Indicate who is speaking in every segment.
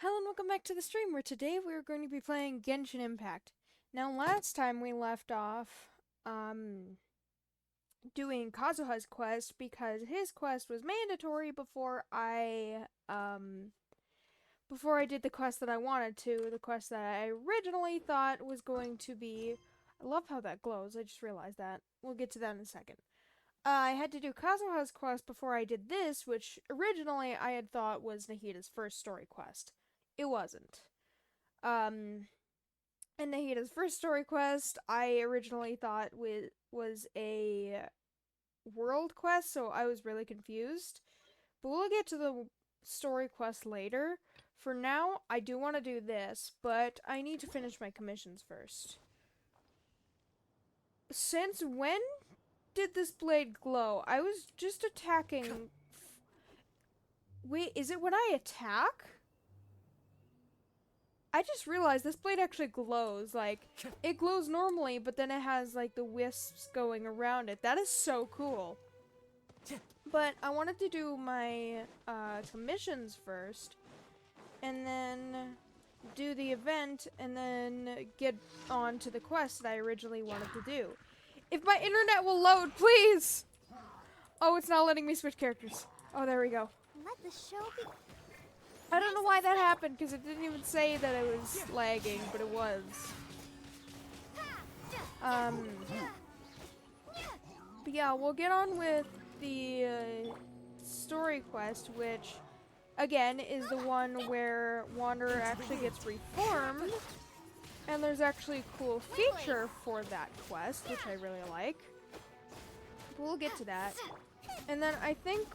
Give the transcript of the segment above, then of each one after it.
Speaker 1: Hello and welcome back to the stream where today we're going to be playing Genshin Impact. Now last time we left off doing Kazuha's quest because his quest was mandatory before I did the quest that I wanted to, the quest that I originally thought was going to be. I love how that glows, I just realized that. We'll get to that in a second. I had to do Kazuha's quest before I did this, which originally I had thought was Nahida's first story quest. It wasn't. And Nahida's first story quest, I originally thought was a world quest, so I was really confused. But we'll get to the story quest later. For now, I do want to do this, but I need to finish my commissions first. Since when did this blade glow? I was just attacking. Wait, is it when I attack? I just realized this blade actually glows. Like, it glows normally, but then it has, like, the wisps going around it. That is so cool. But I wanted to do my commissions first, and then do the event, and then get on to the quest that I originally wanted to do. If my internet will load, please! Oh, it's not letting me switch characters. Oh, there we go.
Speaker 2: Let the show be.
Speaker 1: I don't know why that happened, because it didn't even say that it was lagging, but it was. But yeah, we'll get on with the story quest, which, again, is the one where Wanderer actually gets reformed. And there's actually a cool feature for that quest, which I really like. But we'll get to that. And then I think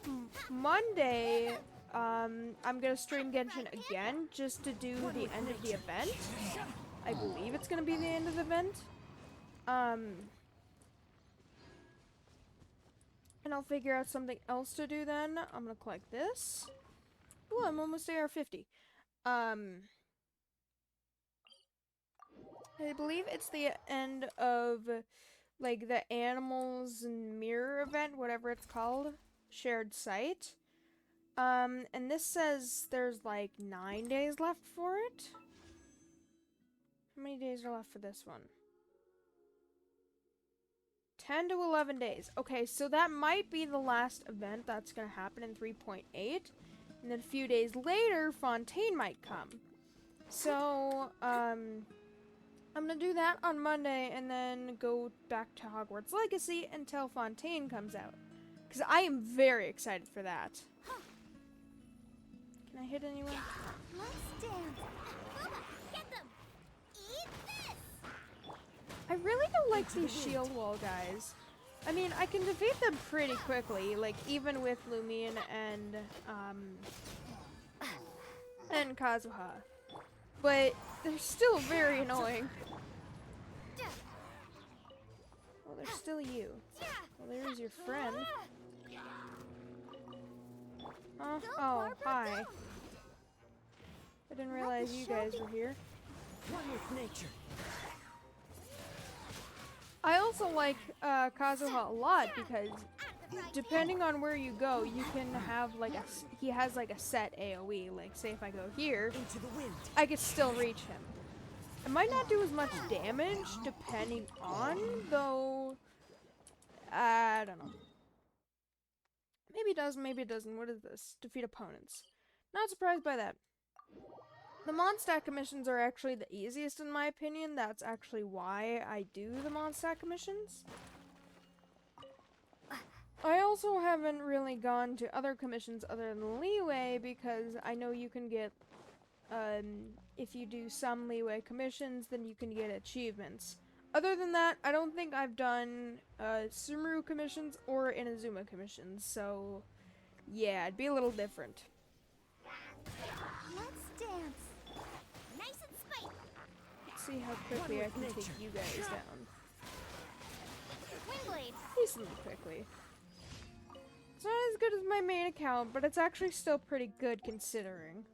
Speaker 1: Monday, I'm gonna stream Genshin again, just to do the end of the event. I believe it's gonna be the end of the event. And I'll figure out something else to do then. I'm gonna collect this. Ooh, I'm almost AR50. I believe it's the end of, like, the animals and mirror event, whatever it's called. Shared site. And this says there's like 9 days left for it. How many days are left for this one? 10 to 11 days. Okay, so that might be the last event that's gonna happen in 3.8. And then a few days later, Fontaine might come. So, I'm gonna do that on Monday and then go back to Hogwarts Legacy until Fontaine comes out. Because I am very excited for that. Can I hit anyone?
Speaker 2: Let's dance. Get them. Eat this.
Speaker 1: I really don't like these shield wall guys. I mean, I can defeat them pretty quickly, like even with Lumion and Kazuha. But they're still very annoying. Oh, there's still you. Well, there's your friend. Oh, hi. I didn't realize you guys were here.
Speaker 3: One with nature.
Speaker 1: I also like Kazuha a lot because depending on where you go, you can have like he has like a set AoE. Like say if I go here,
Speaker 3: Into the wind.
Speaker 1: I could still reach him. It might not do as much damage depending on though. I don't know. Maybe it does, maybe it doesn't. What is this? Defeat opponents. Not surprised by that. The Mondstadt commissions are actually the easiest in my opinion. That's actually why I do the Mondstadt commissions. I also haven't really gone to other commissions other than Leeway because I know you can get, if you do some Leeway commissions, then you can get achievements. Other than that, I don't think I've done Sumeru commissions or Inazuma commissions, so yeah, it'd be a little different.
Speaker 2: Let's dance. Nice and spicy.
Speaker 1: Let's see how quickly I can take you guys down.
Speaker 2: Wingblade.
Speaker 1: Decently quickly. It's not as good as my main account, but it's actually still pretty good considering.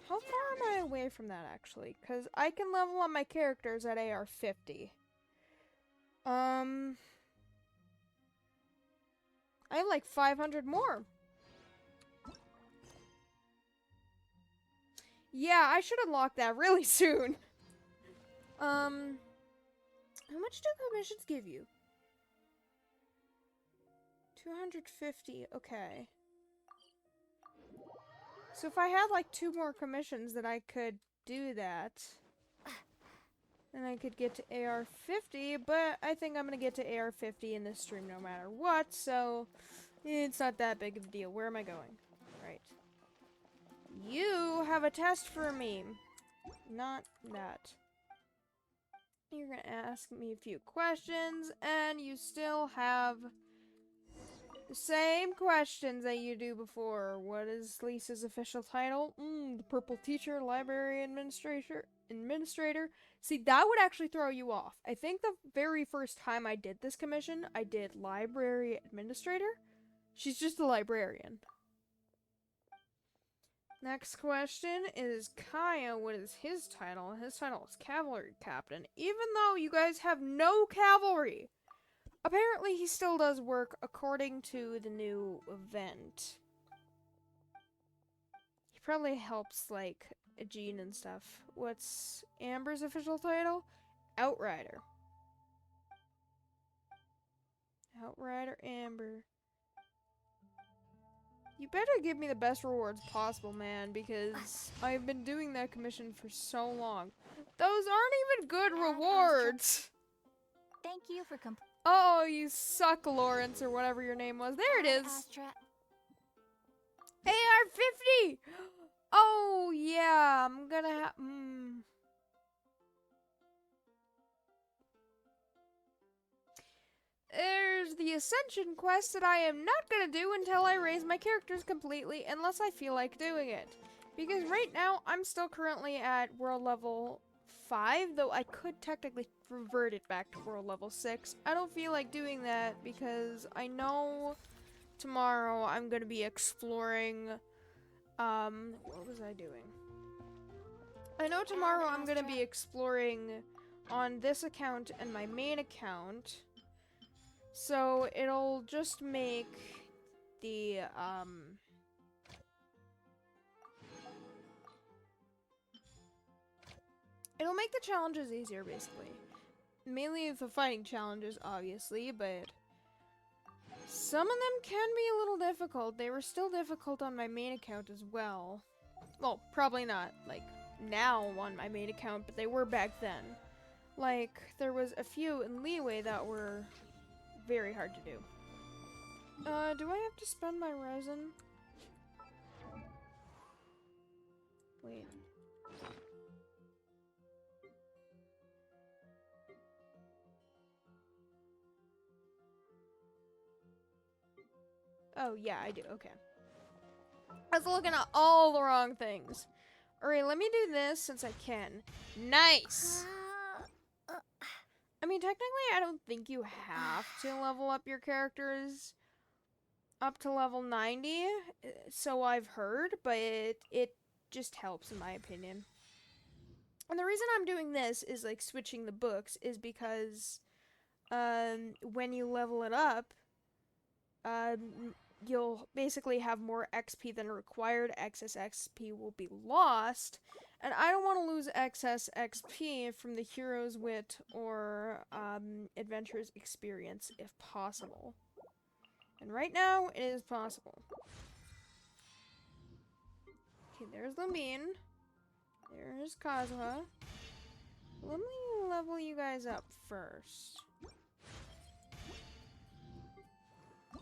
Speaker 1: How far am I away from that, actually? Because I can level up my characters at AR50. I have like 500 more. Yeah, I should unlock that really soon. How much do commissions give you? 250, okay. So if I had like 2 more commissions, then I could do that. And I could get to AR 50, but I think I'm gonna get to AR 50 in this stream no matter what, so it's not that big of a deal. Where am I going? Right. You have a test for me. Not that. You're gonna ask me a few questions, and you still have the same questions that you do before. What is Lisa's official title? The Purple Teacher, Library Administrator. See, that would actually throw you off. I think the very first time I did this commission, I did Library Administrator. She's just a librarian. Next question is Kaya. What is his title? His title is Cavalry Captain. Even though you guys have no cavalry, apparently he still does work according to the new event. He probably helps, like, Jean and stuff. What's Amber's official title? Outrider. Outrider Amber. You better give me the best rewards possible, man, because I've been doing that commission for so long. Those aren't even good rewards!
Speaker 2: Thank you for
Speaker 1: Oh, you suck, Lawrence, or whatever your name was. There it is!
Speaker 2: Astra.
Speaker 1: AR 50! Oh, yeah, I'm gonna have. There's the Ascension quest that I am not gonna do until I raise my characters completely, unless I feel like doing it. Because right now, I'm still currently at world level 5, though I could technically revert it back to world level 6. I don't feel like doing that because I know tomorrow I'm gonna be exploring, what was I doing? I know tomorrow I'm gonna be exploring on this account and my main account. So it'll just make the, it'll make the challenges easier, basically. Mainly the fighting challenges, obviously, but some of them can be a little difficult. They were still difficult on my main account as well. Well, probably not, like, now on my main account, but they were back then. Like, there was a few in Leeway that were very hard to do. Do I have to spend my resin? Wait. Oh, yeah, I do. Okay. I was looking at all the wrong things. Alright, let me do this since I can. Nice! I mean, technically, I don't think you have to level up your characters up to level 90, so I've heard, but it just helps in my opinion. And the reason I'm doing this is, like, switching the books is because when you level it up, you'll basically have more XP than required. Excess XP will be lost, and I don't want to lose excess XP from the hero's wit or adventurer's experience if possible. And right now, it is possible. Okay, there's Lumine. There's Kazuha. Let me level you guys up first.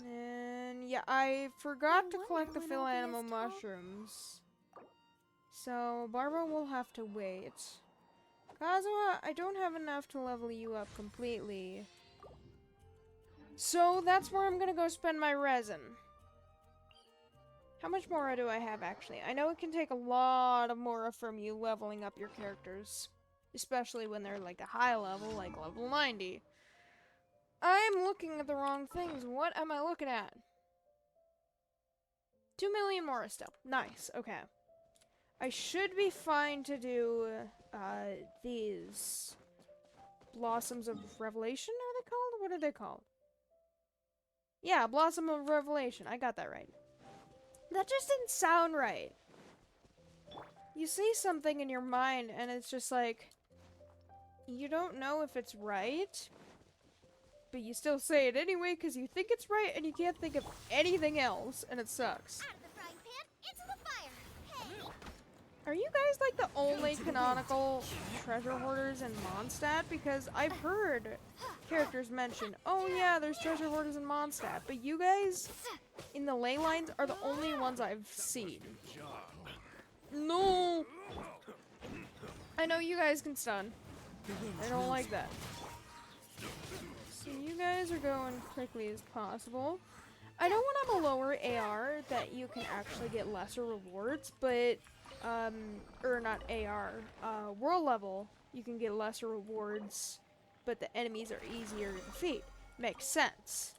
Speaker 1: And yeah, I forgot to collect the fill animal mushrooms. So Barbara will have to wait. Kazuha, I don't have enough to level you up completely. So that's where I'm gonna go spend my resin. How much Mora do I have, actually? I know it can take a lot of Mora from you leveling up your characters. Especially when they're, like, a high level, like level 90. I'm looking at the wrong things. What am I looking at? 2 million Mora still. Nice, okay. I should be fine to do, these Blossoms of Revelation, are they called? What are they called? Yeah, Blossom of Revelation. I got that right. That just didn't sound right. you say something in your mind and it's just like, you don't know if it's right, but you still say it anyway because you think it's right and you can't think of anything else, and it sucks.
Speaker 2: Out of the frying pan, into the fire. Hey.
Speaker 1: Are you guys like the only canonical treasure hoarders in Mondstadt? Because I've heard characters mention, oh yeah, there's treasure hoarders in Mondstadt, but you guys in the ley lines are the only ones I've seen. No! I know you guys can stun. I don't like that. So you guys are going quickly as possible. I know when I'm a lower AR that you can actually get lesser rewards, but or not AR, world level, you can get lesser rewards, but the enemies are easier to defeat. Makes sense.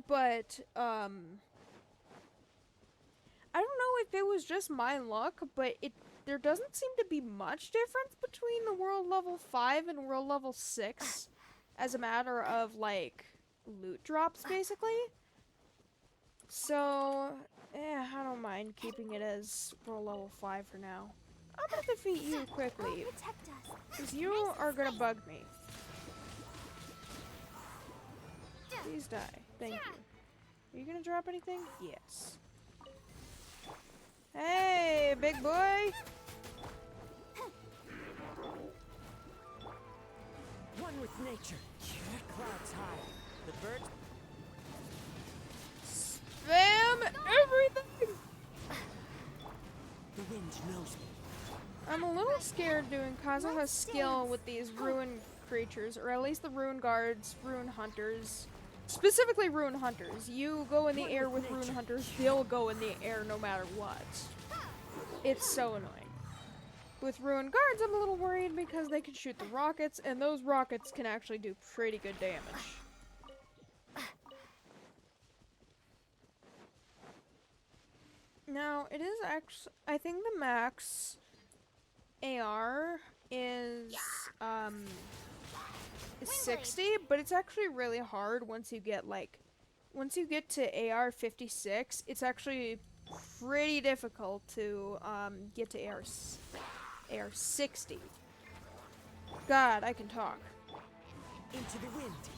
Speaker 1: But, I don't know if it was just my luck, but there doesn't seem to be much difference between the world level 5 and world level 6 as a matter of, like, loot drops, basically. So, I don't mind keeping it as world level 5 for now. I'm gonna defeat you quickly,
Speaker 2: Protect us.
Speaker 1: because you are gonna bug me. Please die. Thank you. Are you gonna drop anything? Yes. Hey, big boy!
Speaker 3: One with nature. Clouds high. The birds.
Speaker 1: Spam everything!
Speaker 3: The wind knows me.
Speaker 1: I'm a little scared doing Kazuha's skill with these ruin creatures, or at least the rune guards, rune hunters. Specifically rune hunters. You go in the air with rune hunters, they'll go in the air no matter what. It's so annoying. With rune guards, I'm a little worried because they can shoot the rockets, and those rockets can actually do pretty good damage. Now, it is actually, I think the max AR is 60, but it's actually really hard once you get to AR 56. It's actually pretty difficult to get to AR 60. God, I can talk.
Speaker 3: Into the wind.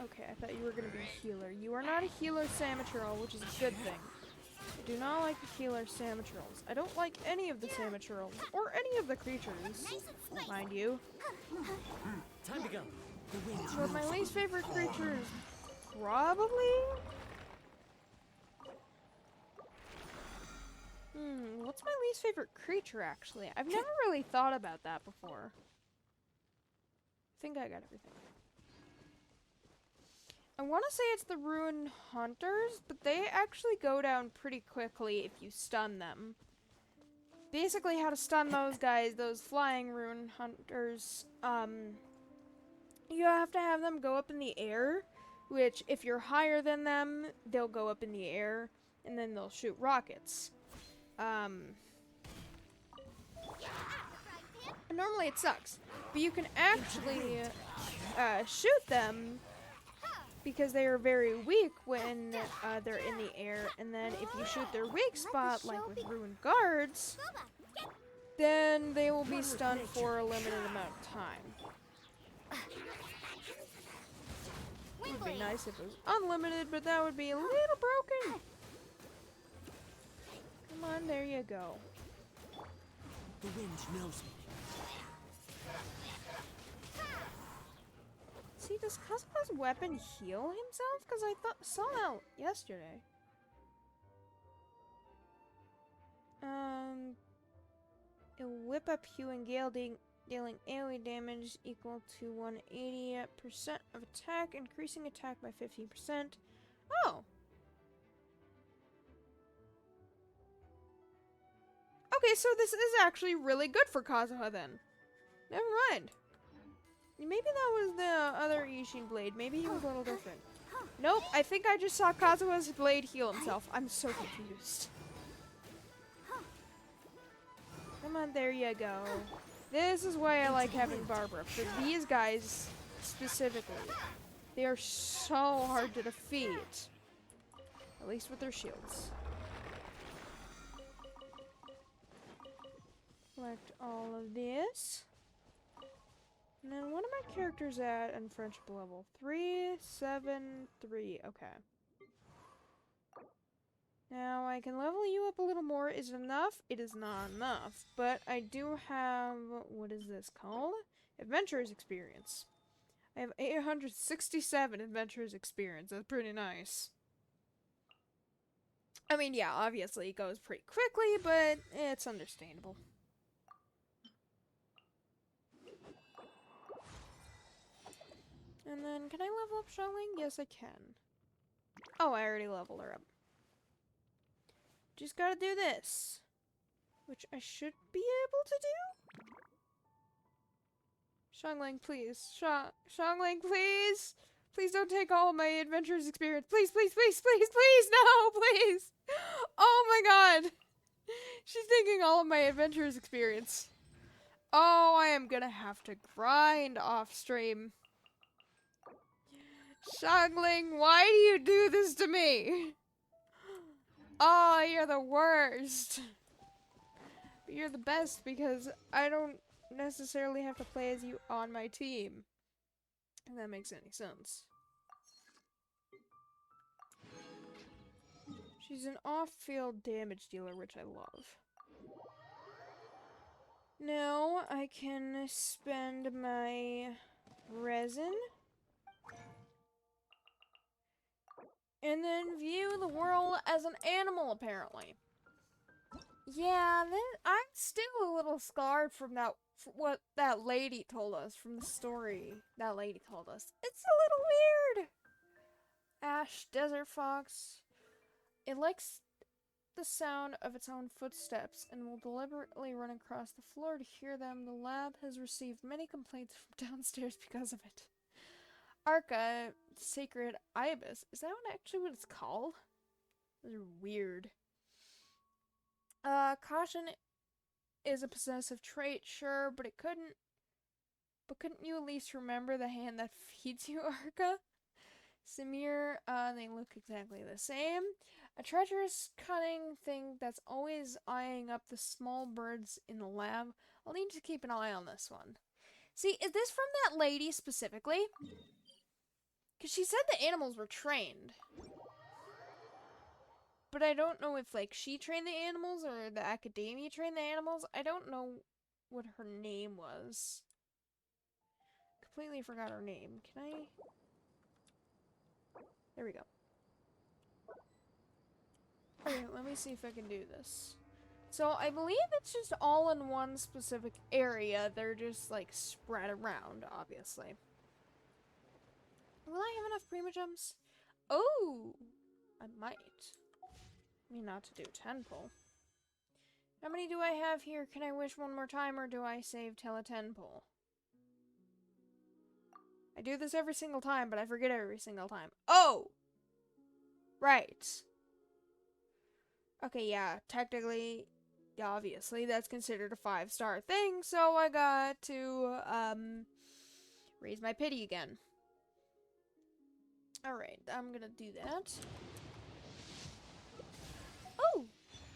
Speaker 1: Okay, I thought you were gonna be a healer. You are not a healer Samaturl, which is a good thing. I do not like the healer Samaturls. I don't like any of the Samaturls, or any of the creatures, mind you.
Speaker 3: Time to go. The wind
Speaker 1: But my
Speaker 3: knows me.
Speaker 1: least favorite creature is probably... what's my least favorite creature, actually? I've never really thought about that before. I think I got everything. I want to say it's the Rune Hunters, but they actually go down pretty quickly if you stun them. Basically, how to stun those guys, those flying Rune Hunters, you have to have them go up in the air, which, if you're higher than them, they'll go up in the air, and then they'll shoot rockets. Normally it sucks, but you can actually shoot them because they are very weak when they're in the air, and then if you shoot their weak spot, like with Ruined Guards, then they will be stunned for a limited amount of time. It would be nice if it was unlimited, but that would be a little broken. Come on, there you go.
Speaker 3: The wind knows me.
Speaker 1: See, does Kazuha's weapon heal himself? Because I saw that yesterday. It'll whip up Hue and Gale, dealing AoE damage equal to 180% of attack, increasing attack by 15%. Oh! Okay, so this is actually really good for Kazuha then. Never mind. Maybe that was the other Ishin blade. Maybe he was a little different. Nope, I think I just saw Kazuha's blade heal himself. I'm so confused. Come on, there you go. This is why I like having Barbara. For these guys, specifically. They are so hard to defeat. At least with their shields. Collect all of this. And then what are my characters at in friendship level? 3, 7, 3. Okay. Now I can level you up a little more. Is it enough? It is not enough. But I do have, what is this called? Adventurer's experience. I have 867 adventurer's experience. That's pretty nice. I mean, yeah, obviously it goes pretty quickly, but it's understandable. And then, can I level up Xiangling? Yes, I can. Oh, I already leveled her up. Just gotta do this. Which I should be able to do? Xiangling, please. Xiangling, please! Please don't take all of my adventurer's experience. Please, please, please, please, please! No, please! Oh my god! She's taking all of my adventurer's experience. Oh, I am gonna have to grind off stream. Xiangling, why do you do this to me? Oh, you're the worst. But you're the best because I don't necessarily have to play as you on my team. If that makes any sense. She's an off-field damage dealer, which I love. Now I can spend my resin. And then view the world as an animal, apparently. Yeah, I'm still a little scarred from what that lady told us, from the story that lady told us. It's a little weird. Ash, desert fox. It likes the sound of its own footsteps and will deliberately run across the floor to hear them. The lab has received many complaints from downstairs because of it. Arca, sacred ibis. Is that actually what it's called? Those are weird. Caution is a possessive trait, sure, but couldn't you at least remember the hand that feeds you, Arca? Samir, they look exactly the same. A treacherous, cunning thing that's always eyeing up the small birds in the lab. I'll need to keep an eye on this one. See, is this from that lady specifically? Because she said the animals were trained. But I don't know if, like, she trained the animals or the academia trained the animals. I don't know what her name was. Completely forgot her name. Can I? There we go. Okay, let me see if I can do this. So, I believe it's just all in one specific area. They're just, like, spread around, obviously. Will I have enough primogems? Oh! I might. I mean, not to do 10 pull. How many do I have here? Can I wish one more time, or do I save till a 10 pull? I do this every single time, but I forget every single time. Oh! Right. Okay, yeah, technically, obviously, that's considered a 5-star thing, so I got to, raise my pity again. Alright, I'm gonna do that. Oh!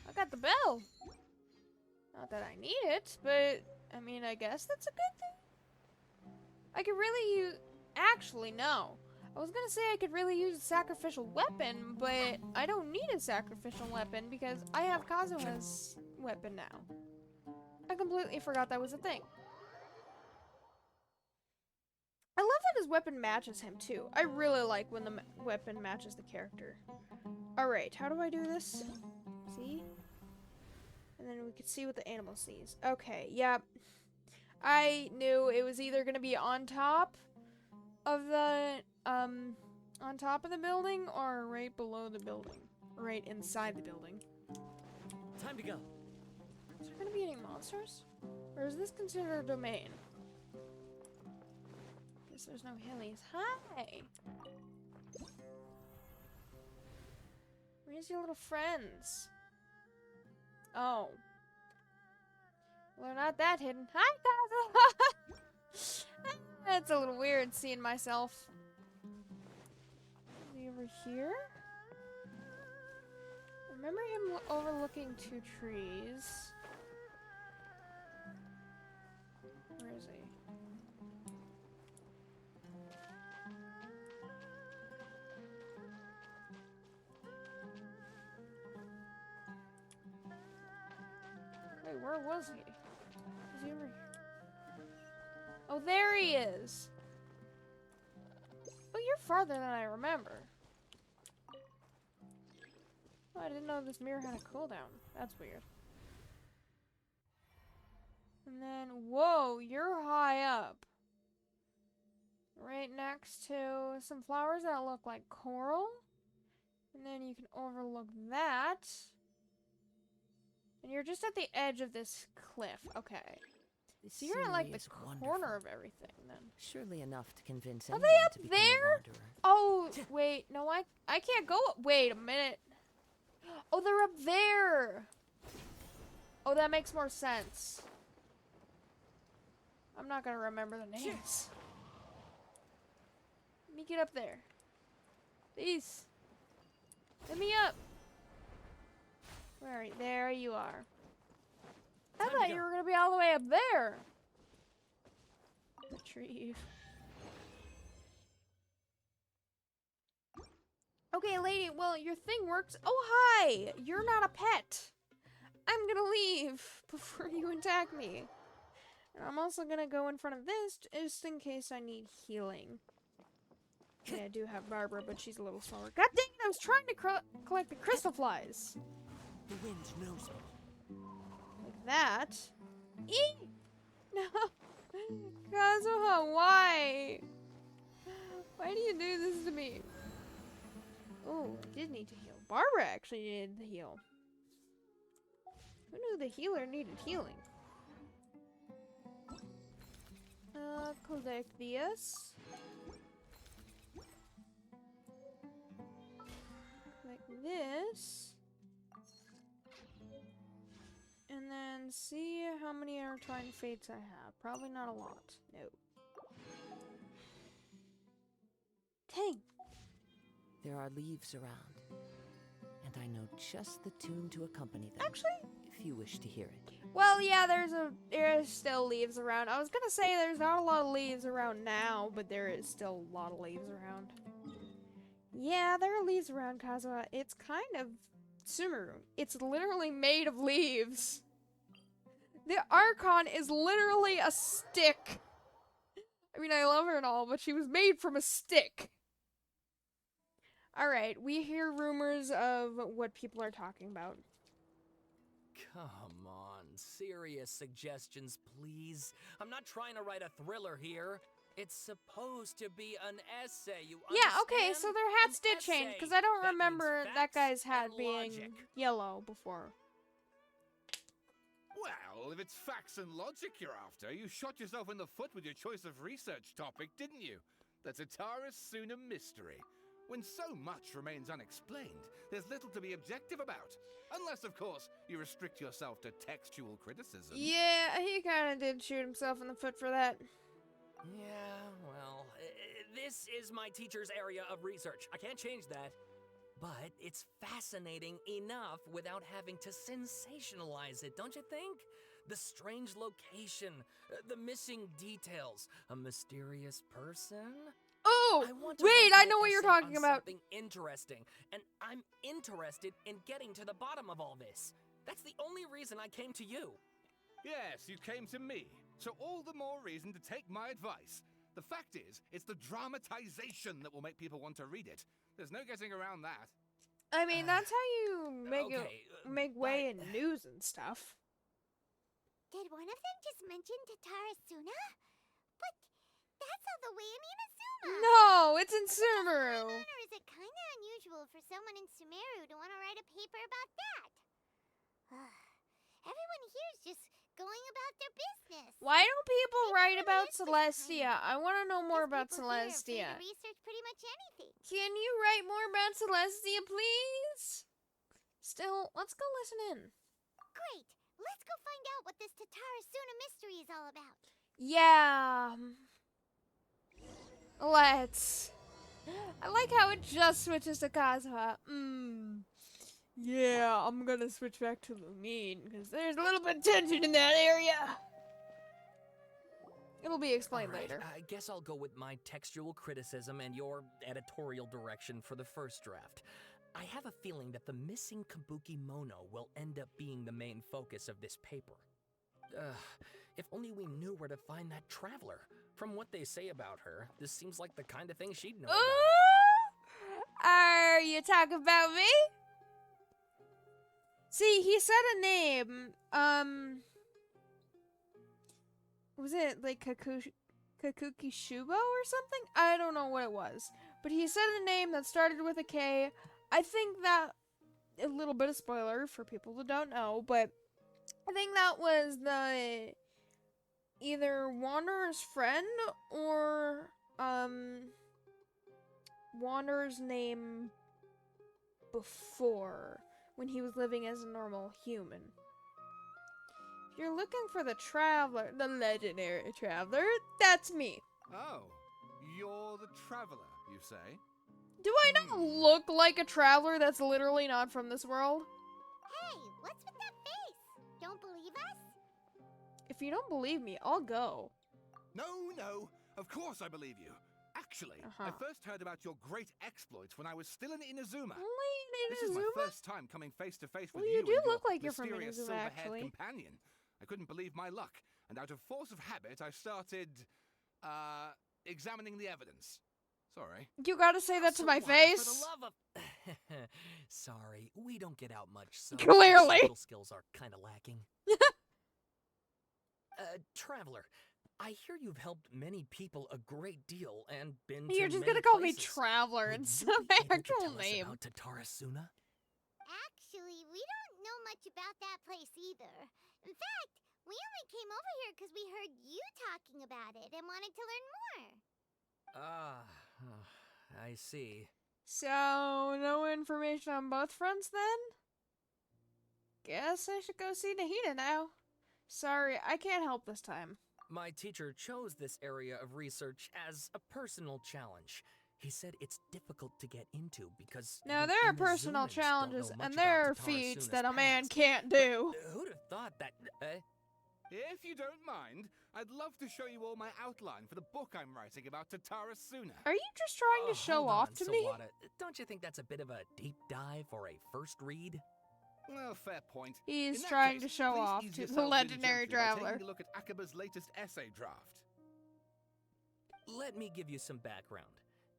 Speaker 1: I got the bell! Not that I need it, but, I mean, I guess that's a good thing. I could really use... Actually, no. I was gonna say I could really use a sacrificial weapon, but I don't need a sacrificial weapon because I have Kazuha's weapon now. I completely forgot that was a thing. I love that his weapon matches him, too. I really like when the weapon matches the character. Alright, how do I do this? See? And then we could see what the animal sees. Okay, yep. I knew it was either gonna be on top of the, on top of the building or right below the building. Right inside the building.
Speaker 3: Time to go.
Speaker 1: Is there gonna be any monsters? Or is this considered a domain? Guess there's no hillies. Hi! Where's your little friends? Oh. Well, they're not that hidden. Hi, Kazuha! That's a little weird seeing myself. over here? Remember him overlooking 2 trees. Where is he? Wait, where was he? Is he over here? Oh, there he is! Oh, you're farther than I remember. Oh, I didn't know this mirror had a cooldown. That's weird. And then, whoa, you're high up. Right next to some flowers that look like coral. And then you can overlook that. And you're just at the edge of this cliff. Okay.
Speaker 3: This
Speaker 1: So you're at like
Speaker 3: scenery
Speaker 1: the
Speaker 3: is
Speaker 1: corner
Speaker 3: wonderful.
Speaker 1: of everything then.
Speaker 3: Surely enough to convince
Speaker 1: Are
Speaker 3: anyone
Speaker 1: they up
Speaker 3: to become
Speaker 1: there?
Speaker 3: a wanderer.
Speaker 1: Oh, wait, no, I can't go. Wait a minute. Oh, they're up there. Oh, that makes more sense. I'm not gonna remember the names. Let me get up there. Please. Let me up. Where are you? There you are. I
Speaker 3: Time to
Speaker 1: thought
Speaker 3: go.
Speaker 1: you were gonna be all the way up there. Retrieve. Okay, lady, well, your thing works. Oh, hi! You're not a pet. I'm gonna leave before you attack me. And I'm also gonna go in front of this just in case I need healing. Yeah, I do have Barbara, but she's a little slower. God dang it, I was trying to collect the crystal flies.
Speaker 3: The wind knows me.
Speaker 1: Like that. Eee! No! Kazuha, why? Why do you do this to me? Oh, I did need to heal. Barbara actually needed the heal. Who knew the healer needed healing? Collect this. Collect this. And then see how many intertwined fates I have. Probably not a lot. No. Dang.
Speaker 3: There are leaves around, and I know just the tune to accompany them.
Speaker 1: Actually,
Speaker 3: if you wish to hear it.
Speaker 1: well, yeah, there's still leaves around. I was gonna say there's not a lot of leaves around now, but there is still a lot of leaves around. Yeah, there are leaves around Kazuha. It's kind of Sumeru. It's literally made of leaves. The Archon is literally a stick. I mean, I love her and all, but she was made from a stick. Alright, we hear rumors of what people are talking about.
Speaker 4: Come on, serious suggestions, please. I'm not trying to write a thriller here. It's supposed to be an essay, you
Speaker 1: Yeah, okay,
Speaker 4: understand?
Speaker 1: so their hats
Speaker 4: An
Speaker 1: did change,
Speaker 4: essay.
Speaker 1: because I don't
Speaker 4: That
Speaker 1: remember
Speaker 4: means
Speaker 1: that
Speaker 4: facts
Speaker 1: guy's hat
Speaker 4: and
Speaker 1: being
Speaker 4: logic.
Speaker 1: yellow before.
Speaker 5: Well, if it's facts and logic you're after, you shot yourself in the foot with your choice of research topic, didn't you? The Tataris Suna mystery. When so much remains unexplained, there's little to be objective about. Unless, of course, you restrict yourself to textual criticism.
Speaker 1: Yeah, he kind of did shoot himself in the foot for that.
Speaker 4: Yeah, well, this is my teacher's area of research. I can't change that. But it's fascinating enough without having to sensationalize it, don't you think? The strange location, the missing details, a mysterious person.
Speaker 1: Oh,
Speaker 4: I want to
Speaker 1: wait,
Speaker 4: write
Speaker 1: I
Speaker 4: my
Speaker 1: know what you're
Speaker 4: essay
Speaker 1: talking
Speaker 4: on
Speaker 1: about.
Speaker 4: Something interesting, and I'm interested in getting to the bottom of all this. That's the only reason I came to you.
Speaker 5: Yes, you came to me. So all the more reason to take my advice. The fact is, it's the dramatization that will make people want to read it. There's no getting around that.
Speaker 1: I mean, that's how you make
Speaker 4: okay,
Speaker 1: make way in news and stuff.
Speaker 2: Did one of them just mention Tatarasuna? But that's all the way in Inazuma.
Speaker 1: No, it's in Sumeru.
Speaker 2: Or is it kind of unusual for someone in Sumeru to want to write a paper about that? Everyone here's just going about their business.
Speaker 1: Why don't people
Speaker 2: Maybe
Speaker 1: write
Speaker 2: it
Speaker 1: about
Speaker 2: is this
Speaker 1: Celestia?
Speaker 2: kind.
Speaker 1: I want to know more about
Speaker 2: People here are free
Speaker 1: Celestia.
Speaker 2: to research pretty much anything.
Speaker 1: Can you write more about Celestia, please? Still, let's go listen in.
Speaker 2: Great. Let's go find out what this Tatarasuna mystery is all about.
Speaker 1: Yeah. Let's. I like how it just switches to Kazuha. Yeah, I'm gonna switch back to Lumine because there's a little bit of tension in that area. It'll be explained
Speaker 4: Alright,
Speaker 1: later.
Speaker 4: I guess I'll go with my textual criticism and your editorial direction for the first draft. I have a feeling that the missing Kabuki Mono will end up being the main focus of this paper. If only we knew where to find that traveler. From what they say about her, this seems like the kind of thing she'd know about.
Speaker 1: Ooh! Are you talking about me? See, he said a name. Was it like Kakuki Shubo or something? I don't know what it was. But he said a name that started with a K. I think that, a little bit of spoiler for people who don't know, but I think that was the either Wanderer's friend or Wanderer's name before, when he was living as a normal human. If you're looking for the traveler, the legendary traveler, that's me.
Speaker 5: Oh, you're the traveler, you say?
Speaker 1: Do I not look like a traveler that's literally not from this world?
Speaker 2: Hey, what's with that face? Don't believe us?
Speaker 1: If you don't believe me, I'll go.
Speaker 5: No, of course I believe you. Actually, I first heard about your great exploits when I was still in Inazuma.
Speaker 1: Only in
Speaker 5: This is my
Speaker 1: Inazuma?
Speaker 5: first time coming face to face with
Speaker 1: Well,
Speaker 5: you
Speaker 1: you do
Speaker 5: and your
Speaker 1: look like you're from
Speaker 5: mysterious
Speaker 1: Inazuma,
Speaker 5: silver-haired
Speaker 1: actually.
Speaker 5: companion. I couldn't believe my luck, and out of force of habit, I started, examining the evidence. Sorry.
Speaker 1: You gotta say that to
Speaker 4: So
Speaker 1: my
Speaker 4: what,
Speaker 1: face.
Speaker 4: For the love of... Sorry, we don't get out much, so
Speaker 1: Clearly.
Speaker 4: social skills are kind of lacking. Traveler, I hear you've helped many people a great deal and been to
Speaker 1: You're just
Speaker 4: many
Speaker 1: gonna call me
Speaker 4: places.
Speaker 1: Traveler
Speaker 4: Would
Speaker 1: instead
Speaker 4: you
Speaker 1: of
Speaker 4: be
Speaker 1: my
Speaker 4: able to
Speaker 1: actual
Speaker 4: tell us
Speaker 1: name.
Speaker 4: about Tatarasuna?
Speaker 2: Actually, we don't know much about that place either. In fact, we only came over here because we heard you talking about it and wanted to learn more.
Speaker 4: I see.
Speaker 1: So, no information on both fronts then? Guess I should go see Nahida now. Sorry, I can't help this time.
Speaker 4: My teacher chose this area of research as a personal challenge. He said it's difficult to get into because
Speaker 1: Now,
Speaker 4: the
Speaker 1: there are personal
Speaker 4: Inazumans don't
Speaker 1: challenges,
Speaker 4: know much
Speaker 1: and there are
Speaker 4: about
Speaker 1: feats
Speaker 4: Tatarasuna's
Speaker 1: that a man
Speaker 4: past.
Speaker 1: can't do.
Speaker 4: But who'd have thought that...
Speaker 5: If you don't mind, I'd love to show you all my outline for the book I'm writing about Tatarasuna.
Speaker 1: Are you just trying to show
Speaker 4: hold
Speaker 1: off
Speaker 4: on,
Speaker 1: to me?
Speaker 4: Sawada. Don't you think that's a bit of a deep dive or a first read?
Speaker 5: Well, fair point.
Speaker 1: He's
Speaker 5: In that
Speaker 1: trying
Speaker 5: case,
Speaker 1: to show
Speaker 5: please
Speaker 1: off
Speaker 5: ease
Speaker 1: to the
Speaker 5: yourselves in
Speaker 1: legendary
Speaker 5: gently by
Speaker 1: traveler.
Speaker 5: taking a look at Akaba's latest essay draft.
Speaker 4: Let me give you some background.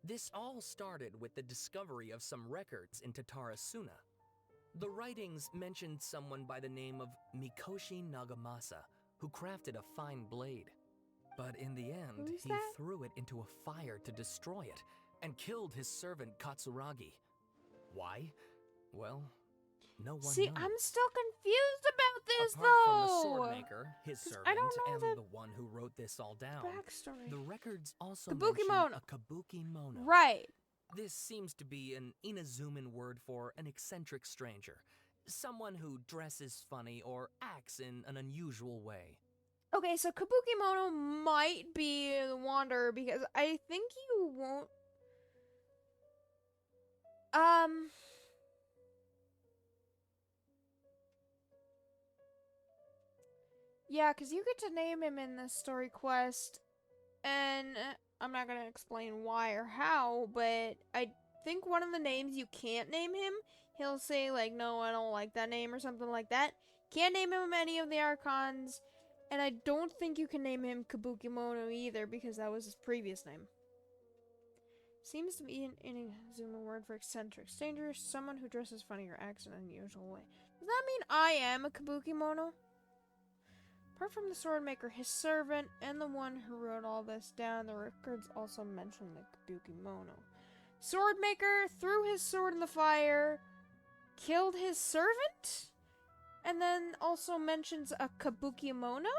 Speaker 4: This all started with the discovery of some records in Tatarasuna. The writings mentioned someone by the name of Mikoshi Nagamasa, who crafted a fine blade. But in the end,
Speaker 1: Who's
Speaker 4: he
Speaker 1: that?
Speaker 4: threw it into a fire to destroy it, and killed his servant Katsuragi. Why? Well, no one
Speaker 1: See,
Speaker 4: knows.
Speaker 1: I'm still confused about this,
Speaker 4: Apart from the
Speaker 1: though.
Speaker 4: sword-maker, his
Speaker 1: 'Cause
Speaker 4: servant,
Speaker 1: I don't know
Speaker 4: and
Speaker 1: the
Speaker 4: the one who wrote this all down,
Speaker 1: Backstory.
Speaker 4: the records also
Speaker 1: Kabuki
Speaker 4: mention
Speaker 1: Mono.
Speaker 4: a Kabuki Mono.
Speaker 1: Right.
Speaker 4: This seems to be an Inazuman word for an eccentric stranger. Someone who dresses funny or acts in an unusual way.
Speaker 1: Okay, so Kabuki Mono might be the Wanderer because I think you won't. Yeah, because you get to name him in the story quest, and I'm not gonna explain why or how, but I think one of the names you can't name him, he'll say, like, no, I don't like that name or something like that. Can't name him any of the Archons. And I don't think you can name him Kabuki Mono either, because that was his previous name. Seems to be an Inazuma word for eccentric. Stranger, someone who dresses funny or acts in an unusual way. Does that mean I am a Kabuki Mono? Apart from the sword maker, his servant, and the one who wrote all this down, the records also mention the Kabuki Mono. Sword maker threw his sword in the fire, killed his servant? And then also mentions a Kabuki Mono?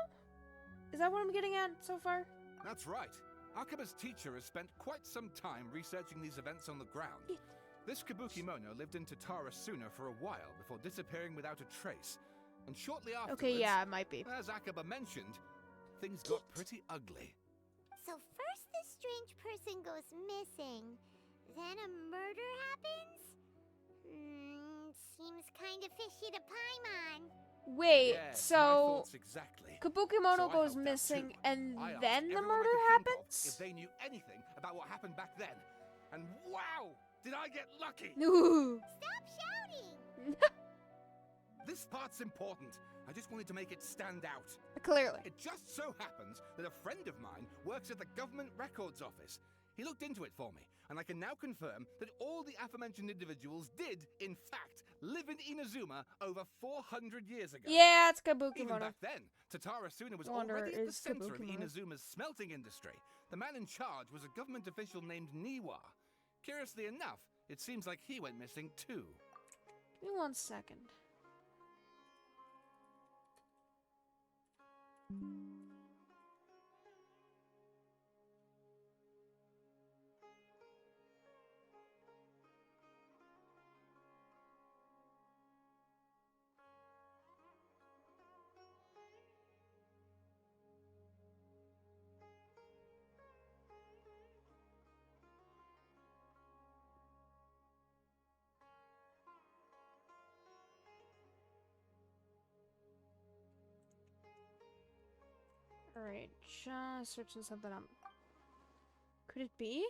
Speaker 1: Is that what I'm getting at so far?
Speaker 5: That's right. Akaba's teacher has spent quite some time researching these events on the ground. This Kabuki Mono lived in Tatarasuna for a while before disappearing without a trace. And shortly afterwards,
Speaker 1: Okay, yeah, it might be.
Speaker 5: as Akaba mentioned, things got pretty ugly.
Speaker 2: So first this strange person goes missing. then a murder happens? Seems kind of fishy to Paimon.
Speaker 1: Wait,
Speaker 5: Yes, my
Speaker 1: so
Speaker 5: thoughts exactly.
Speaker 1: Kabukimono
Speaker 5: So I
Speaker 1: goes
Speaker 5: helped out
Speaker 1: missing
Speaker 5: too.
Speaker 1: and
Speaker 5: I asked
Speaker 1: then the
Speaker 5: everyone I
Speaker 1: murder
Speaker 5: could think of
Speaker 1: happens?
Speaker 5: if they knew anything about what happened back then. And wow, did I get lucky!
Speaker 1: Ooh.
Speaker 2: Stop shouting!
Speaker 5: This part's important. I just wanted to make it stand out.
Speaker 1: Clearly.
Speaker 5: It just so happens that a friend of mine works at the government records office. He looked into it for me, and I can now confirm that all the aforementioned individuals did, in fact, live in Inazuma over 400 years ago.
Speaker 1: Yeah, it's
Speaker 5: Even
Speaker 1: Kabukimono.
Speaker 5: back then, Tatara Suna was
Speaker 1: Wanderer
Speaker 5: already at the
Speaker 1: is
Speaker 5: center of
Speaker 1: Kabukimono.
Speaker 5: Inazuma's smelting industry. The man in charge was a government official named Niwa. Curiously enough, it seems like he went missing too.
Speaker 1: Give me 1 second. Alright, just searching something up. Could it be?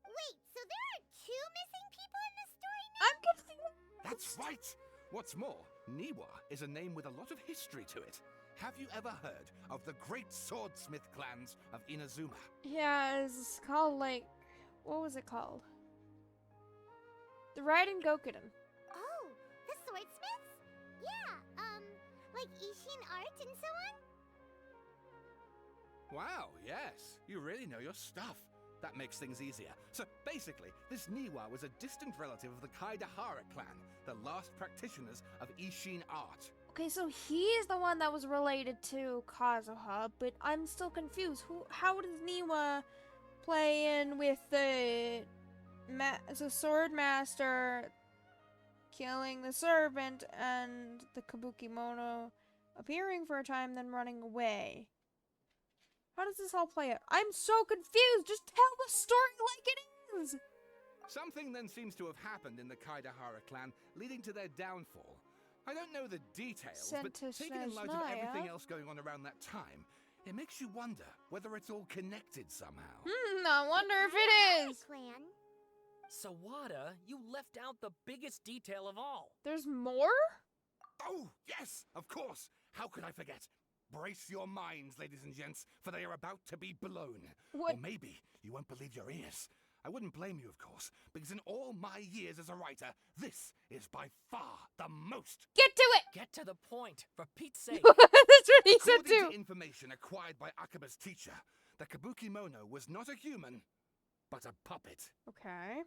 Speaker 2: Wait, so there are 2 missing people in this story now?
Speaker 1: I'm confused.
Speaker 5: That's right! What's more, Niwa is a name with a lot of history to it. Have you ever heard of the great swordsmith clans of Inazuma?
Speaker 1: Yeah, it's called like... What was it called? The Raiden Gokuden.
Speaker 2: Oh, the swordsmiths? Yeah, like Ishin art and so on?
Speaker 5: Wow, yes. You really know your stuff. That makes things easier. So basically, this Niwa was a distant relative of the Kaidahara clan, the last practitioners of Ishin art.
Speaker 1: Okay, so he's the one that was related to Kazuha, but I'm still confused. How does Niwa play in with the sword master killing the servant and the Kabukimono appearing for a time, then running away? How does this all play out? I'm so confused! Just tell the story like it is!
Speaker 5: Something then seems to have happened in the Kaidahara clan, leading to their downfall. I don't know the details, but taken in light of everything else going on around that time, it makes you wonder whether it's all connected somehow.
Speaker 1: I wonder if it is!
Speaker 2: Clan.
Speaker 4: Sawada, you left out the biggest detail of all.
Speaker 1: There's more?
Speaker 5: Oh, yes, of course. How could I forget? Brace your minds, ladies and gents, for they are about to be blown.
Speaker 1: What?
Speaker 5: Or maybe you won't believe your ears. I wouldn't blame you, of course, because in all my years as a writer, this is by far the most.
Speaker 1: Get to it!
Speaker 4: Get to the point, for Pete's sake.
Speaker 1: That's what he said
Speaker 5: According
Speaker 1: too!
Speaker 5: to information acquired by Akaba's teacher, the Kabukimono was not a human, but a puppet.
Speaker 1: Okay.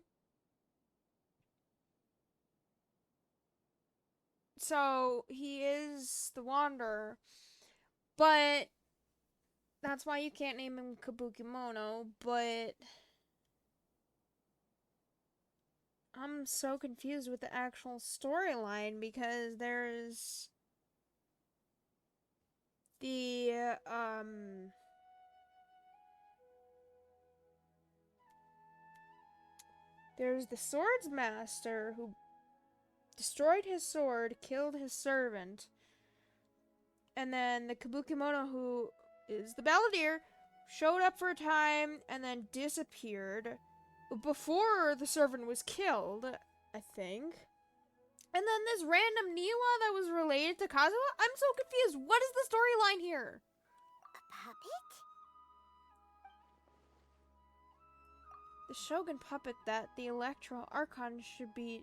Speaker 1: So, he is the Wanderer, but that's why you can't name him Kabukimono, but I'm so confused with the actual storyline because there's the swords master who destroyed his sword, killed his servant, and then the Kabukimono, who is the balladeer, showed up for a time and then disappeared before the servant was killed, I think. And then this random Niwa that was related to Kazuha? I'm so confused. What is the storyline here?
Speaker 2: A puppet?
Speaker 1: The Shogun puppet that the Electro Archon should be...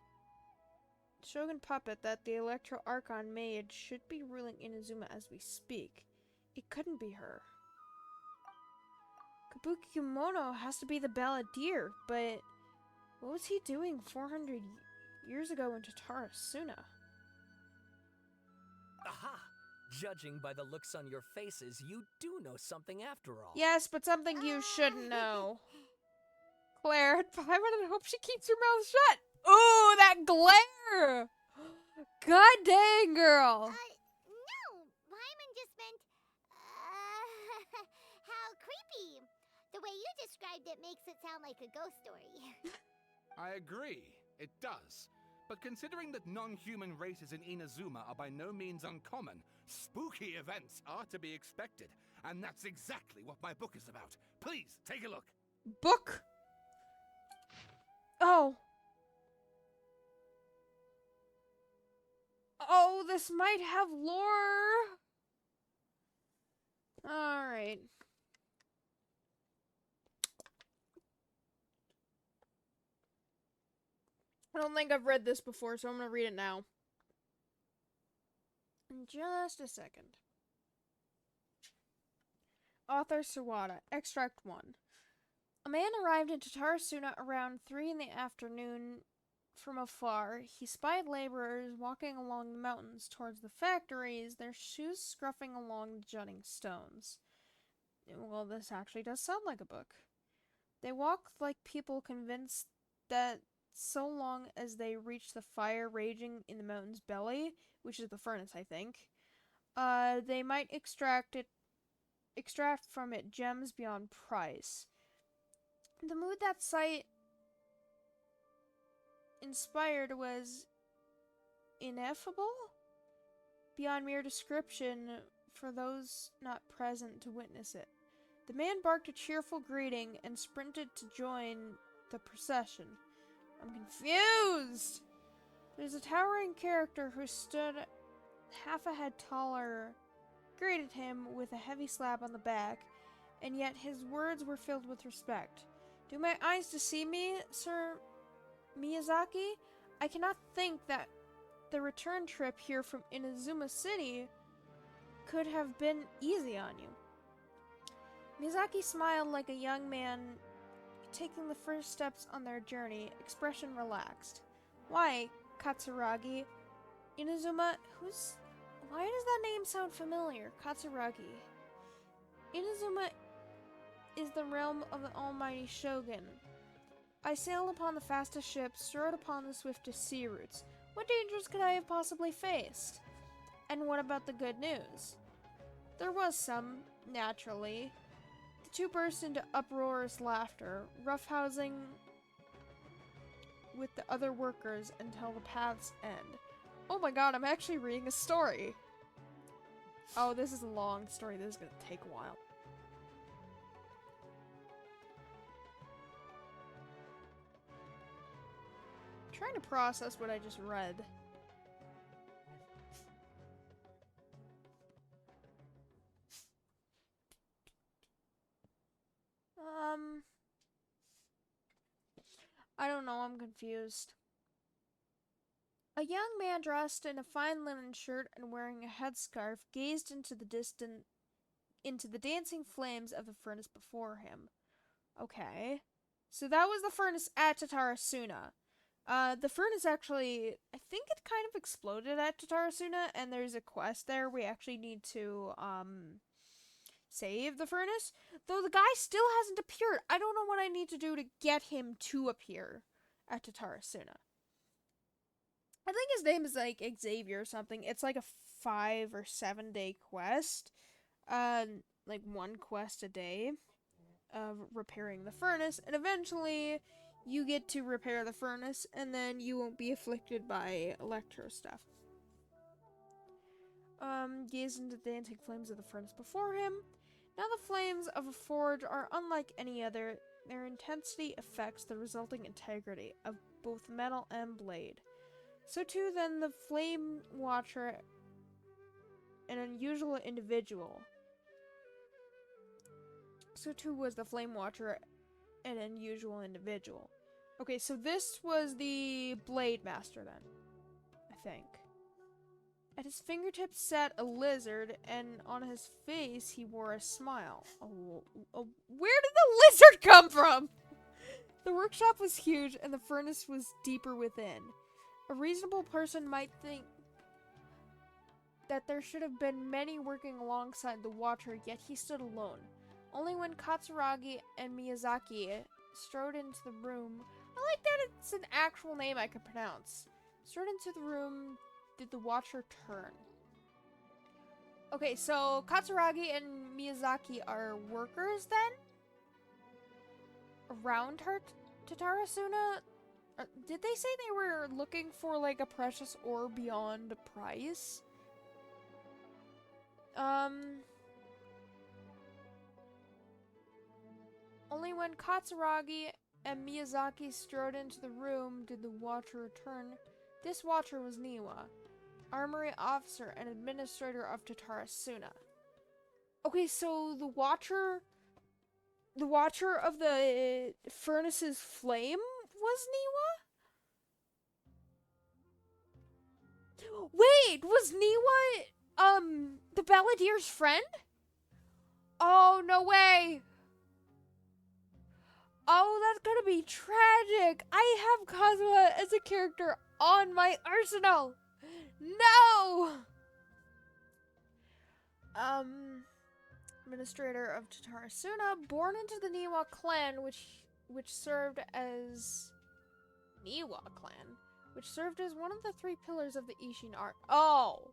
Speaker 1: Shogun puppet that the Electro Archon made should be ruling Inazuma as we speak. It couldn't be her. Kabukimono has to be the balladeer, but what was he doing 400 years ago in Tatara Suna?
Speaker 4: Aha! Judging by the looks on your faces, you do know something after all.
Speaker 1: Yes, but something you shouldn't know. Claire, I hope she keeps her mouth shut. Ooh, that glare! God dang, girl.
Speaker 2: No. Paimon just meant, how creepy. The way you described it makes it sound like a ghost story.
Speaker 5: I agree, it does. But considering that non-human races in Inazuma are by no means uncommon, spooky events are to be expected. And that's exactly what my book is about. Please, take a look.
Speaker 1: Book? Oh. Oh, this might have lore. Alright. I don't think I've read this before, so I'm gonna read it now. In just a second. Author Sawada, Extract 1. A man arrived in Tatarasuna around 3 in the afternoon from afar. He spied laborers walking along the mountains towards the factories, their shoes scruffing along the jutting stones. Well, this actually does sound like a book. They walked like people convinced that so long as they reached the fire raging in the mountain's belly, which is the furnace, I think, they might extract from it gems beyond price. The mood that sight inspired was ineffable, beyond mere description for those not present to witness it. The man barked a cheerful greeting and sprinted to join the procession. I'm confused! There's a towering character who stood half a head taller, greeted him with a heavy slap on the back, and yet his words were filled with respect. Do my eyes deceive me, Sir Miyazaki? I cannot think that the return trip here from Inazuma City could have been easy on you. Miyazaki smiled like a young man taking the first steps on their journey, expression relaxed. Why, Katsuragi? Inazuma, why does that name sound familiar? Katsuragi. Inazuma is the realm of the almighty Shogun. I sailed upon the fastest ships, soared upon the swiftest sea routes. What dangers could I have possibly faced? And what about the good news? There was some, naturally. The two burst into uproarious laughter, roughhousing with the other workers until the paths end. Oh my god, I'm actually reading a story! Oh, this is a long story. This is gonna take a while. I'm trying to process what I just read. I don't know, I'm confused. A young man dressed in a fine linen shirt and wearing a headscarf gazed into the dancing flames of the furnace before him. Okay. So that was the furnace at Tatarasuna. The furnace actually, I think it kind of exploded at Tatarasuna, and there's a quest there. We actually need to, save the furnace. Though the guy still hasn't appeared. I don't know what I need to do to get him to appear at Tatarasuna. I think his name is like Xavier or something. It's like a 5 or 7 day quest. Like one quest a day of repairing the furnace, and eventually you get to repair the furnace, and then you won't be afflicted by electro stuff. Gaze into the dancing flames of the furnace before him. Now the flames of a forge are unlike any other. Their intensity affects the resulting integrity of both metal and blade. So too then the Flame Watcher, an unusual individual. So too was the Flame Watcher, an unusual individual. Okay, so this was the Blade Master then, I think. At his fingertips sat a lizard, and on his face he wore a smile. Where did the lizard come from? The workshop was huge, and the furnace was deeper within. A reasonable person might think that there should have been many working alongside the Watcher, yet he stood alone. Only when Katsuragi and Miyazaki strode into the room— I like that it's an actual name I can pronounce— strode into the room did the Watcher turn. Okay, so Katsuragi and Miyazaki are workers then? around her Tatarasuna? Did they say they were looking for like a precious ore beyond price? Only when Katsuragi and Miyazaki strode into the room did the Watcher return. This Watcher was Niwa, armory officer and administrator of Tatarasuna. Okay, so the Watcher of the furnace's flame was Niwa? Wait, was Niwa, the Balladier's friend? Oh, no way! Oh, that's gonna be tragic! I have Kazuma as a character on my arsenal! No! Administrator of Tatarasuna, born into the Niwa clan, which served as one of the 3 pillars of the Ishin art. Oh!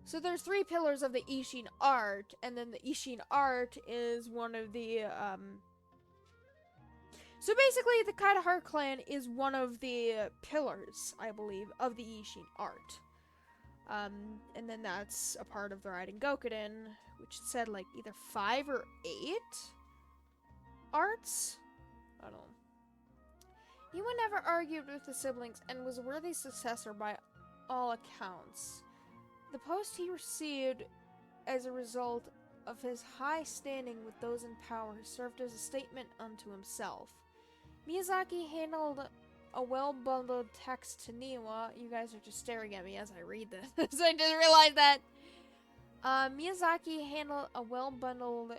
Speaker 1: So there's 3 pillars of the Ishin art, and then the Ishin art is one of the, So basically, the Kaitahara clan is one of the pillars, I believe, of the Ishin art. And then that's a part of the Raiden Gokuden, which said like either 5 or 8 arts? I don't know. Niwa never argued with the siblings and was a worthy successor by all accounts. The post he received as a result of his high standing with those in power served as a statement unto himself. Miyazaki handled a well-bundled text to Niwa. You guys are just staring at me as I read this. So I just realized that. Miyazaki handled a well-bundled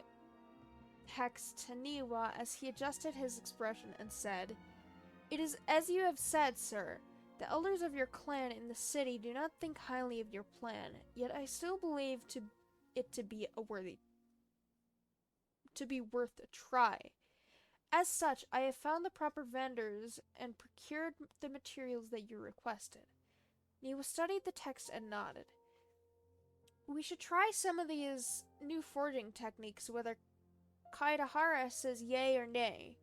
Speaker 1: text to Niwa as he adjusted his expression and said, "It is as you have said, sir. The elders of your clan in the city do not think highly of your plan, yet I still believe it to be worth a try. As such, I have found the proper vendors and procured the materials that you requested." Niwa studied the text and nodded. "We should try some of these new forging techniques, whether Kaitahara says yay or nay."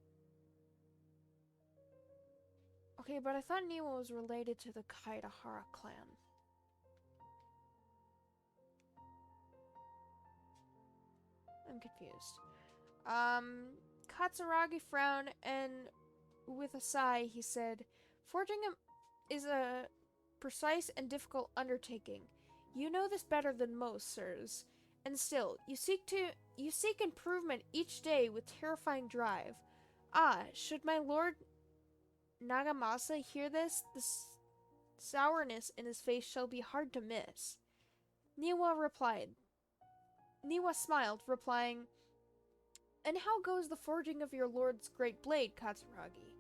Speaker 1: Okay, but I thought Niwa was related to the Kaitahara clan. I'm confused. Katsuragi frowned, and with a sigh, he said, "Forging is a precise and difficult undertaking. You know this better than most, sirs. And still, you seek improvement each day with terrifying drive. Ah, should my lord Nagamasa hear this, the sourness in his face shall be hard to miss." Niwa smiled, replying, "And how goes the forging of your lord's great blade, Katsuragi?"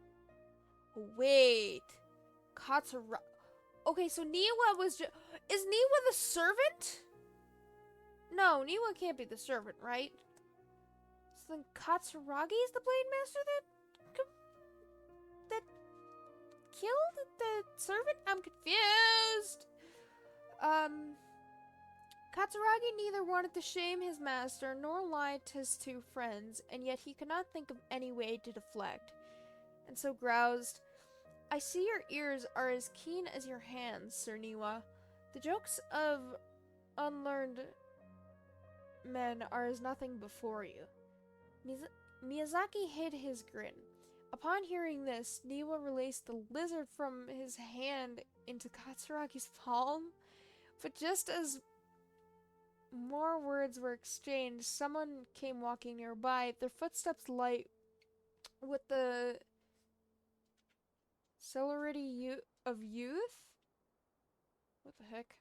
Speaker 1: Wait. Katsuragi. Okay, so Niwa was is Niwa the servant? No, Niwa can't be the servant, right? So then Katsuragi is the blade master that killed the servant? I'm confused. Katsuragi neither wanted to shame his master nor lie to his 2 friends, and yet he could not think of any way to deflect, and so groused, "I see your ears are as keen as your hands, Sir Niwa. The jokes of unlearned men are as nothing before you." Miyazaki hid his grin. Upon hearing this, Niwa released the lizard from his hand into Katsuragi's palm, but just as more words were exchanged, someone came walking nearby, their footsteps light with the celerity of youth? What the heck?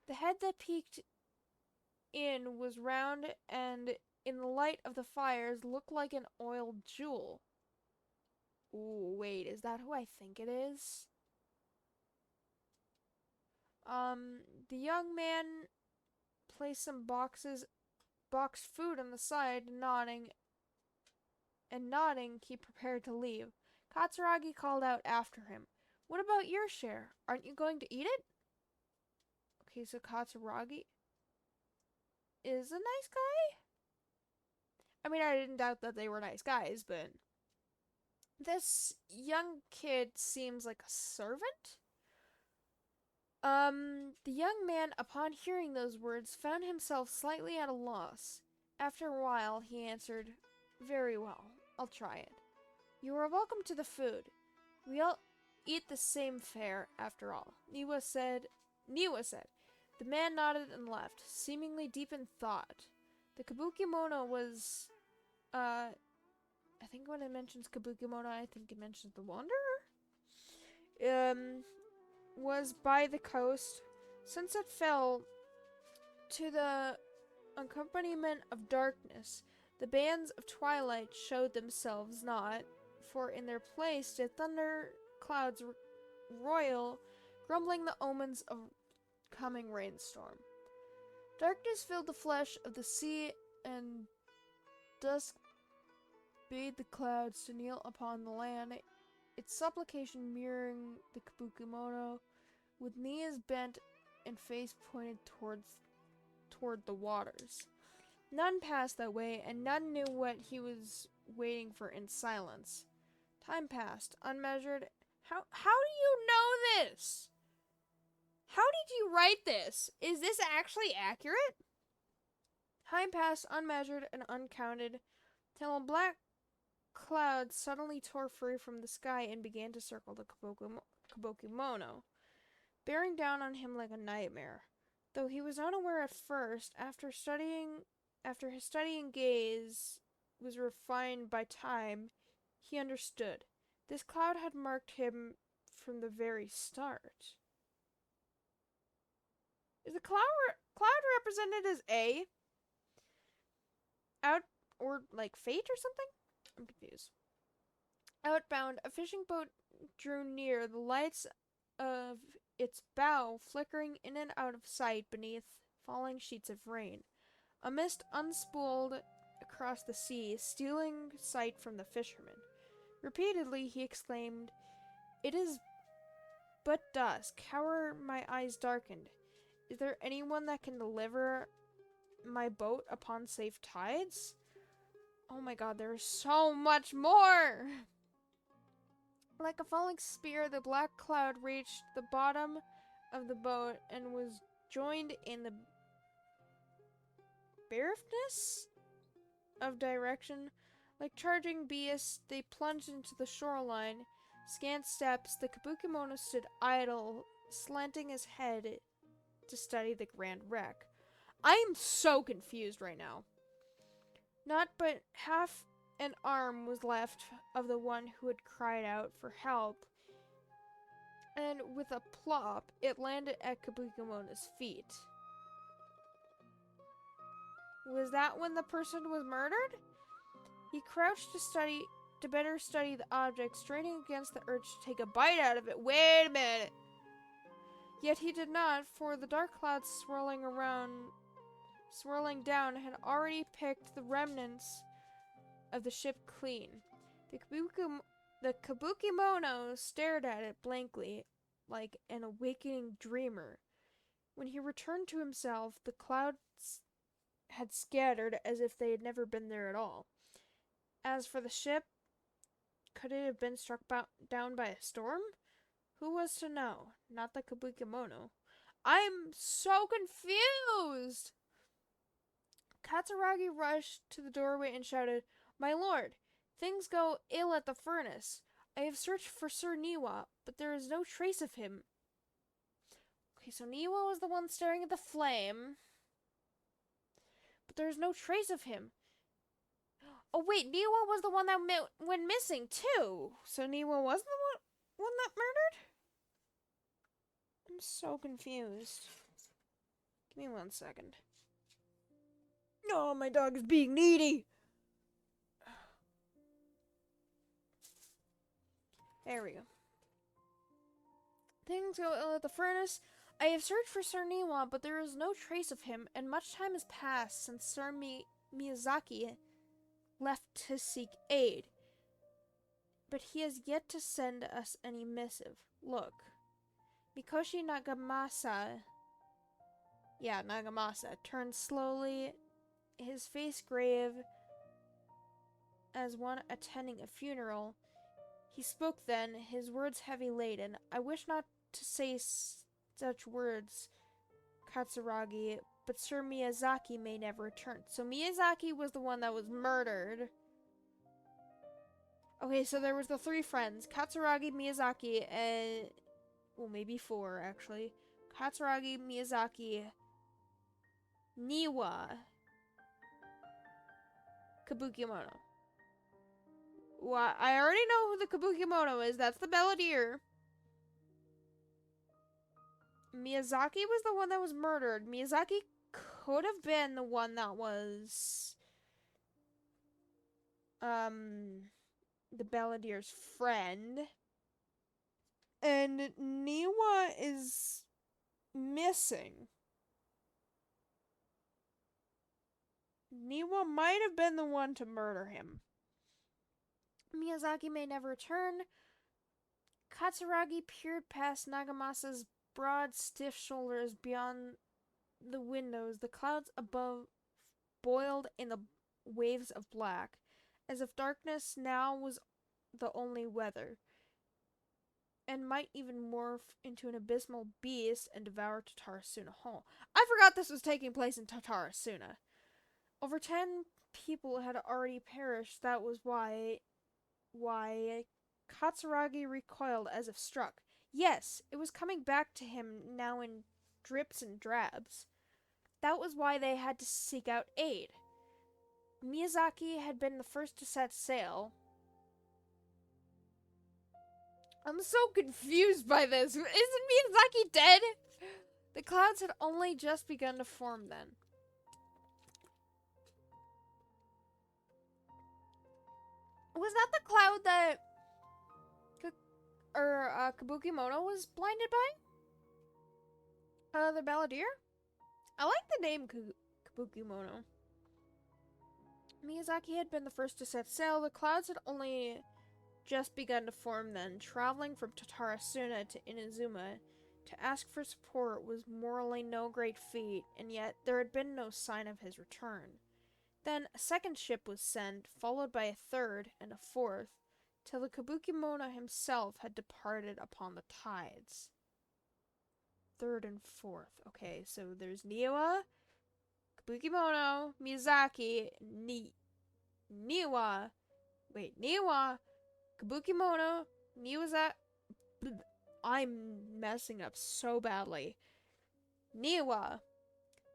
Speaker 1: The head that peeked in was round and, in the light of the fires, looked like an oiled jewel. Ooh, wait, is that who I think it is? The young man placed some boxed food on the side, nodding, he prepared to leave. Katsuragi called out after him, "What about your share? Aren't you going to eat it?" Okay, so Katsuragi is a nice guy? I mean, I didn't doubt that they were nice guys, but this young kid seems like a servant? The young man, upon hearing those words, found himself slightly at a loss. After a while, he answered, "Very well, I'll try it. You are welcome to the food. We all eat the same fare, after all," Niwa said. The man nodded and left, seemingly deep in thought. The Kabukimono was, I think when it mentions Kabukimono, I think it mentions the Wanderer? Was by the coast. Sunset fell to the accompaniment of darkness. The bands of twilight showed themselves not, for in their place did thunder clouds royal, grumbling the omens of coming rainstorm. Darkness filled the flesh of the sea, and dusk bade the clouds to kneel upon the land, its supplication mirroring the Kabukimono, with knees bent and face pointed toward the waters. None passed that way, and none knew what he was waiting for in silence. Time passed, unmeasured. How do you know this? How did you write this? Is this actually accurate? Time passed, unmeasured and uncounted, till a black cloud suddenly tore free from the sky and began to circle the Kabukimono, bearing down on him like a nightmare. Though he was unaware at first, after his studying gaze was refined by time, he understood. This cloud had marked him from the very start. Is the cloud represented as A? Out, or like fate or something? I'm confused. Outbound, a fishing boat drew near, the lights of its bow flickering in and out of sight beneath falling sheets of rain. A mist unspooled across the sea, stealing sight from the fisherman. Repeatedly he exclaimed, "It is but dusk. How are my eyes darkened? Is there anyone that can deliver my boat upon safe tides?" Oh my god, there's so much more! Like a falling spear, the black cloud reached the bottom of the boat and was joined in the barrenness of direction. Like charging beasts, they plunged into the shoreline. Scant steps, the Kabukimono stood idle, slanting his head to study the grand wreck. I am so confused right now. Not but half an arm was left of the one who had cried out for help, and with a plop, it landed at Kabukimono's feet. Was that when the person was murdered? He crouched to better study the object, straining against the urge to take a bite out of it. Wait a minute! Yet he did not, for the dark clouds swirling down had already picked the remnants of the ship clean. The Kabukimono stared at it blankly, like an awakening dreamer. When he returned to himself, the clouds had scattered as if they had never been there at all. As for the ship, could it have been struck down by a storm? Who was to know? Not the Kabukimono. I'm so confused! Katsuragi rushed to the doorway and shouted, "My lord, things go ill at the furnace. I have searched for Sir Niwa, but there is no trace of him." Okay, so Niwa was the one staring at the flame, but there is no trace of him. Oh wait, Niwa was the one that went missing too. So Niwa was the one that murdered? I'm so confused. Give me 1 second. Oh, my dog is being needy. There we go. Things go ill at the furnace. I have searched for Sir Niwa, but there is no trace of him, and much time has passed since Sir Miyazaki left to seek aid. But he has yet to send us any missive. Look. Mikoshi Nagamasa turned slowly, his face grave, as one attending a funeral. He spoke then, his words heavy laden. I wish not to say such words, Katsuragi, but Sir Miyazaki may never return. So Miyazaki was the one that was murdered. Okay, so there was the three friends, Katsuragi, Miyazaki, and... well, maybe four, actually. Katsuragi, Miyazaki, Niwa, Kabukimono. Well, I already know who the Kabukimono is. That's the Balladeer. Miyazaki was the one that was murdered. Miyazaki could have been the one that was... the Balladeer's friend. And Niwa is missing. Niwa might have been the one to murder him. Miyazaki may never return. Katsuragi peered past Nagamasa's broad, stiff shoulders beyond the windows. The clouds above boiled in the waves of black, as if darkness now was the only weather, and might even morph into an abysmal beast and devour Tatarasuna whole. I forgot this was taking place in Tatarasuna. Over 10 people had already perished. That was why Katsuragi recoiled as if struck. Yes, it was coming back to him now in drips and drabs. That was why they had to seek out aid. Miyazaki had been the first to set sail. I'm so confused by this. Isn't Miyazaki dead? The clouds had only just begun to form then. Was that the cloud that Kabukimono was blinded by? The Balladeer? I like the name Kabukimono. Miyazaki had been the first to set sail. The clouds had only just begun to form then. Traveling from Tatarasuna to Inazuma to ask for support was morally no great feat, and yet there had been no sign of his return. Then a second ship was sent, followed by a third and a fourth, till the Kabukimono himself had departed upon the tides. Third and fourth. Okay, so there's Niwa, Kabukimono, Miyazaki, Niwa, Kabukimono, I'm messing up so badly. Niwa,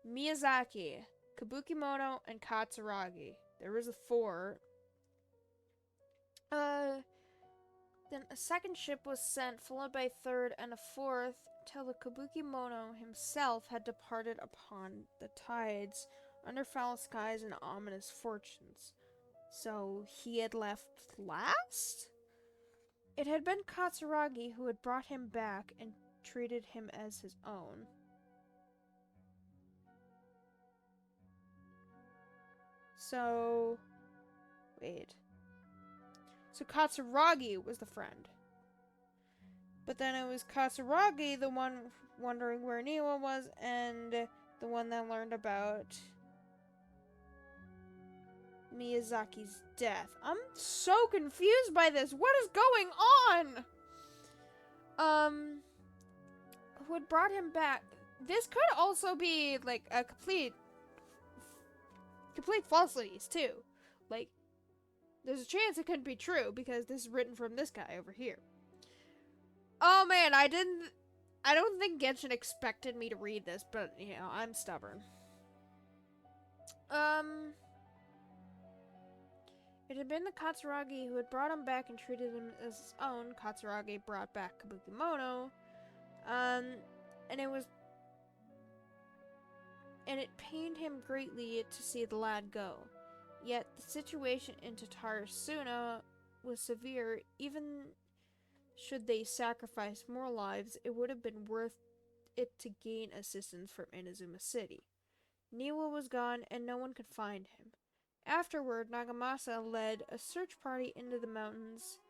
Speaker 1: Miyazaki, Kabukimono, and Katsuragi. There was a four. Then a second ship was sent, followed by a third and a fourth, till the Kabukimono himself had departed upon the tides, under foul skies and ominous fortunes. So he had left last? It had been Katsuragi who had brought him back and treated him as his own. So, wait. So Katsuragi was the friend. But then it was Katsuragi, the one wondering where Niwa was, and the one that learned about Miyazaki's death. I'm so confused by this. What is going on? Who had brought him back? This could also be like a complete falsities too. Like, there's a chance it couldn't be true because this is written from this guy over here. Oh man, I don't think Genshin expected me to read this, but you know, I'm stubborn. It had been the Katsuragi who had brought him back and treated him as his own. Katsuragi brought back Kabukimono. And it pained him greatly to see the lad go. Yet the situation in Tatarasuna was severe. Even should they sacrifice more lives, it would have been worth it to gain assistance from Inazuma City. Niwa was gone, and no one could find him. Afterward, Nagamasa led a search party into the mountains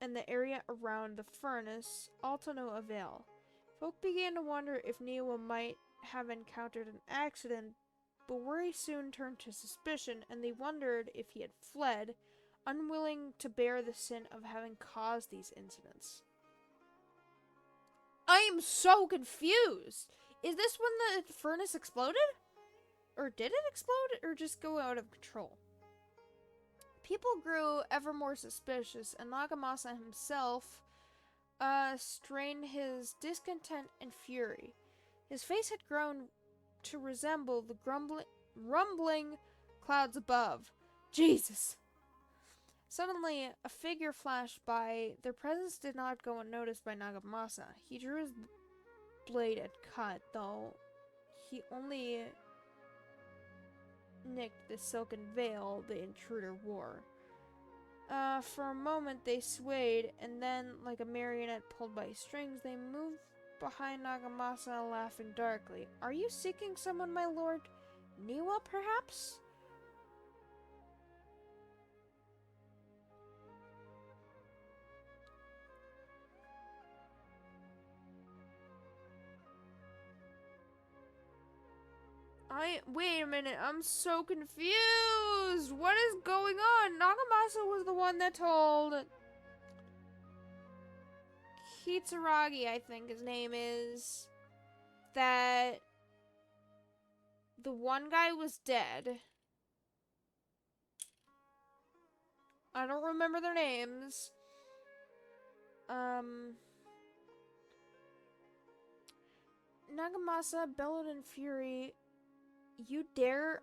Speaker 1: and the area around the furnace, all to no avail. Folk began to wonder if Niwa might have encountered an accident but worry soon turned to suspicion, and they wondered if he had fled, unwilling to bear the sin of having caused these incidents. I am so confused! Is this when the furnace exploded? Or did it explode, or just go out of control? People grew ever more suspicious, and Nagamasa himself strained his discontent and fury. His face had grown to resemble the rumbling clouds above. Jesus! Suddenly, a figure flashed by. Their presence did not go unnoticed by Nagamasa. He drew his blade and cut, though he only nicked the silken veil the intruder wore. For a moment they swayed, and then, like a marionette pulled by strings, they moved behind Nagamasa, laughing darkly. Are you seeking someone, my lord? Niwa, perhaps? Wait a minute, I'm so confused! What is going on? Nagamasa was the one that told Kitsuragi, I think his name is, that the one guy was dead. I don't remember their names. Nagamasa bellowed in fury. You dare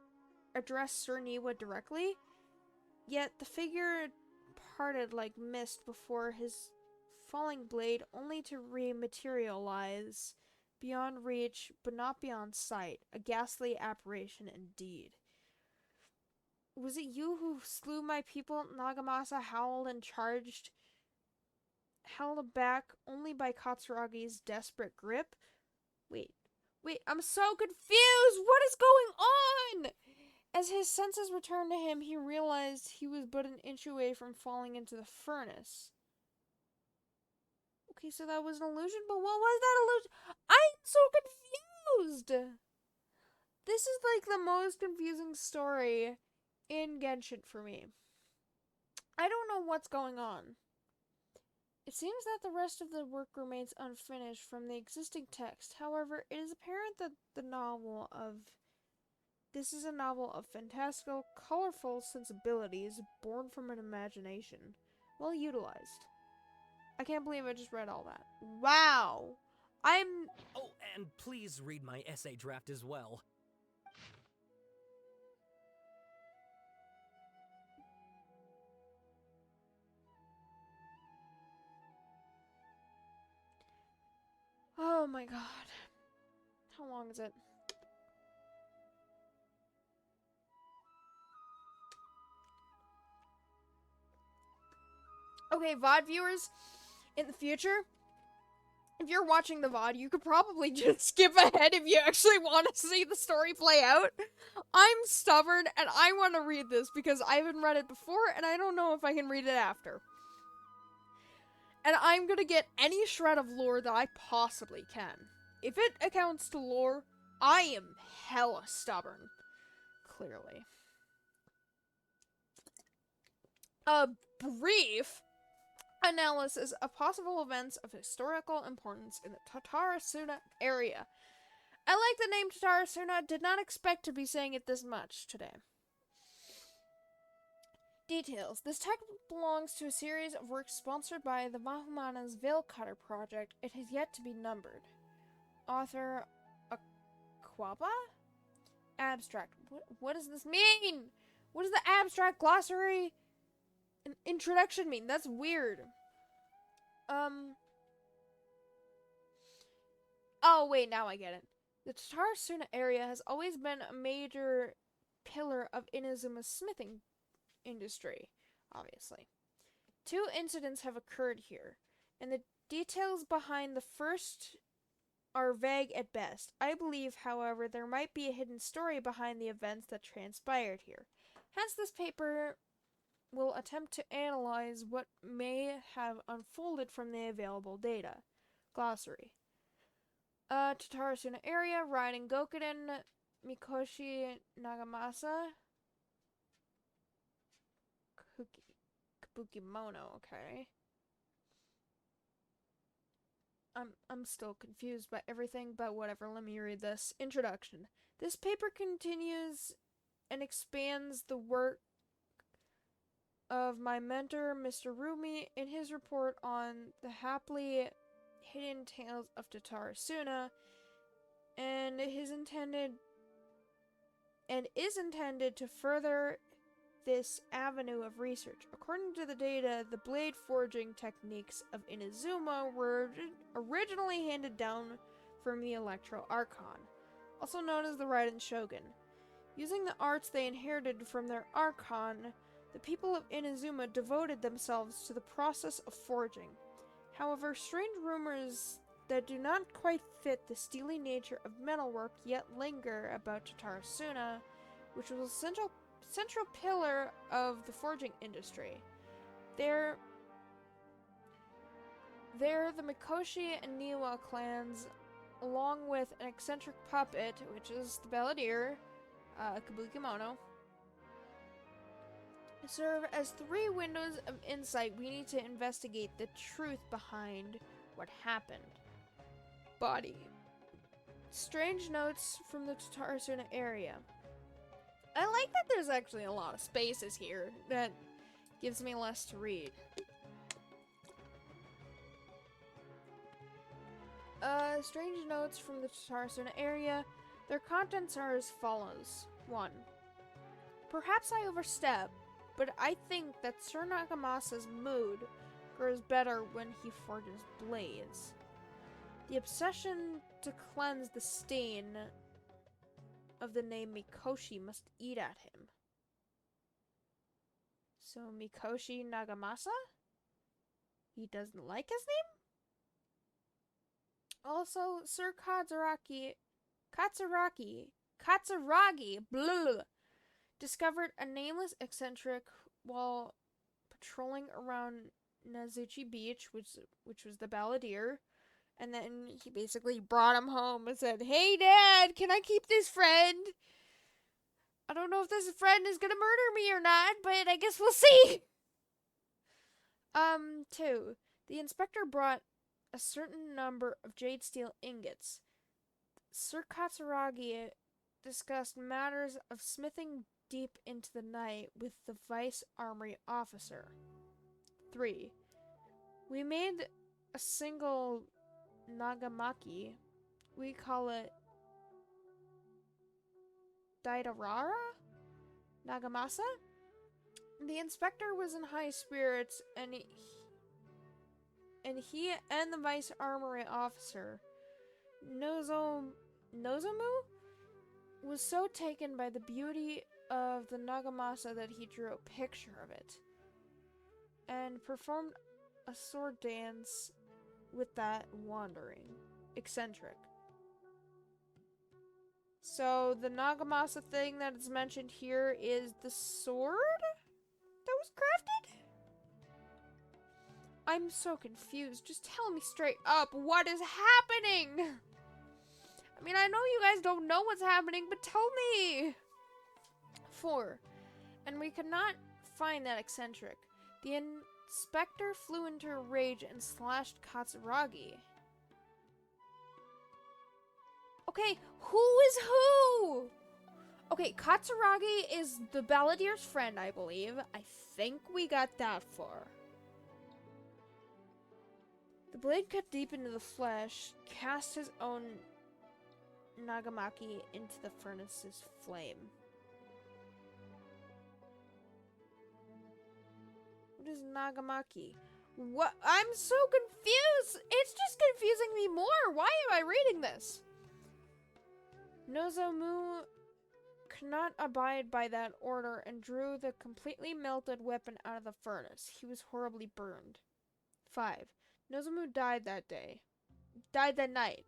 Speaker 1: address Sir Niwa directly? Yet the figure parted like mist before his falling blade, only to rematerialize beyond reach, but not beyond sight. A ghastly apparition indeed. Was it you who slew my people? Nagamasa howled and charged, held back only by Katsuragi's desperate grip. Wait, I'm so confused! What is going on? As his senses returned to him, he realized he was but an inch away from falling into the furnace. Okay, so that was an illusion, but what was that illusion? I'm so confused! This is like the most confusing story in Genshin for me. I don't know what's going on. It seems that the rest of the work remains unfinished from the existing text. However, it is apparent that this is a novel of fantastical, colorful sensibilities born from an imagination. Well utilized. I can't believe I just read all that. Wow!
Speaker 4: Oh, and please read my essay draft as well.
Speaker 1: Oh my god. How long is it? Okay, VOD viewers, in the future, if you're watching the VOD, you could probably just skip ahead if you actually want to see the story play out. I'm stubborn, and I want to read this because I haven't read it before, and I don't know if I can read it after. And I'm gonna get any shred of lore that I possibly can. If it accounts to lore, I am hella stubborn. Clearly. A brief analysis of possible events of historical importance in the Tatarasuna area. I like the name Tatarasuna, did not expect to be saying it this much today. Details. This text belongs to a series of works sponsored by the Mahumana's Veil Cutter project. It has yet to be numbered. Author Aquaba? Abstract. What does this mean? What does the abstract glossary and introduction mean? That's weird. Oh, wait, now I get it. The Tatarasuna area has always been a major pillar of Inazuma's smithing industry, obviously. 2 incidents have occurred here, and the details behind the first are vague at best. I believe, however, there might be a hidden story behind the events that transpired here. Hence, this paper will attempt to analyze what may have unfolded from the available data. Glossary. Tatarasuna area, riding Gokuden, Mikoshi Nagamasa. Kabukimono, okay. I'm still confused by everything, but whatever, let me read this. Introduction. This paper continues and expands the work of my mentor, Mr. Rumi, in his report on the happily hidden tales of Tatarasuna, and is intended to further this avenue of research. According to the data, the blade forging techniques of Inazuma were originally handed down from the Electro Archon, also known as the Raiden Shogun. Using the arts they inherited from their Archon, the people of Inazuma devoted themselves to the process of forging. However, strange rumors that do not quite fit the steely nature of metalwork yet linger about Tatarasuna, which was a central pillar of the forging industry. There, the Mikoshi and Niwa clans, along with an eccentric puppet, which is the Balladeer, Kabukimono, serve as 3 windows of insight we need to investigate the truth behind what happened. Body. Strange notes from the Tatarasuna area. I like that there's actually a lot of spaces here. That gives me less to read. Strange notes from the Tatarasuna area. Their contents are as follows. 1. Perhaps I overstep, but I think that Sir Nagamasa's mood grows better when he forges blades. The obsession to cleanse the stain of the name Mikoshi must eat at him. So Mikoshi Nagamasa? He doesn't like his name? Also, Sir Katsuragi, blah, discovered a nameless eccentric while patrolling around Nazuchi Beach, which was the Balladeer, and then he basically brought him home and said, "Hey Dad, can I keep this friend? I don't know if this friend is gonna murder me or not, but I guess we'll see." 2. The inspector brought a certain number of jade steel ingots. Sir Katsuragi discussed matters of smithing deep into the night with the vice armory officer. 3. We made a single nagamaki. We call it Daidarara? Nagamasa? The inspector was in high spirits, and he and the vice armory officer, Nozomu, was so taken by the beauty of the Nagamasa that he drew a picture of it and performed a sword dance with that wandering eccentric. So the Nagamasa thing that is mentioned here is the sword that was crafted? I'm so confused. Just tell me straight up what is happening. I mean, I know you guys don't know what's happening, but tell me. 4. And we could not find that eccentric. The inspector flew into a rage and slashed Katsuragi. Okay, who is who? Okay, Katsuragi is the Balladeer's friend, I believe. I think we got that far. The blade cut deep into the flesh, cast his own nagamaki into the furnace's flame. What is nagamaki? What? I'm so confused! It's just confusing me more! Why am I reading this? Nozomu could not abide by that order and drew the completely melted weapon out of the furnace. He was horribly burned. 5. Nozomu died that night.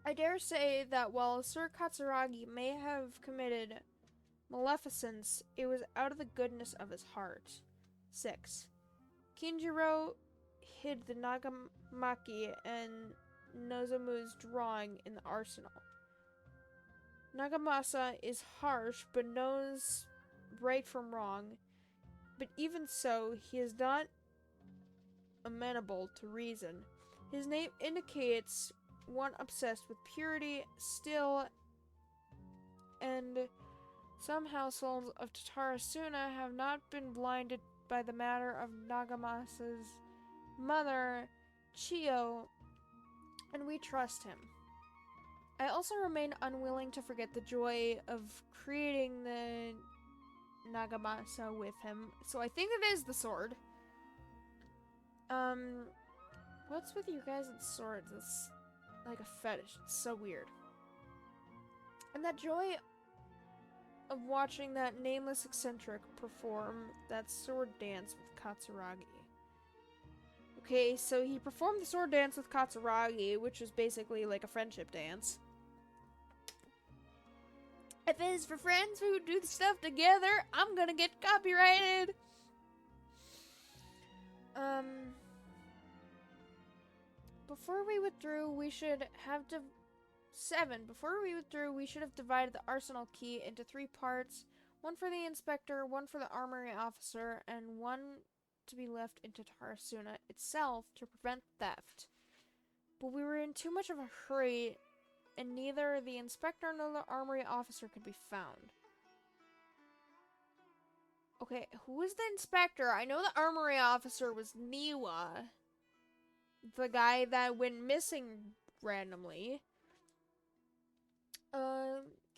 Speaker 1: I dare say that while Sir Katsuragi may have committed maleficence, it was out of the goodness of his heart. 6. Kinjiro hid the nagamaki and Nozomu's drawing in the arsenal. Nagamasa is harsh but knows right from wrong. But even so, he is not amenable to reason. His name indicates one obsessed with purity, still, and some households of Tatarasuna have not been blinded by the matter of Nagamasa's mother, Chiyo, and we trust him. I also remain unwilling to forget the joy of creating the Nagamasa with him, so I think it is the sword. What's with you guys and swords? It's like a fetish. It's so weird. And that joy of watching that nameless eccentric perform that sword dance with Katsuragi. Okay, so he performed the sword dance with Katsuragi, which was basically like a friendship dance. If it is for friends who do the stuff together, I'm gonna get copyrighted! Before we withdrew, we should have Before we withdrew, we should have divided the arsenal key into 3 parts. One for the inspector, one for the armory officer, and one to be left into Tarasuna itself to prevent theft. But we were in too much of a hurry, and neither the inspector nor the armory officer could be found. Okay, who was the inspector? I know the armory officer was Niwa, the guy that went missing randomly.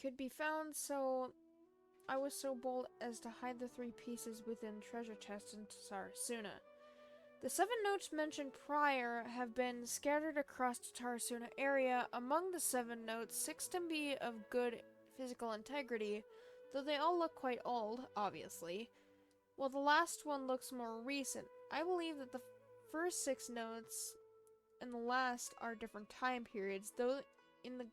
Speaker 1: Could be found, so I was so bold as to hide the 3 pieces within treasure chest in Tarasuna. The 7 notes mentioned prior have been scattered across the Tarasuna area. Among the 7 notes, 6 can be of good physical integrity, though they all look quite old, obviously, while the last one looks more recent. I believe that the first 6 notes and the last are different time periods, though the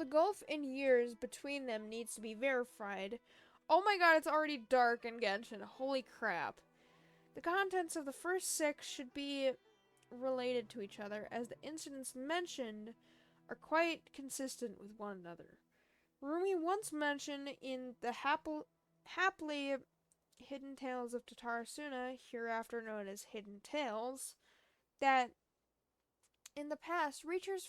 Speaker 1: gulf in years between them needs to be verified. Oh my god, it's already dark in Genshin. Holy crap. The contents of the first 6 should be related to each other, as the incidents mentioned are quite consistent with one another. Rumi once mentioned in the happily Hidden Tales of Tatarasuna, hereafter known as Hidden Tales, that in the past, researchers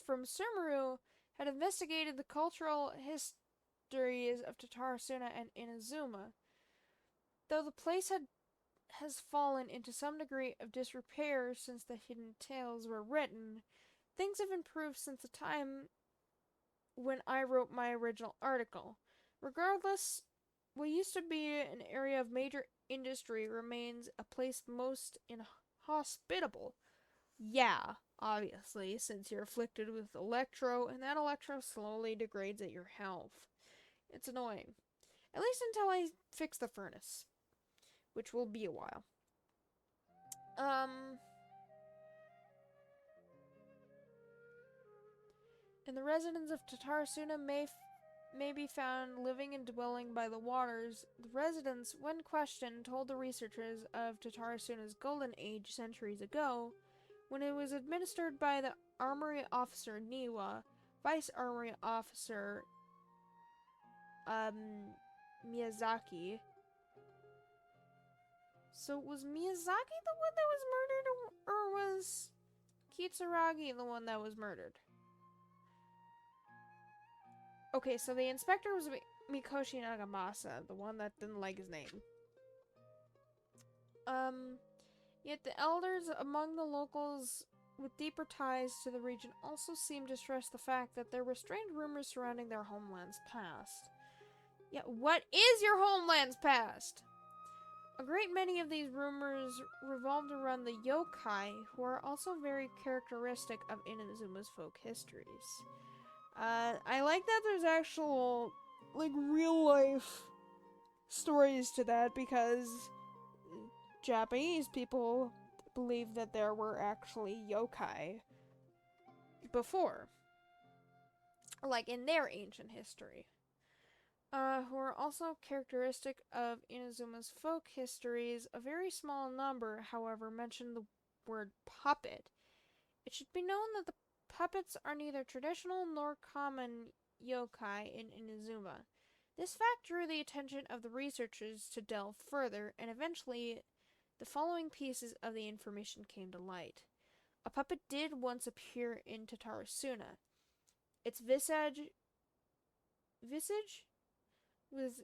Speaker 1: from Sumeru had investigated the cultural histories of Tatarasuna and Inazuma. Though the place has fallen into some degree of disrepair since the Hidden Tales were written, things have improved since the time when I wrote my original article. Regardless, what used to be an area of major industry remains a place most inhospitable. Yeah, obviously, since you're afflicted with electro, and that electro slowly degrades at your health. It's annoying. At least until I fix the furnace, which will be a while. And the residents of Tatarasuna may be found living and dwelling by the waters. The residents, when questioned, told the researchers of Tatarasuna's golden age centuries ago, when it was administered by the armory officer Niwa, vice armory officer Miyazaki. So was Miyazaki the one that was murdered, or was Kitsuragi the one that was murdered? Okay, so the inspector was Mikoshi Nagamasa, the one that didn't like his name. Yet the elders among the locals with deeper ties to the region also seem to stress the fact that there were strange rumors surrounding their homeland's past. Yeah, what is your homeland's past? A great many of these rumors revolved around the yokai, who are also very characteristic of Inazuma's folk histories. I like that there's actual, like, real-life stories to that, because Japanese people believe that there were actually yokai before, like in their ancient history, who are also characteristic of Inazuma's folk histories. A very small number, however, mention the word puppet. It should be known that the puppets are neither traditional nor common yokai in Inazuma. This fact drew the attention of the researchers to delve further, and eventually the following pieces of the information came to light. A puppet did once appear in Tatarasuna. Its visage was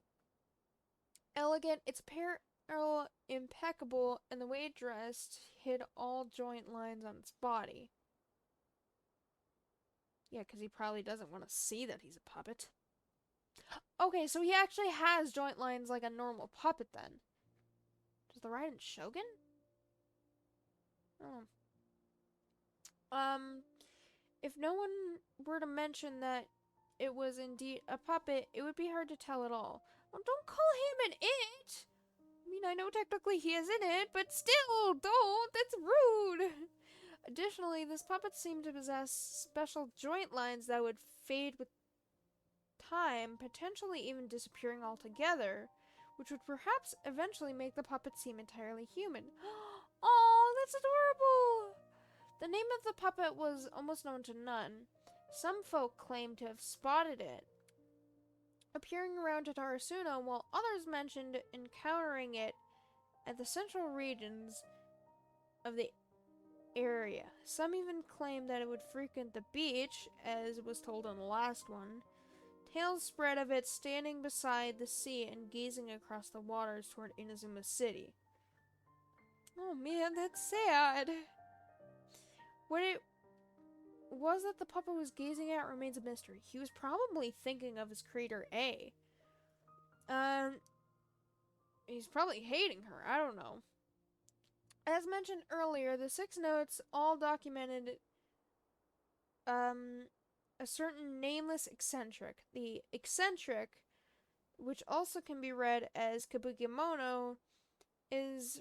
Speaker 1: elegant, its apparel impeccable, and the way it dressed hid all joint lines on its body. Yeah, because he probably doesn't want to see that he's a puppet. Okay, so he actually has joint lines like a normal puppet then. Does the Raiden Shogun? Oh. If no one were to mention that it was indeed a puppet, it would be hard to tell at all. Well, don't call him an it! I mean, I know technically he isn't it, but still, don't! That's rude! Additionally, this puppet seemed to possess special joint lines that would fade with time, potentially even disappearing altogether, which would perhaps eventually make the puppet seem entirely human. Oh, that's adorable! The name of the puppet was almost known to none. Some folk claimed to have spotted it appearing around Tatarasuna, while others mentioned encountering it at the central regions of the area. Some even claimed that it would frequent the beach, as was told on the last one. Tales spread of it standing beside the sea and gazing across the waters toward Inazuma City. Oh man, that's sad. What it was that the puppet was gazing at remains a mystery. He was probably thinking of his creator, A. He's probably hating her. I don't know. As mentioned earlier, the 6 notes all documented a certain nameless eccentric. The eccentric, which also can be read as Kabukimono, is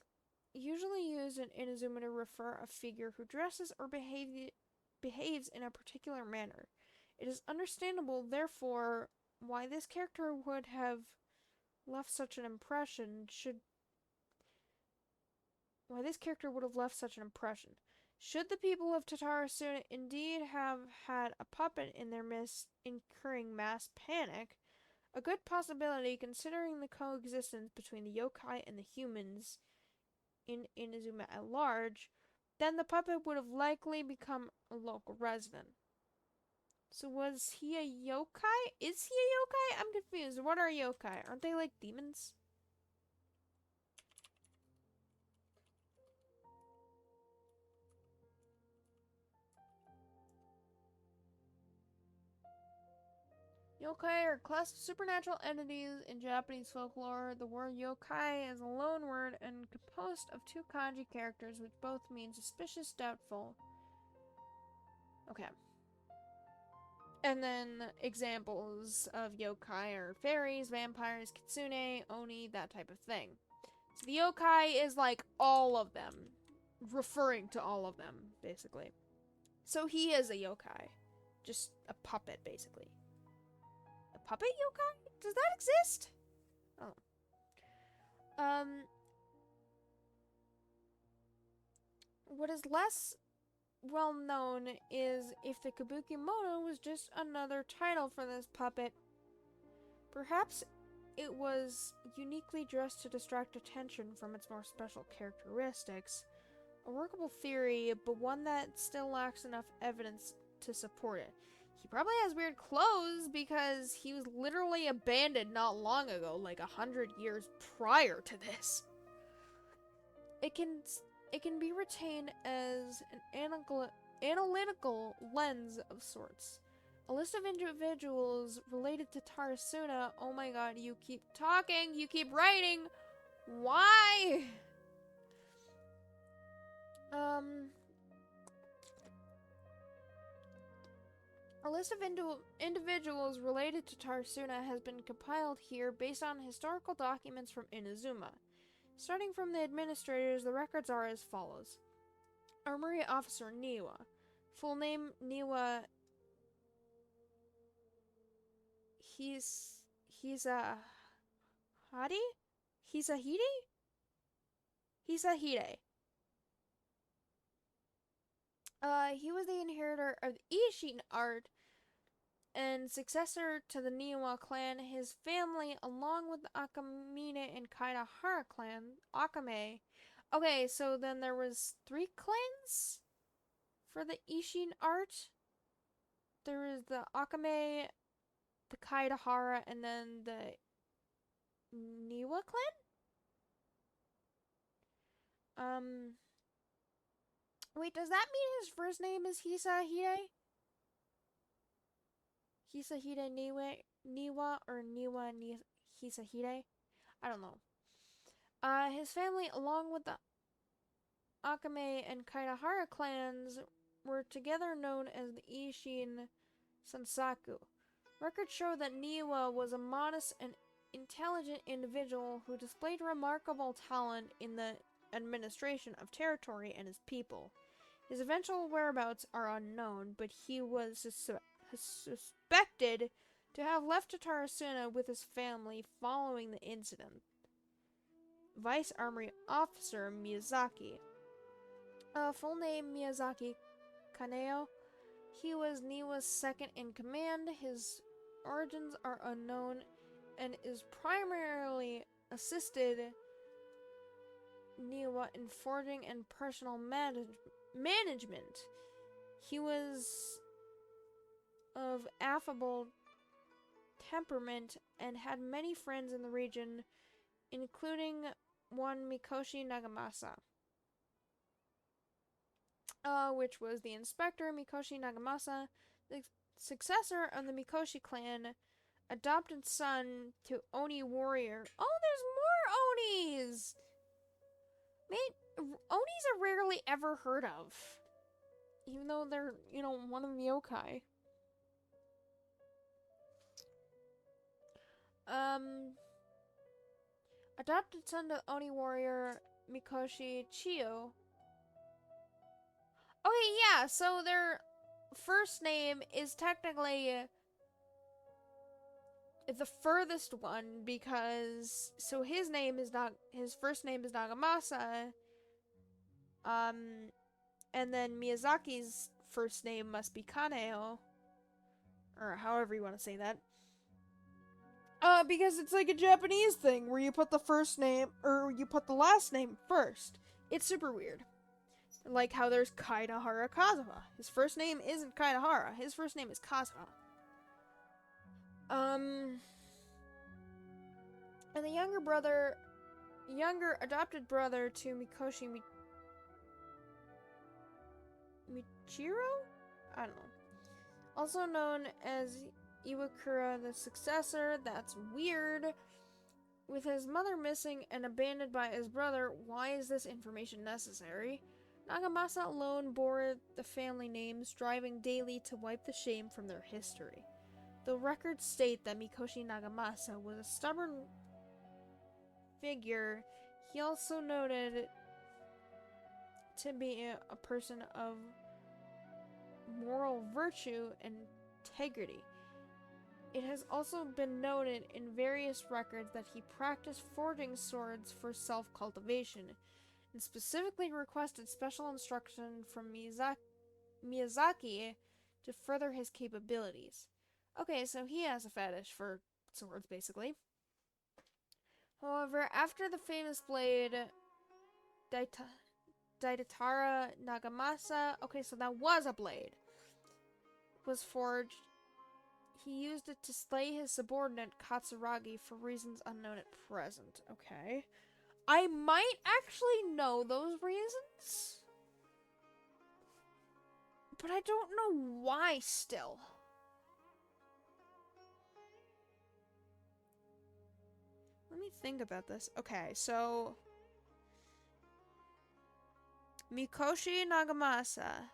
Speaker 1: usually used in Inazuma to refer a figure who dresses or behaves in a particular manner. It is understandable, therefore, why this character would have left such an impression Should the people of Tatarasuna indeed have had a puppet in their midst incurring mass panic, a good possibility considering the coexistence between the yokai and the humans in Inazuma at large, then the puppet would have likely become a local resident. So was he a yokai? Is he a yokai? I'm confused. What are yokai? Aren't they like demons? Yokai are a class of supernatural entities in Japanese folklore. The word yokai is a loan word and composed of 2 kanji characters which both mean suspicious, doubtful. Okay. And then examples of yokai are fairies, vampires, kitsune, oni, that type of thing. So the yokai is like all of them, referring to all of them, basically. So he is a yokai. Just a puppet, basically. Puppet yokai? Does that exist? Oh. What is less well known is if the Kabukimono was just another title for this puppet. Perhaps it was uniquely dressed to distract attention from its more special characteristics. A workable theory, but one that still lacks enough evidence to support it. He probably has weird clothes because he was literally abandoned not long ago, like 100 years prior to this. It can be retained as an analytical lens of sorts. A list of individuals related to Tarasuna. Oh my god, you keep talking, you keep writing. Why? A list of individuals related to Tarasuna has been compiled here based on historical documents from Inazuma. Starting from the administrators, the records are as follows. Armory Officer Niwa. Full name Niwa Hisahide? Hisahide. He was the inheritor of the Ishin art and successor to the Niwa clan. His family, along with the Akamine and Kaidahara clan, Akame. Okay, so then there was 3 clans for the Ishin art. There was the Akame, the Kaidahara, and then the Niwa clan? Wait, does that mean his first name is Hisahide? Hisahide Niwa or Niwa Hisahide? I don't know. His family, along with the Akame and Kaidahara clans, were together known as the Ishin Sansaku. Records show that Niwa was a modest and intelligent individual who displayed remarkable talent in the administration of territory and his people. His eventual whereabouts are unknown, but he was suspected to have left Tatarasuna with his family following the incident. Vice Armory Officer Miyazaki. Full name Miyazaki Kaneo. He was Niwa's second in command. His origins are unknown and is primarily assisted Niwa in forging and personal management. He was of affable temperament and had many friends in the region, including one Mikoshi Nagamasa, which was the inspector. Mikoshi Nagamasa, the successor of the Mikoshi clan, adopted son to Oni warrior. Oh, there's more Onis! Mate, Onis are rarely ever heard of. Even though they're, one of the yokai. Adopted son to Oni warrior Mikoshi Chiyo. Okay, yeah, so their first name is technically the furthest one because his first name is Nagamasa. And then Miyazaki's first name must be Kaneo, or however you want to say that. Because it's like a Japanese thing where you put the first name or you put the last name first. It's super weird. Like how there's Kaidahara Kazuha. His first name isn't Kaidahara. His first name is Kazuha. And the younger adopted brother to Mikoshi Michiro? I don't know. Also known as Iwakura the successor. That's weird. With his mother missing and abandoned by his brother, why is this information necessary? Nagamasa alone bore the family name, striving daily to wipe the shame from their history. The records state that Mikoshi Nagamasa was a stubborn figure. He also noted to be a person of moral virtue and integrity. It has also been noted in various records that he practiced forging swords for self-cultivation, and specifically requested special instruction from Miyazaki to further his capabilities. Okay, so he has a fetish for swords, basically. However, after the famous blade Daidatara Nagamasa, okay, so that was a blade, was forged, he used it to slay his subordinate Katsuragi for reasons unknown at present. Okay. I might actually know those reasons, but I don't know why still. Let me think about this. Okay, so Mikoshi Nagamasa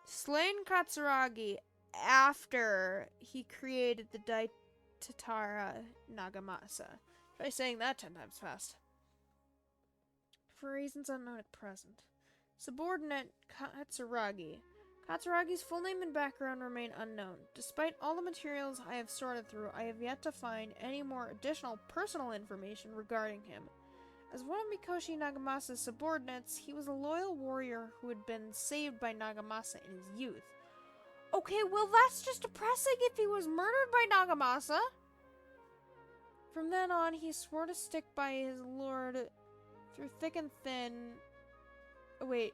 Speaker 1: slain Katsuragi after he created the Daitatara Nagamasa. Try saying that 10 times fast. For reasons unknown at present. Subordinate Katsuragi. Katsuragi's full name and background remain unknown. Despite all the materials I have sorted through, I have yet to find any more additional personal information regarding him. As one of Mikoshi Nagamasa's subordinates, he was a loyal warrior who had been saved by Nagamasa in his youth. Okay, well that's just depressing if he was murdered by Nagamasa. From then on, he swore to stick by his lord through thick and thin. Oh, wait,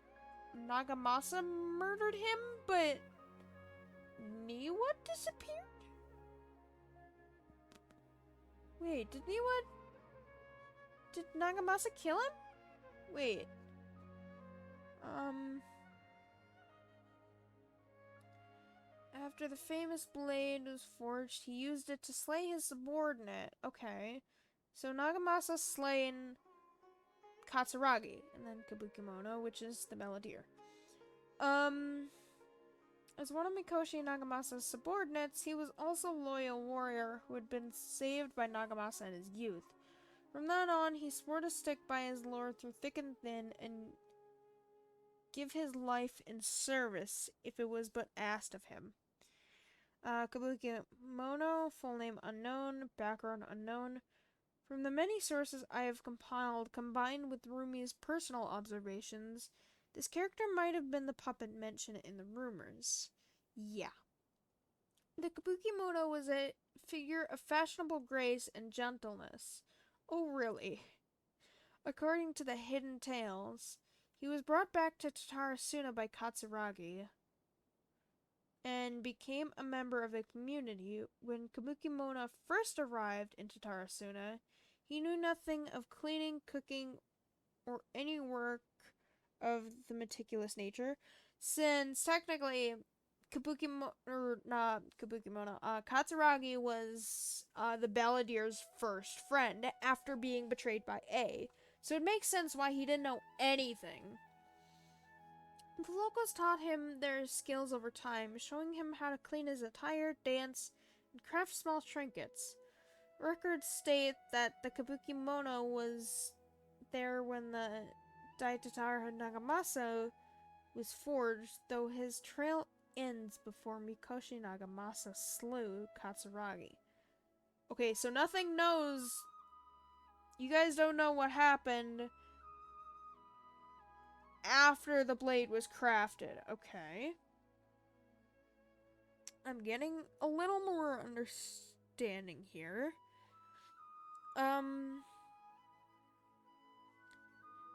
Speaker 1: Nagamasa murdered him, but Niwa disappeared? Wait, did Nagamasa kill him? Wait. After the famous blade was forged, he used it to slay his subordinate. Okay. So Nagamasa slain Katsuragi, and then Kabukimono, which is the Melodier. As one of Mikoshi Nagamasa's subordinates, he was also a loyal warrior who had been saved by Nagamasa in his youth. From then on, he swore to stick by his lord through thick and thin and give his life in service if it was but asked of him. Kabukimono, full name unknown, background unknown. From the many sources I have compiled, combined with Rumi's personal observations, this character might have been the puppet mentioned in the rumors. Yeah. The Kabukimono was a figure of fashionable grace and gentleness. Oh, really? According to the hidden tales, he was brought back to Tatarasuna by Katsuragi and became a member of the community. When Kabukimono first arrived in Tatarasuna, he knew nothing of cleaning, cooking, or any work of the meticulous nature, since technically Katsuragi was the Balladier's first friend after being betrayed by A, so it makes sense why he didn't know anything. The locals taught him their skills over time, showing him how to clean his attire, dance, and craft small trinkets. Records state that the Kabukimono was there when the Daitatara Nagamasa was forged, though his trail ends before Mikoshi Nagamasa slew Katsuragi. Okay, so nothing knows. You guys don't know what happened after the blade was crafted. Okay. I'm getting a little more understanding here.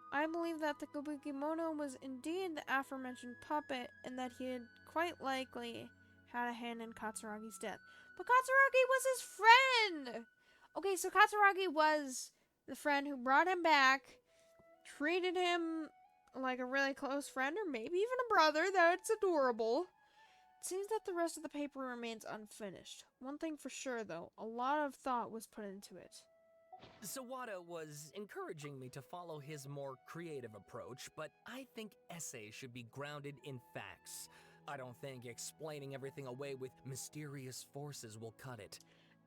Speaker 1: I believe that the Kabukimono was indeed the aforementioned puppet, and that he had quite likely had a hand in Katsuragi's death. But Katsuragi was his friend! Okay, so Katsuragi was the friend who brought him back, treated him like a really close friend, or maybe even a brother. That's adorable. It seems that the rest of the paper remains unfinished. One thing for sure, though, a lot of thought was put into it.
Speaker 4: Sawada was encouraging me to follow his more creative approach, but I think essays should be grounded in facts. I don't think explaining everything away with mysterious forces will cut it.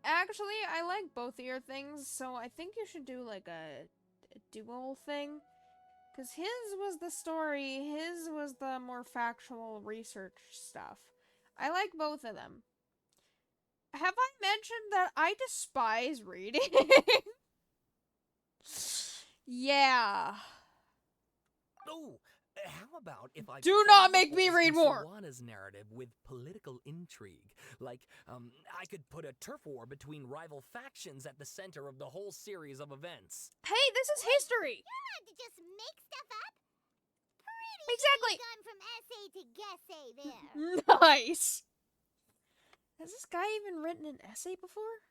Speaker 1: Actually, I like both of your things, so I think you should do like a dual thing. Because his was the story, his was the more factual research stuff. I like both of them. Have I mentioned that I despise reading? Yeah.
Speaker 4: Oh, how about if I
Speaker 1: Do not make me read more.
Speaker 4: Sawada's narrative with political intrigue? Like, I could put a turf war between rival factions at the center of the whole series of events.
Speaker 1: Hey, this is history.
Speaker 2: You had to just make stuff up? Pretty
Speaker 1: Exactly.
Speaker 2: gone from essay to guessay there.
Speaker 1: Nice. Has this guy even written an essay before?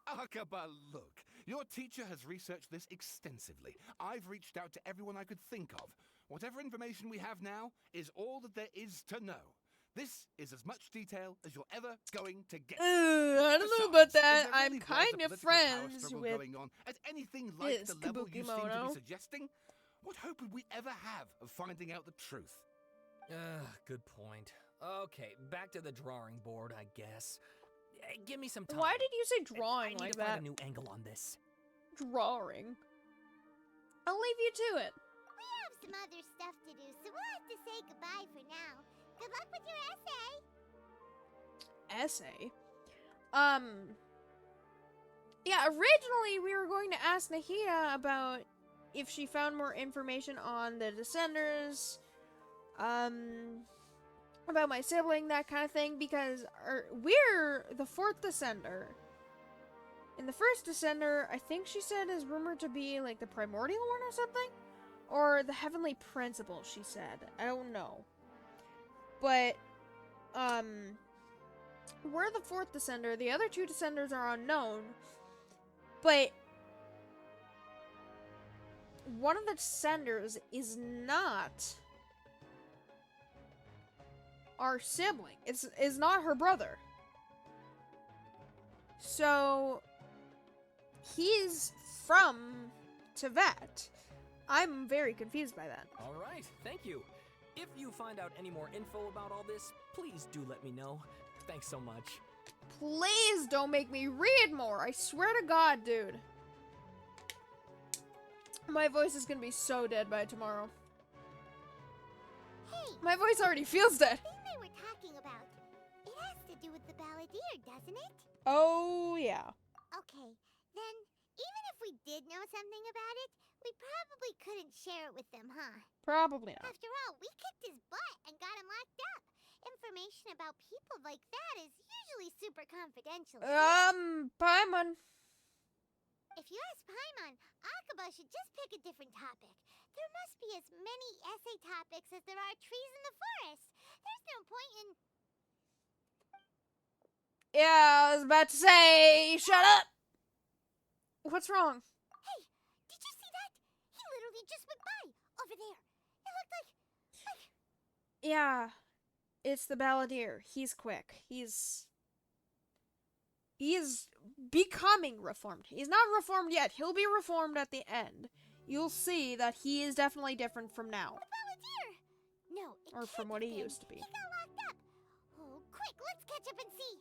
Speaker 5: Akaba, look. Your teacher has researched this extensively. I've reached out to everyone I could think of. Whatever information we have now is all that there is to know. This is as much detail as you're ever going to get.
Speaker 1: I don't know about that. I'm kind of friends with
Speaker 5: going on at anything like
Speaker 1: this
Speaker 5: the level you seem to
Speaker 1: Kabukimono.
Speaker 5: be suggesting. What hope would we ever have of finding out the truth?
Speaker 4: Good point. Okay, back to the drawing board, I guess. Give me some time.
Speaker 1: Why did you say
Speaker 4: I
Speaker 1: drawing
Speaker 4: need
Speaker 1: like
Speaker 4: to
Speaker 1: that?
Speaker 4: find a new angle on this.
Speaker 1: Drawing. I'll leave you to it.
Speaker 2: We have some other stuff to do, so we'll have to say goodbye for now. Good luck with your essay.
Speaker 1: Essay? Yeah, originally we were going to ask Nahida about if she found more information on the Descenders, about my sibling, that kind of thing, because we're the 4th Descender. And the 1st Descender, I think she said, is rumored to be, like, the Primordial one or something? Or the Heavenly Principle, she said. I don't know. But, we're the 4th Descender. The other 2 Descenders are unknown. But one of the Descenders is not our sibling. Is not her brother. So he's from Teyvat. I'm very confused by that.
Speaker 4: All right, thank you. If you find out any more info about all this, please do let me know. Thanks so much.
Speaker 1: Please don't make me read more. I swear to God, dude. My voice is gonna be so dead by tomorrow.
Speaker 2: Hey,
Speaker 1: My voice already feels dead.
Speaker 2: the thing they were talking about, it has to do with the balladeer, doesn't it?
Speaker 1: Oh, yeah.
Speaker 2: Okay, then, even if we did know something about it, we probably couldn't share it with them, huh?
Speaker 1: Probably not.
Speaker 2: After all, we kicked his butt and got him locked up. Information about people like that is usually super confidential.
Speaker 1: Paimon.
Speaker 2: If you ask Paimon, Akaba should just pick a different topic. There must be as many essay topics as there are trees in the forest. There's no point in...
Speaker 1: Yeah, I was about to say, shut up. What's wrong?
Speaker 2: Hey, did you see that? He literally just went by, over there. It looked like...
Speaker 1: Yeah, it's the balladeer. He's quick. He's becoming reformed. He's not reformed yet. He'll be reformed at the end. You'll see that he is definitely different from now.
Speaker 2: The balladeer! No, it
Speaker 1: Or from
Speaker 2: can't
Speaker 1: what
Speaker 2: have
Speaker 1: he
Speaker 2: been.
Speaker 1: used to be.
Speaker 2: He got locked up. Oh, quick, let's catch up and see.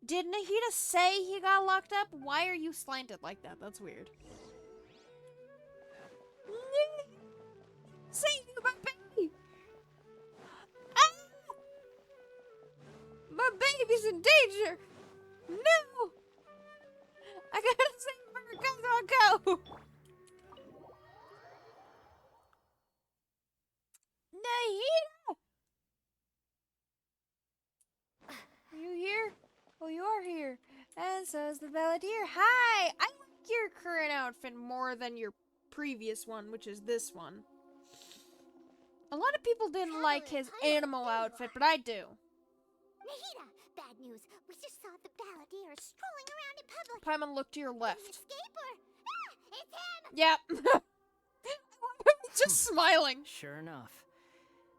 Speaker 1: Did Nahida say he got locked up? Why are you slanted like that? That's weird. Save my baby! Ah! My baby's in danger! No! I gotta save her! Go! Nahida! Are you here? Oh, you are here. And so is the balladeer. Hi! I like your current outfit more than your previous one, which is this one. A lot of people didn't like his animal outfit, but I do.
Speaker 2: Nahida, bad news. We just saw the balladeer strolling around in public.
Speaker 1: Paimon, look to your
Speaker 2: Did he
Speaker 1: left.
Speaker 2: escape or... Ah, it's him!
Speaker 1: Yep. Just smiling.
Speaker 6: Sure enough,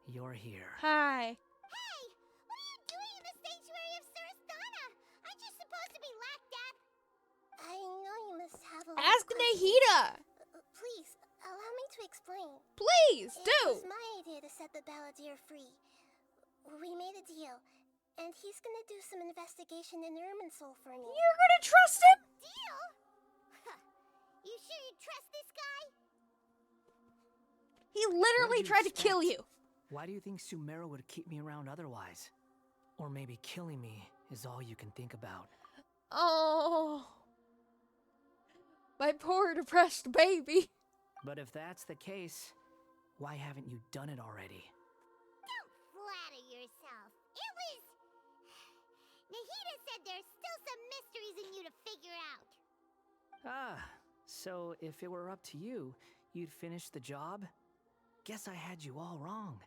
Speaker 6: you're here.
Speaker 1: Hi.
Speaker 2: Hey, what are you doing in the sanctuary of Surasthana? Aren't you supposed to be locked up? I know you must have a
Speaker 1: Ask Nahida.
Speaker 2: Please, allow me to explain.
Speaker 1: Please,
Speaker 2: It
Speaker 1: do.
Speaker 2: was my idea to set the balladeer free. We made a deal, and he's gonna do some investigation in Irminsul for me.
Speaker 1: You're gonna trust him?
Speaker 2: Deal? You sure you trust this guy?
Speaker 1: He
Speaker 6: What
Speaker 1: literally
Speaker 6: did
Speaker 1: tried to kill
Speaker 6: expect?
Speaker 1: you.
Speaker 6: Why do you think Sumera would keep me around otherwise? Or maybe killing me is all you can think about.
Speaker 1: Oh. My poor depressed baby.
Speaker 6: But if that's the case, why haven't you done it already?
Speaker 2: Don't flatter yourself. It was... Nahida said there's still some mysteries in you to figure out.
Speaker 6: Ah, so if it were up to you, you'd finish the job? Guess I had you all wrong.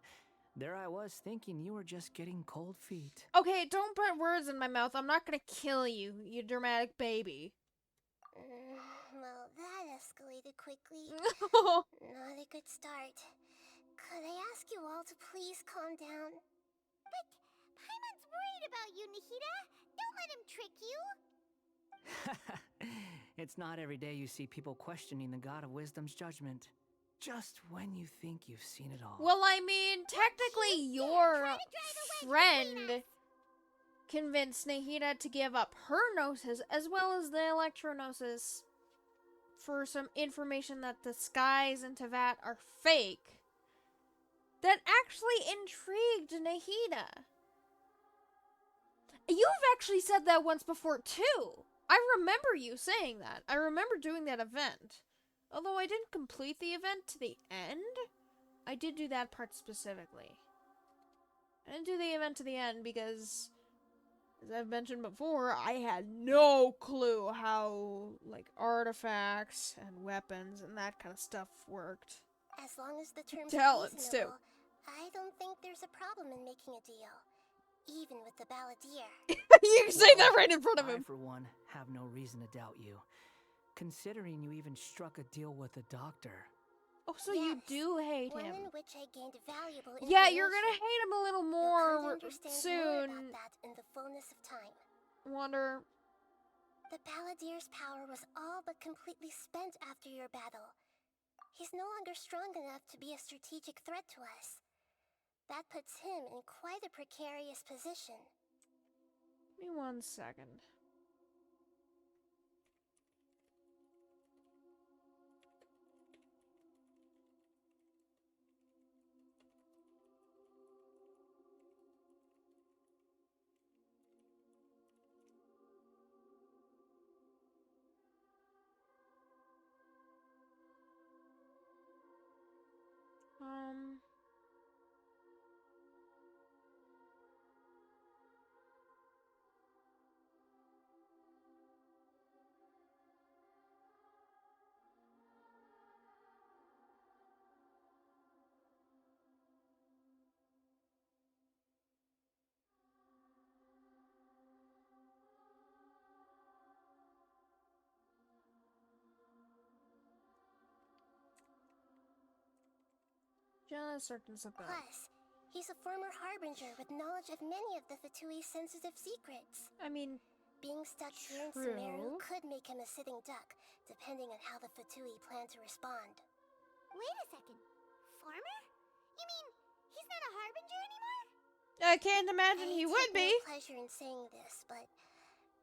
Speaker 6: There I was thinking you were just getting cold feet.
Speaker 1: Okay, don't put words in my mouth. I'm not gonna kill you, you dramatic baby.
Speaker 2: Well, that escalated quickly. Not a good start. Could I ask you all to please calm down? But Paimon's worried about you, Nahida. Don't let him trick you.
Speaker 6: It's not every day you see people questioning the God of Wisdom's judgment. Just when you think you've seen it all.
Speaker 1: Well, I mean, technically your friend convinced Nahida to give up her gnosis as well as the electro-gnosis for some information that the skies in Teyvat are fake. That actually intrigued Nahida. You've actually said that once before, too. I remember you saying that. I remember doing that event. Although I didn't complete the event to the end, I did do that part specifically. I didn't do the event to the end because, as I've mentioned before, I had no clue how, like, artifacts and weapons and that kind of stuff worked.
Speaker 2: As long as the terms
Speaker 1: Talents,
Speaker 2: are
Speaker 1: too.
Speaker 2: reasonable, I don't think there's a problem in making a deal. Even with the balladeer.
Speaker 1: You can say that right in front of
Speaker 6: I,
Speaker 1: him.
Speaker 6: for one, have no reason to doubt you. Considering you even struck a deal with the doctor.
Speaker 1: Oh, so you
Speaker 2: Yes,
Speaker 1: do hate
Speaker 2: one
Speaker 1: him.
Speaker 2: in which I gained valuable information.
Speaker 1: Yeah, you're gonna hate him a little
Speaker 2: You'll
Speaker 1: more
Speaker 2: come to understand more
Speaker 1: soon.
Speaker 2: about that in the fullness of time.
Speaker 1: Wonder.
Speaker 2: The balladeer's power was all but completely spent after your battle. He's no longer strong enough to be a strategic threat to us. That puts him in quite a precarious position.
Speaker 1: Give me 1 second. Just searching something up.
Speaker 2: Plus, he's a former harbinger with knowledge of many of the Fatui's sensitive secrets.
Speaker 1: I mean,
Speaker 2: Being stuck here in
Speaker 1: true.
Speaker 2: Sumeru could make him a sitting duck, depending on how the Fatui plan to respond. Wait a second. Farmer? You mean he's not a harbinger anymore?
Speaker 1: I can't imagine he would be.
Speaker 2: I take no pleasure in saying this, but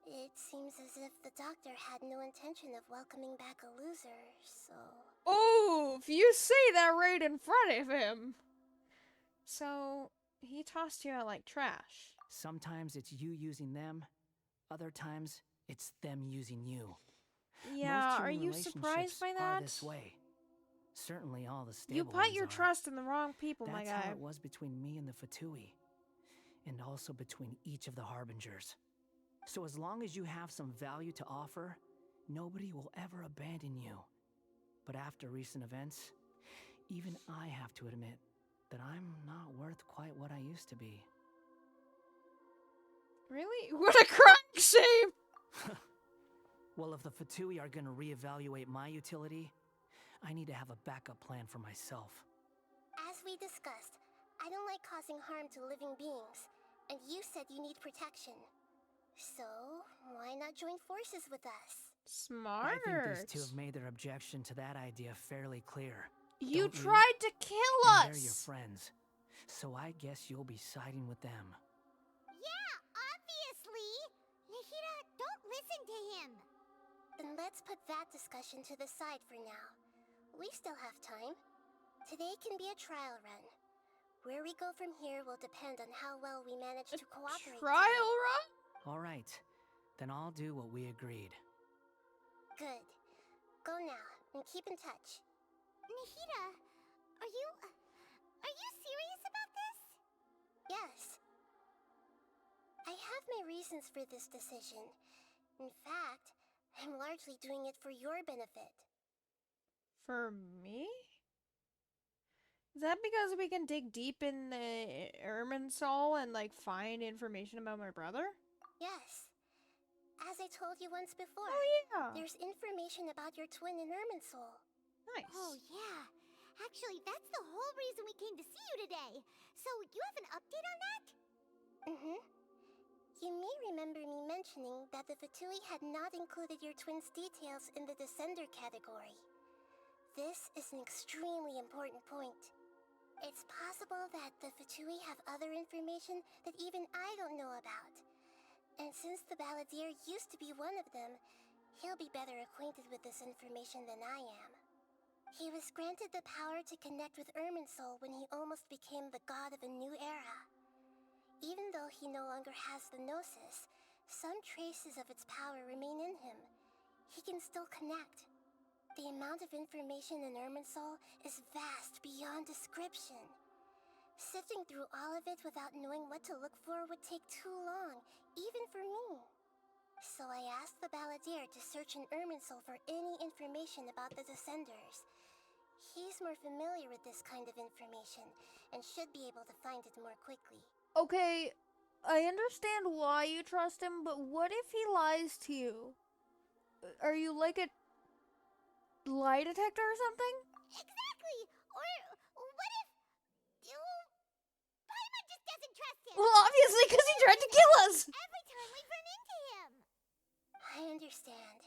Speaker 2: it seems as if the doctor had no intention of welcoming back a loser, so...
Speaker 1: Oof, you say that right in front of him. So, he tossed you out like trash.
Speaker 6: Sometimes it's you using them, other times it's them using you.
Speaker 1: Yeah,
Speaker 6: Most
Speaker 1: are
Speaker 6: human
Speaker 1: you surprised
Speaker 6: relationships
Speaker 1: by
Speaker 6: are
Speaker 1: that?
Speaker 6: this way. Certainly all the stable
Speaker 1: You put
Speaker 6: ones
Speaker 1: your
Speaker 6: are.
Speaker 1: trust in the wrong people,
Speaker 6: That's
Speaker 1: my guy.
Speaker 6: how it was between me and the Fatui, and also between each of the harbingers. So as long as you have some value to offer, nobody will ever abandon you. But after recent events, even I have to admit that I'm not worth quite what I used to be.
Speaker 1: Really? What a crying shame!
Speaker 6: Well, if the Fatui are gonna reevaluate my utility, I need to have a backup plan for myself.
Speaker 2: As we discussed, I don't like causing harm to living beings, and you said you need protection. So, why not join forces with us?
Speaker 1: Smart.
Speaker 6: I think these two have made their objection to that idea fairly clear.
Speaker 1: You
Speaker 6: Don't you?
Speaker 1: tried to kill
Speaker 6: And they're
Speaker 1: us!
Speaker 6: your friends, so I guess you'll be siding with them.
Speaker 2: Yeah, obviously! Nahida, don't listen to him! Then let's put that discussion to the side for now. We still have time. Today can be a trial run. Where we go from here will depend on how well we manage to cooperate.
Speaker 1: Trial run?
Speaker 6: All right, then I'll do what we agreed.
Speaker 2: Good. Go now, and keep in touch. Nahida, are you serious about this? Yes. I have my reasons for this decision. In fact, I'm largely doing it for your benefit.
Speaker 1: For me? Is that because we can dig deep in the Irminsul and, like, find information about my brother?
Speaker 2: Yes. As I told you once before,
Speaker 1: Oh, yeah.
Speaker 2: there's information about your twin in Irminsul.
Speaker 1: Nice.
Speaker 2: Oh, yeah. Actually, that's the whole reason we came to see you today. So, you have an update on that? Mm-hmm. You may remember me mentioning that the Fatui had not included your twin's details in the Descender category. This is an extremely important point. It's possible that the Fatui have other information that even I don't know about. And since the balladeer used to be one of them, he'll be better acquainted with this information than I am. He was granted the power to connect with Irminsul when he almost became the god of a new era. Even though he no longer has the Gnosis, some traces of its power remain in him. He can still connect. The amount of information in Irminsul is vast beyond description. Sifting through all of it without knowing what to look for would take too long, even for me. So I asked the Balladeer to search in Irminsul for any information about the Descenders. He's more familiar with this kind of information, and should be able to find it more quickly.
Speaker 1: Okay, I understand why you trust him, but what if he lies to you? Are you like a lie detector or something?
Speaker 2: Exactly! Or what if... Paimon just doesn't trust him!
Speaker 1: Well, obviously, because he tried to kill us!
Speaker 2: Every time we run into him! I understand.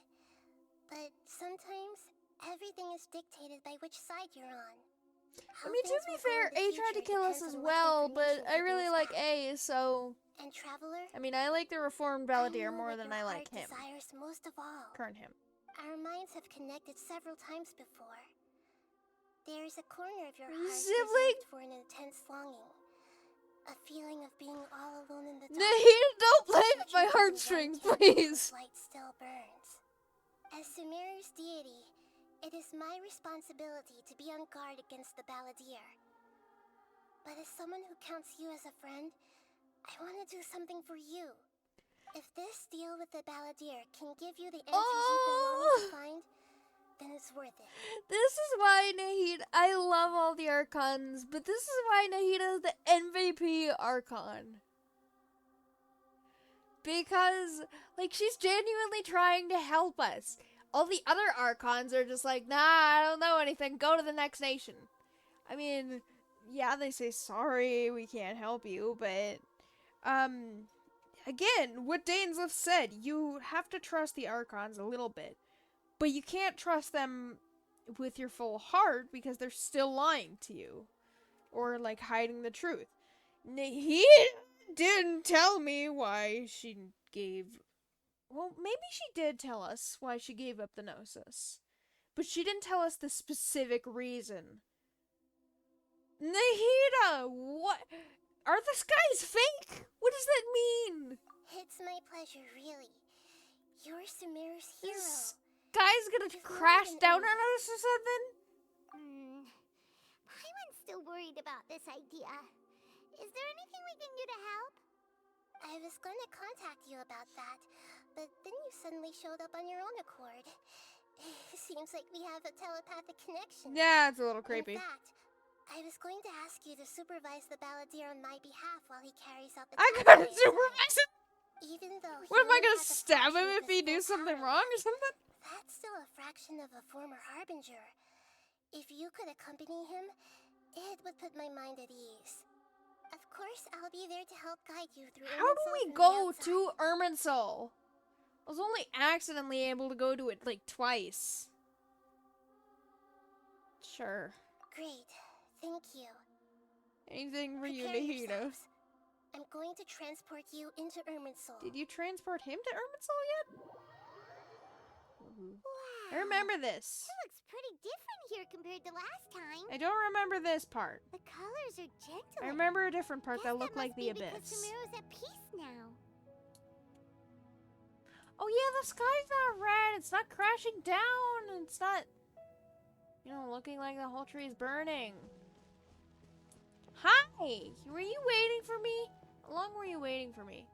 Speaker 2: But sometimes, everything is dictated by which side you're on.
Speaker 1: I mean, to be fair, A tried to kill us as well, but I really like A, so...
Speaker 2: And Traveler,
Speaker 1: I mean, I like the reformed Balladeer more than I like him.
Speaker 2: desires most of all.
Speaker 1: Current him.
Speaker 2: Our minds have connected several times before. There is a corner of your heart
Speaker 1: Sibling?
Speaker 2: reserved for an intense longing. A feeling of being all alone in the dark.
Speaker 1: Nahida, don't play with my
Speaker 2: Searching for the
Speaker 1: heartstrings,
Speaker 2: one candle
Speaker 1: please!
Speaker 2: whose light still burns. As Sumeru's deity, it is my responsibility to be on guard against the Balladeer. But as someone who counts you as a friend, I want to do something for you. If this deal with the Balladeer can give you the answers you've been longing to find, then it's worth it.
Speaker 1: This is why Nahida... I love all the Archons, but this is why Nahida is the MVP Archon. Because, like, she's genuinely trying to help us. All the other Archons are just like, nah, I don't know anything, go to the next nation. I mean, yeah, they say, sorry, we can't help you, but, again, what Dainsleif said, you have to trust the Archons a little bit. But you can't trust them with your full heart because they're still lying to you. Or, like, hiding the truth. He didn't tell me why she gave... Well, maybe she did tell us why she gave up the Gnosis. But she didn't tell us the specific reason. Nahida! What? Are the skies fake? What does that mean?
Speaker 2: It's my pleasure, really. You're Sumeru's hero.
Speaker 1: This guy's gonna crash down on us or something?
Speaker 2: Paimon's still worried about this idea. Is there anything we can do to help? I was going to contact you about that, but then you suddenly showed up on your own accord. Seems like we have a telepathic connection.
Speaker 1: Yeah, it's a little creepy.
Speaker 2: In fact, I was going to ask you to supervise the Balladeer on my behalf while he carries out the
Speaker 1: I
Speaker 2: task
Speaker 1: gotta
Speaker 2: I
Speaker 1: supervise him!
Speaker 2: assigned. Even though
Speaker 1: What, am I
Speaker 2: only
Speaker 1: gonna
Speaker 2: has a
Speaker 1: stab
Speaker 2: fraction
Speaker 1: him
Speaker 2: of
Speaker 1: if he
Speaker 2: his
Speaker 1: do
Speaker 2: full
Speaker 1: something
Speaker 2: power,
Speaker 1: wrong or something?
Speaker 2: That's still a fraction of a former Harbinger. If you could accompany him, it would put my mind at ease. Of course, I'll be there to help guide you through
Speaker 1: How do
Speaker 2: Irminsul
Speaker 1: we
Speaker 2: from the
Speaker 1: go
Speaker 2: outside.
Speaker 1: to Irminsul? I was only accidentally able to go to it, like, twice. Sure.
Speaker 2: Great, thank you.
Speaker 1: Anything for you,
Speaker 2: Prepare
Speaker 1: Nahida.
Speaker 2: yourselves. I'm going to transport you into Irminsul.
Speaker 1: Did you transport him to Irminsul yet?
Speaker 2: Wow.
Speaker 1: I remember this.
Speaker 2: It looks pretty different here compared to last time.
Speaker 1: I don't remember this part.
Speaker 2: The colors are gentle.
Speaker 1: I remember a different part
Speaker 2: Guess
Speaker 1: that looked like the
Speaker 2: because
Speaker 1: abyss.
Speaker 2: Sumeru's at peace now.
Speaker 1: Oh yeah, the sky's not red. It's not crashing down. It's not, you know, looking like the whole tree's burning. Hi! Were you waiting for me? How long were you waiting for me?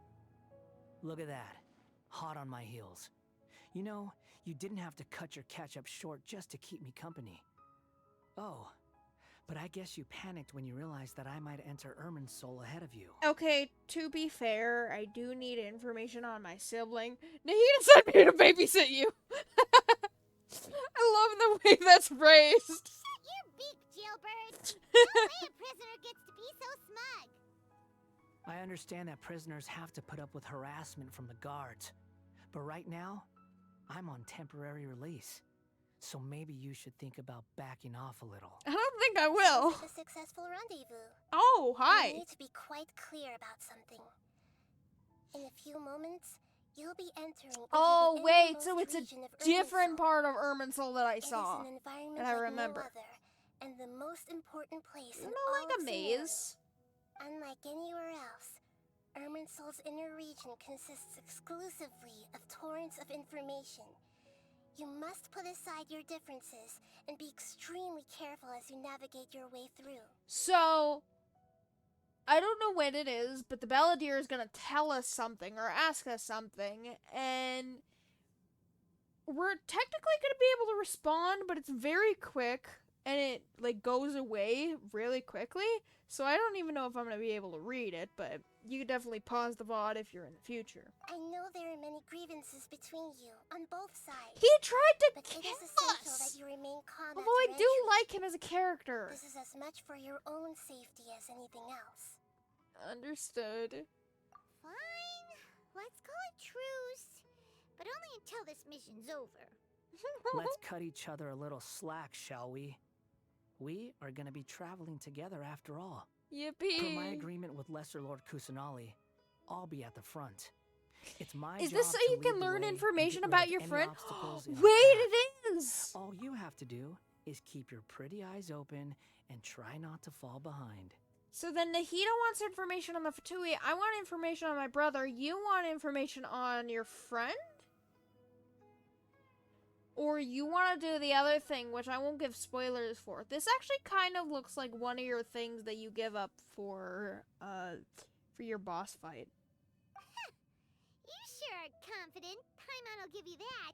Speaker 6: Look at that. Hot on my heels. You know, you didn't have to cut your catch-up short just to keep me company. Oh, but I guess you panicked when you realized that I might enter Irminsul ahead of you.
Speaker 1: Okay, to be fair, I do need information on my sibling. Nahida sent me to babysit you. I love the way that's phrased.
Speaker 2: Shut your beak, jailbird. No way a prisoner gets to be so smug.
Speaker 6: I understand that prisoners have to put up with harassment from the guards. But right now, I'm on temporary release. So maybe you should think about backing off a little.
Speaker 1: I don't think I will.
Speaker 2: Sounds like a successful rendezvous.
Speaker 1: Oh,
Speaker 2: I
Speaker 1: hi.
Speaker 2: need to be quite clear about something. In a few moments, you'll be entering into
Speaker 1: Oh,
Speaker 2: the
Speaker 1: wait,
Speaker 2: innermost
Speaker 1: so it's a
Speaker 2: region of
Speaker 1: different
Speaker 2: Irminsul.
Speaker 1: part of Irminsul that I
Speaker 2: It
Speaker 1: saw.
Speaker 2: is an environment
Speaker 1: and I
Speaker 2: like
Speaker 1: remember.
Speaker 2: no other, and the most important place
Speaker 1: Isn't
Speaker 2: in
Speaker 1: it
Speaker 2: all
Speaker 1: like
Speaker 2: of
Speaker 1: a
Speaker 2: Sumeru.
Speaker 1: maze?
Speaker 2: Unlike anywhere else, Irminsul's inner region consists exclusively of torrents of information. You must put aside your differences and be extremely careful as you navigate your way through.
Speaker 1: So, I don't know when it is, but the Balladeer is gonna tell us something or ask us something, and we're technically gonna be able to respond, but it's very quick, and it, like, goes away really quickly, so I don't even know if I'm gonna be able to read it, but you could definitely pause the VOD if you're in the future.
Speaker 2: I know there are many grievances between you, on both sides.
Speaker 1: He tried to
Speaker 2: But
Speaker 1: kill
Speaker 2: it is essential that
Speaker 1: us!
Speaker 2: you remain calm
Speaker 1: Although I
Speaker 2: after
Speaker 1: do
Speaker 2: entry.
Speaker 1: like him as a character.
Speaker 2: This is as much for your own safety as anything else.
Speaker 1: Understood.
Speaker 7: Fine. Let's call it truce. But only until this mission's over.
Speaker 6: Let's cut each other a little slack, shall we? We are gonna be traveling together after all.
Speaker 1: Yippee!
Speaker 6: Per my agreement with Lesser Lord Kusanali, I'll be at the front. It's my
Speaker 1: Is
Speaker 6: job
Speaker 1: this so
Speaker 6: to
Speaker 1: you
Speaker 6: lead
Speaker 1: can
Speaker 6: the
Speaker 1: learn
Speaker 6: way and
Speaker 1: information
Speaker 6: get rid
Speaker 1: about
Speaker 6: of
Speaker 1: your
Speaker 6: any
Speaker 1: friend?
Speaker 6: obstacles in
Speaker 1: Wait,
Speaker 6: our path.
Speaker 1: it is!
Speaker 6: All you have to do is keep your pretty eyes open and try not to fall behind.
Speaker 1: So then Nahida wants information on the Fatui, I want information on my brother, you want information on your friend? Or you want to do the other thing, which I won't give spoilers for. This actually kind of looks like one of your things that you give up for your boss fight.
Speaker 7: You sure are confident. Paimon will give you that.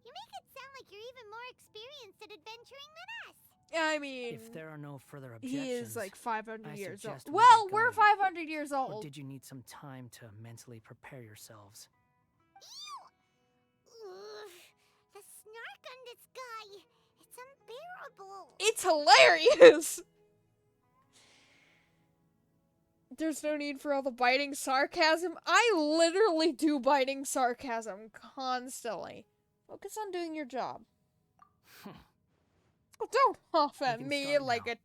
Speaker 7: You make it sound like you're even more experienced at adventuring than us.
Speaker 1: I mean,
Speaker 6: If there are no further objections,
Speaker 1: he is like 500
Speaker 6: I
Speaker 1: years old.
Speaker 6: suggest we
Speaker 1: Well,
Speaker 6: get
Speaker 1: we're
Speaker 6: going.
Speaker 1: 500 years
Speaker 6: or
Speaker 1: old.
Speaker 6: did you need some time to mentally prepare yourselves?
Speaker 7: Ugh, the snark on this guy. It's unbearable.
Speaker 1: It's hilarious! There's no need for all the biting sarcasm. I literally do biting sarcasm constantly. Focus on doing your job. Oh, don't huff at
Speaker 6: can
Speaker 1: me
Speaker 6: start
Speaker 1: like
Speaker 6: now.
Speaker 1: an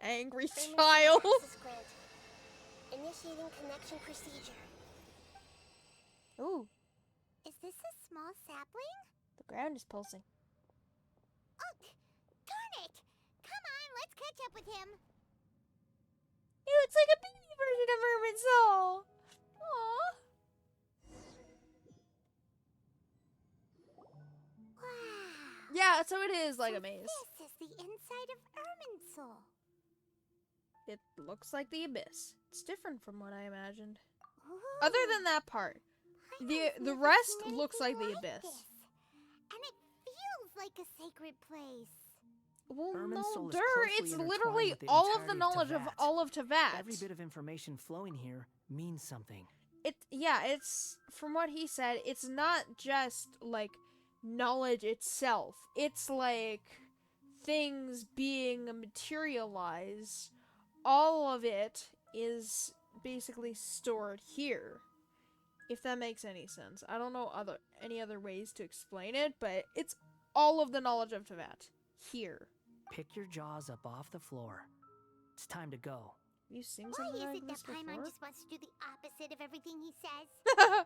Speaker 1: angry
Speaker 2: Permission
Speaker 1: child.
Speaker 2: access granted. Initiating connection procedure.
Speaker 1: Ooh,
Speaker 7: Is this a small sapling?
Speaker 1: the ground is pulsing.
Speaker 7: Oh, darn it! Come on, let's catch up with him.
Speaker 1: He looks like a baby version of Herman Soul. Aww.
Speaker 7: Wow.
Speaker 1: Yeah, so it is like
Speaker 7: So
Speaker 1: a maze.
Speaker 7: This is the inside of Irminsul.
Speaker 1: It looks like the abyss. It's different from what I imagined.
Speaker 7: Ooh.
Speaker 1: Other than that part.
Speaker 7: I've
Speaker 1: The
Speaker 7: never
Speaker 1: rest
Speaker 7: seen
Speaker 1: looks like
Speaker 7: anything
Speaker 1: the abyss.
Speaker 7: this. And it feels like a sacred place.
Speaker 1: Well,
Speaker 6: Irminsul
Speaker 1: no,
Speaker 6: is
Speaker 1: it's
Speaker 6: closely intertwined
Speaker 1: literally
Speaker 6: with the
Speaker 1: all of the
Speaker 6: entirety of
Speaker 1: knowledge of
Speaker 6: Teyvat.
Speaker 1: all of Teyvat.
Speaker 6: Every bit of information flowing here means something.
Speaker 1: It's from what he said, it's not just like knowledge itself. It's like things being materialized. All of it is basically stored here. If that makes any sense. I don't know any other ways to explain it, but it's all of the knowledge of Teyvat here.
Speaker 6: Pick your jaws up off the floor. It's time to go.
Speaker 1: Have you seen
Speaker 7: Why
Speaker 1: something
Speaker 7: is
Speaker 1: like
Speaker 7: it
Speaker 1: this
Speaker 7: that Paimon
Speaker 1: before?
Speaker 7: just wants to do the opposite of everything he says?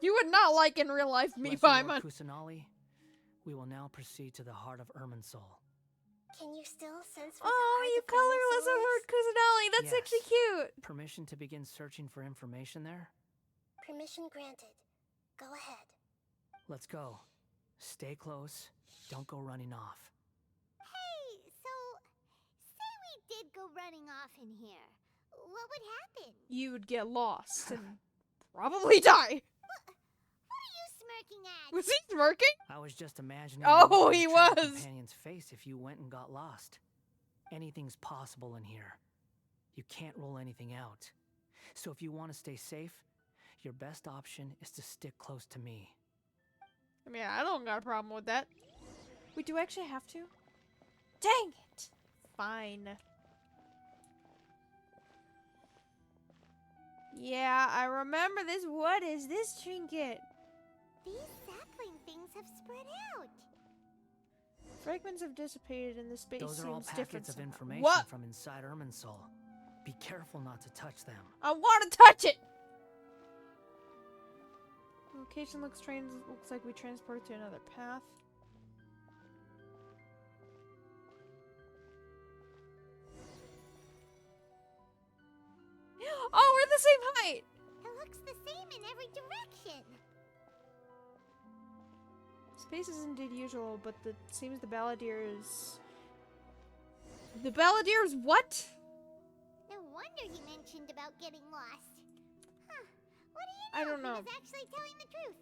Speaker 1: You would not like in real life me,
Speaker 6: Lesser Lord
Speaker 1: Paimon.
Speaker 6: Kusanali, we will now proceed to the heart of Irminsul.
Speaker 2: Can you still sense what
Speaker 1: Oh,
Speaker 2: the
Speaker 1: you
Speaker 2: heart of
Speaker 1: colorless
Speaker 2: Irminsul
Speaker 1: Lord
Speaker 2: is?
Speaker 1: Kusanali. That's actually
Speaker 6: Yes.
Speaker 1: cute.
Speaker 6: Permission to begin searching for information there?
Speaker 2: Permission granted. Go ahead.
Speaker 6: Let's go. Stay close. Don't go running off.
Speaker 7: Hey, so say we did go running off in here. What would happen?
Speaker 1: You would get lost and probably die.
Speaker 7: What are you smirking at?
Speaker 1: Was he smirking?
Speaker 6: I was just imagining
Speaker 1: Oh,
Speaker 6: the look on
Speaker 1: he
Speaker 6: your travel
Speaker 1: was.
Speaker 6: companion's face if you went and got lost. Anything's possible in here. You can't rule anything out. So if you want to stay safe, your best option is to stick close to me.
Speaker 1: I mean, I don't got a problem with that. Wait, do I actually have to? Dang it. Fine. Yeah, I remember this. What is this trinket?
Speaker 7: These sapling things have spread out.
Speaker 1: Fragments have dissipated in the space.
Speaker 6: Those are all
Speaker 1: seems different
Speaker 6: packets of
Speaker 1: somehow.
Speaker 6: information
Speaker 1: What?
Speaker 6: from inside Irminsul. Be careful not to touch them.
Speaker 1: I want to touch it. Location looks like we transported to another path. Oh, we're the same height.
Speaker 7: It looks the same in every direction.
Speaker 1: Space is indeed usual, but it seems the Balladeers... The Balladeers what?
Speaker 7: No wonder he mentioned about getting lost. Huh. What do you know?
Speaker 1: I don't know.
Speaker 7: He was actually telling the truth.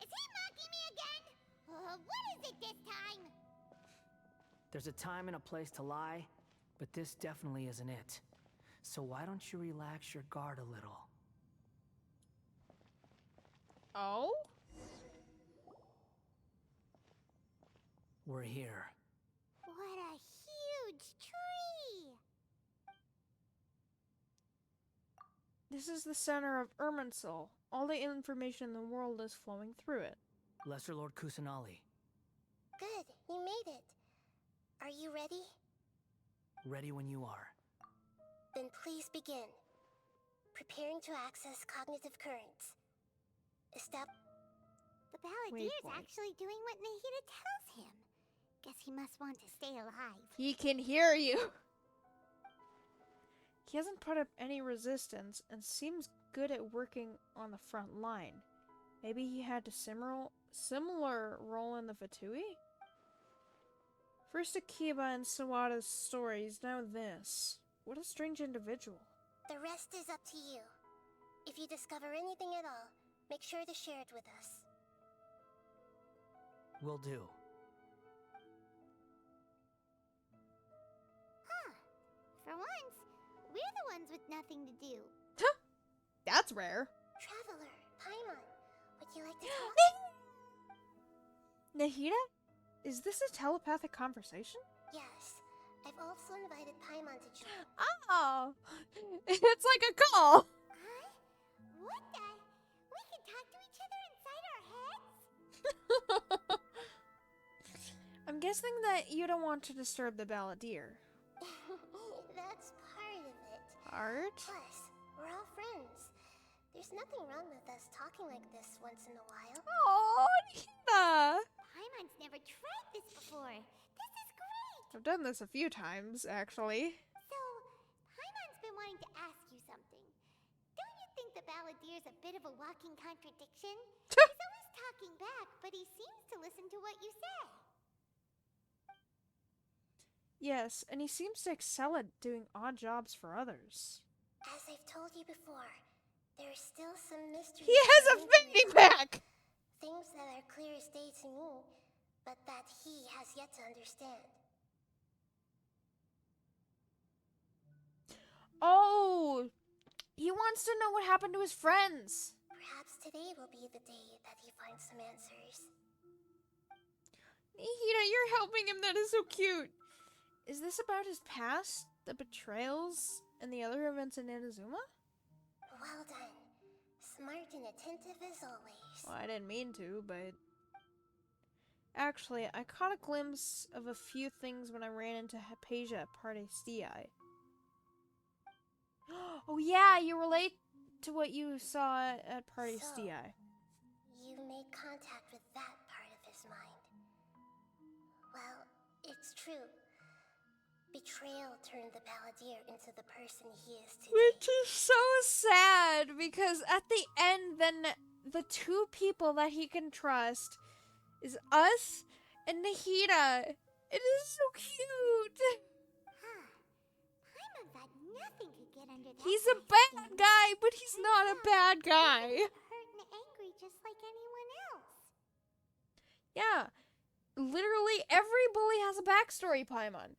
Speaker 7: Is he mocking me again? What is it this time?
Speaker 6: There's a time and a place to lie, but this definitely isn't it. So why don't you relax your guard a little?
Speaker 1: Oh?
Speaker 6: We're here.
Speaker 7: What a huge tree!
Speaker 1: This is the center of Irminsul. All the information in the world is flowing through it.
Speaker 6: Lesser Lord Kusanali,
Speaker 2: Good, you made it. Are you ready?
Speaker 6: ready when you are.
Speaker 2: Then please begin. Preparing to access cognitive currents.
Speaker 7: The Balladeer's
Speaker 1: Waypoint.
Speaker 7: actually doing what Nahida tells him. Guess he must want to stay alive.
Speaker 1: He can hear you. He hasn't put up any resistance and seems good at working on the front line. Maybe he had a similar role in the Fatui? First Akiba and Sawada's stories, now this. What a strange individual.
Speaker 2: The rest is up to you. If you discover anything at all, make sure to share it with us.
Speaker 6: Will do.
Speaker 7: Huh. For once, we're the ones with nothing to do.
Speaker 1: That's rare.
Speaker 2: Traveler, Paimon, would you like to talk?
Speaker 1: Nahida? Is this a telepathic conversation?
Speaker 2: Yes. I've also invited Paimon to join.
Speaker 1: Oh! It's like a call!
Speaker 7: Huh? What the? We can talk to each other inside our heads?
Speaker 1: I'm guessing that you don't want to disturb the Balladeer.
Speaker 2: That's part of it.
Speaker 1: Art?
Speaker 2: Plus, we're all friends. There's nothing wrong with us talking like this once in a while.
Speaker 1: Oh, Nahida!
Speaker 7: Paimon's never tried this before. This is great!
Speaker 1: I've done this a few times, actually.
Speaker 7: So, Paimon's been wanting to ask you something. Don't you think the Balladeer's a bit of a walking contradiction? He's always talking back, but he seems to listen to what you say.
Speaker 1: Yes, and he seems to excel at doing odd jobs for others.
Speaker 2: As I've told you before, there's still some mystery.
Speaker 1: He has a fanny pack!
Speaker 2: Things that are clear as day to me, but that he has yet to understand.
Speaker 1: Oh! He wants to know what happened to his friends!
Speaker 2: Perhaps today will be the day that he finds some answers.
Speaker 1: Nahida, you're helping him. That is so cute. Is this about his past, the betrayals, and the other events in Inazuma?
Speaker 2: Well done. Smart and attentive as always.
Speaker 1: Well, I didn't mean to, but... Actually, I caught a glimpse of a few things when I ran into Hypatia at Party Sti. Oh yeah, you relate to what you saw at Party
Speaker 2: So,
Speaker 1: Sti.
Speaker 2: You made contact with that part of his mind. Well, it's true. Betrayal turned the Balladeer into the person he is today.
Speaker 1: Which is so sad, because at the end, then the two people that he can trust is us and Nahida. It is so cute.
Speaker 7: Huh. Paimon thought nothing could get under that.
Speaker 1: He's a
Speaker 7: guy's
Speaker 1: bad
Speaker 7: skin.
Speaker 1: guy, but he's not a bad guy.
Speaker 7: He's hurt and angry just like anyone else.
Speaker 1: Yeah. Literally every bully has a backstory, Paimon.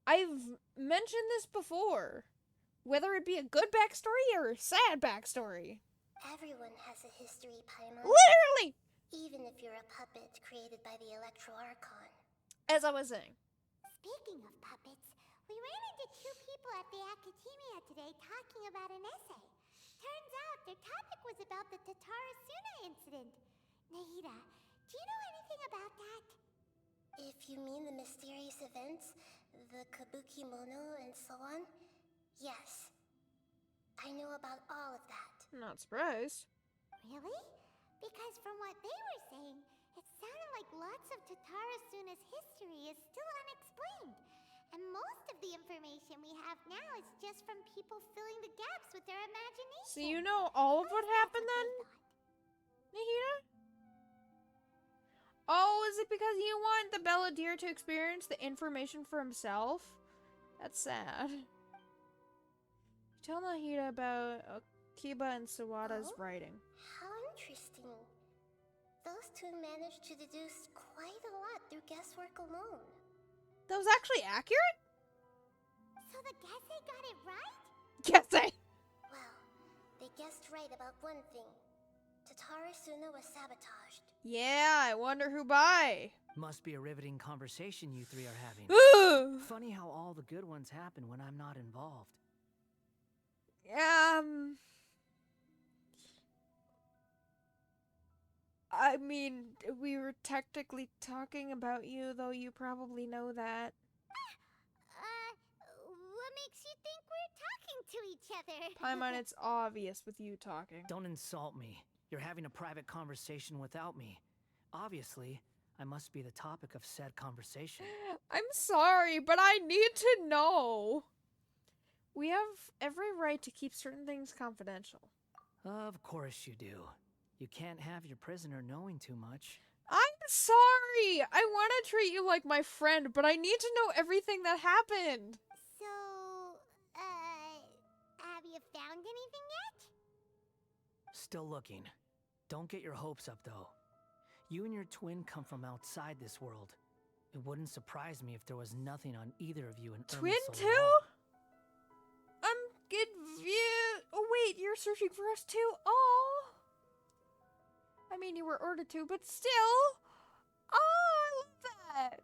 Speaker 1: I've mentioned this before. Whether it be a good backstory or a sad backstory.
Speaker 2: Everyone has a history, Paimon.
Speaker 1: Literally!
Speaker 2: Even if you're a puppet created by the Electro Archon.
Speaker 1: As I was saying.
Speaker 7: Speaking of puppets, we ran into two people at the Academia today talking about an essay. Turns out their topic was about the Tatarasuna incident. Nahida, do you know anything about that?
Speaker 2: If you mean the mysterious events, the Kabuki Mono and so on, yes. I know about all of that.
Speaker 1: Not surprised.
Speaker 7: Really? Because from what they were saying, it sounded like lots of Tatarasuna's history is still unexplained. And most of the information we have now is just from people filling the gaps with their imagination.
Speaker 1: So you know all of what
Speaker 7: That's
Speaker 1: happened
Speaker 7: what
Speaker 1: then?
Speaker 7: they thought.
Speaker 1: because you want the Belladere to experience the information for himself? That's sad. Tell Nahida about Kiba and Sawada's
Speaker 2: Oh?
Speaker 1: writing.
Speaker 2: How interesting. Those two managed to deduce quite a lot through guesswork alone.
Speaker 1: That was actually accurate?
Speaker 7: So the Genshin got it right?
Speaker 1: Guessing.
Speaker 2: Well, they guessed right about one thing. Tatara Suna was sabotaged.
Speaker 1: Yeah, I wonder who by.
Speaker 6: Must be a riveting conversation you three are having. Funny how all the good ones happen when I'm not involved.
Speaker 1: I mean, we were technically talking about you, though you probably know that.
Speaker 7: What makes you think we're talking to each other?
Speaker 1: Paimon, it's obvious with you talking.
Speaker 6: Don't insult me. You're having a private conversation without me. Obviously, I must be the topic of said conversation.
Speaker 1: I'm sorry, but I need to know. We have every right to keep certain things confidential.
Speaker 6: Of course you do. You can't have your prisoner knowing too much.
Speaker 1: I'm sorry! I want to treat you like my friend, but I need to know everything that happened.
Speaker 7: So, have you found anything yet?
Speaker 6: Still looking. Don't get your hopes up, though. You and your twin come from outside this world. It wouldn't surprise me if there was nothing on either of you in
Speaker 1: Twin
Speaker 6: Irminsul at
Speaker 1: too?
Speaker 6: all.
Speaker 1: I'm confused. Oh wait, you're searching for us too? Oh. I mean, you were ordered to, but still. Oh, I love that.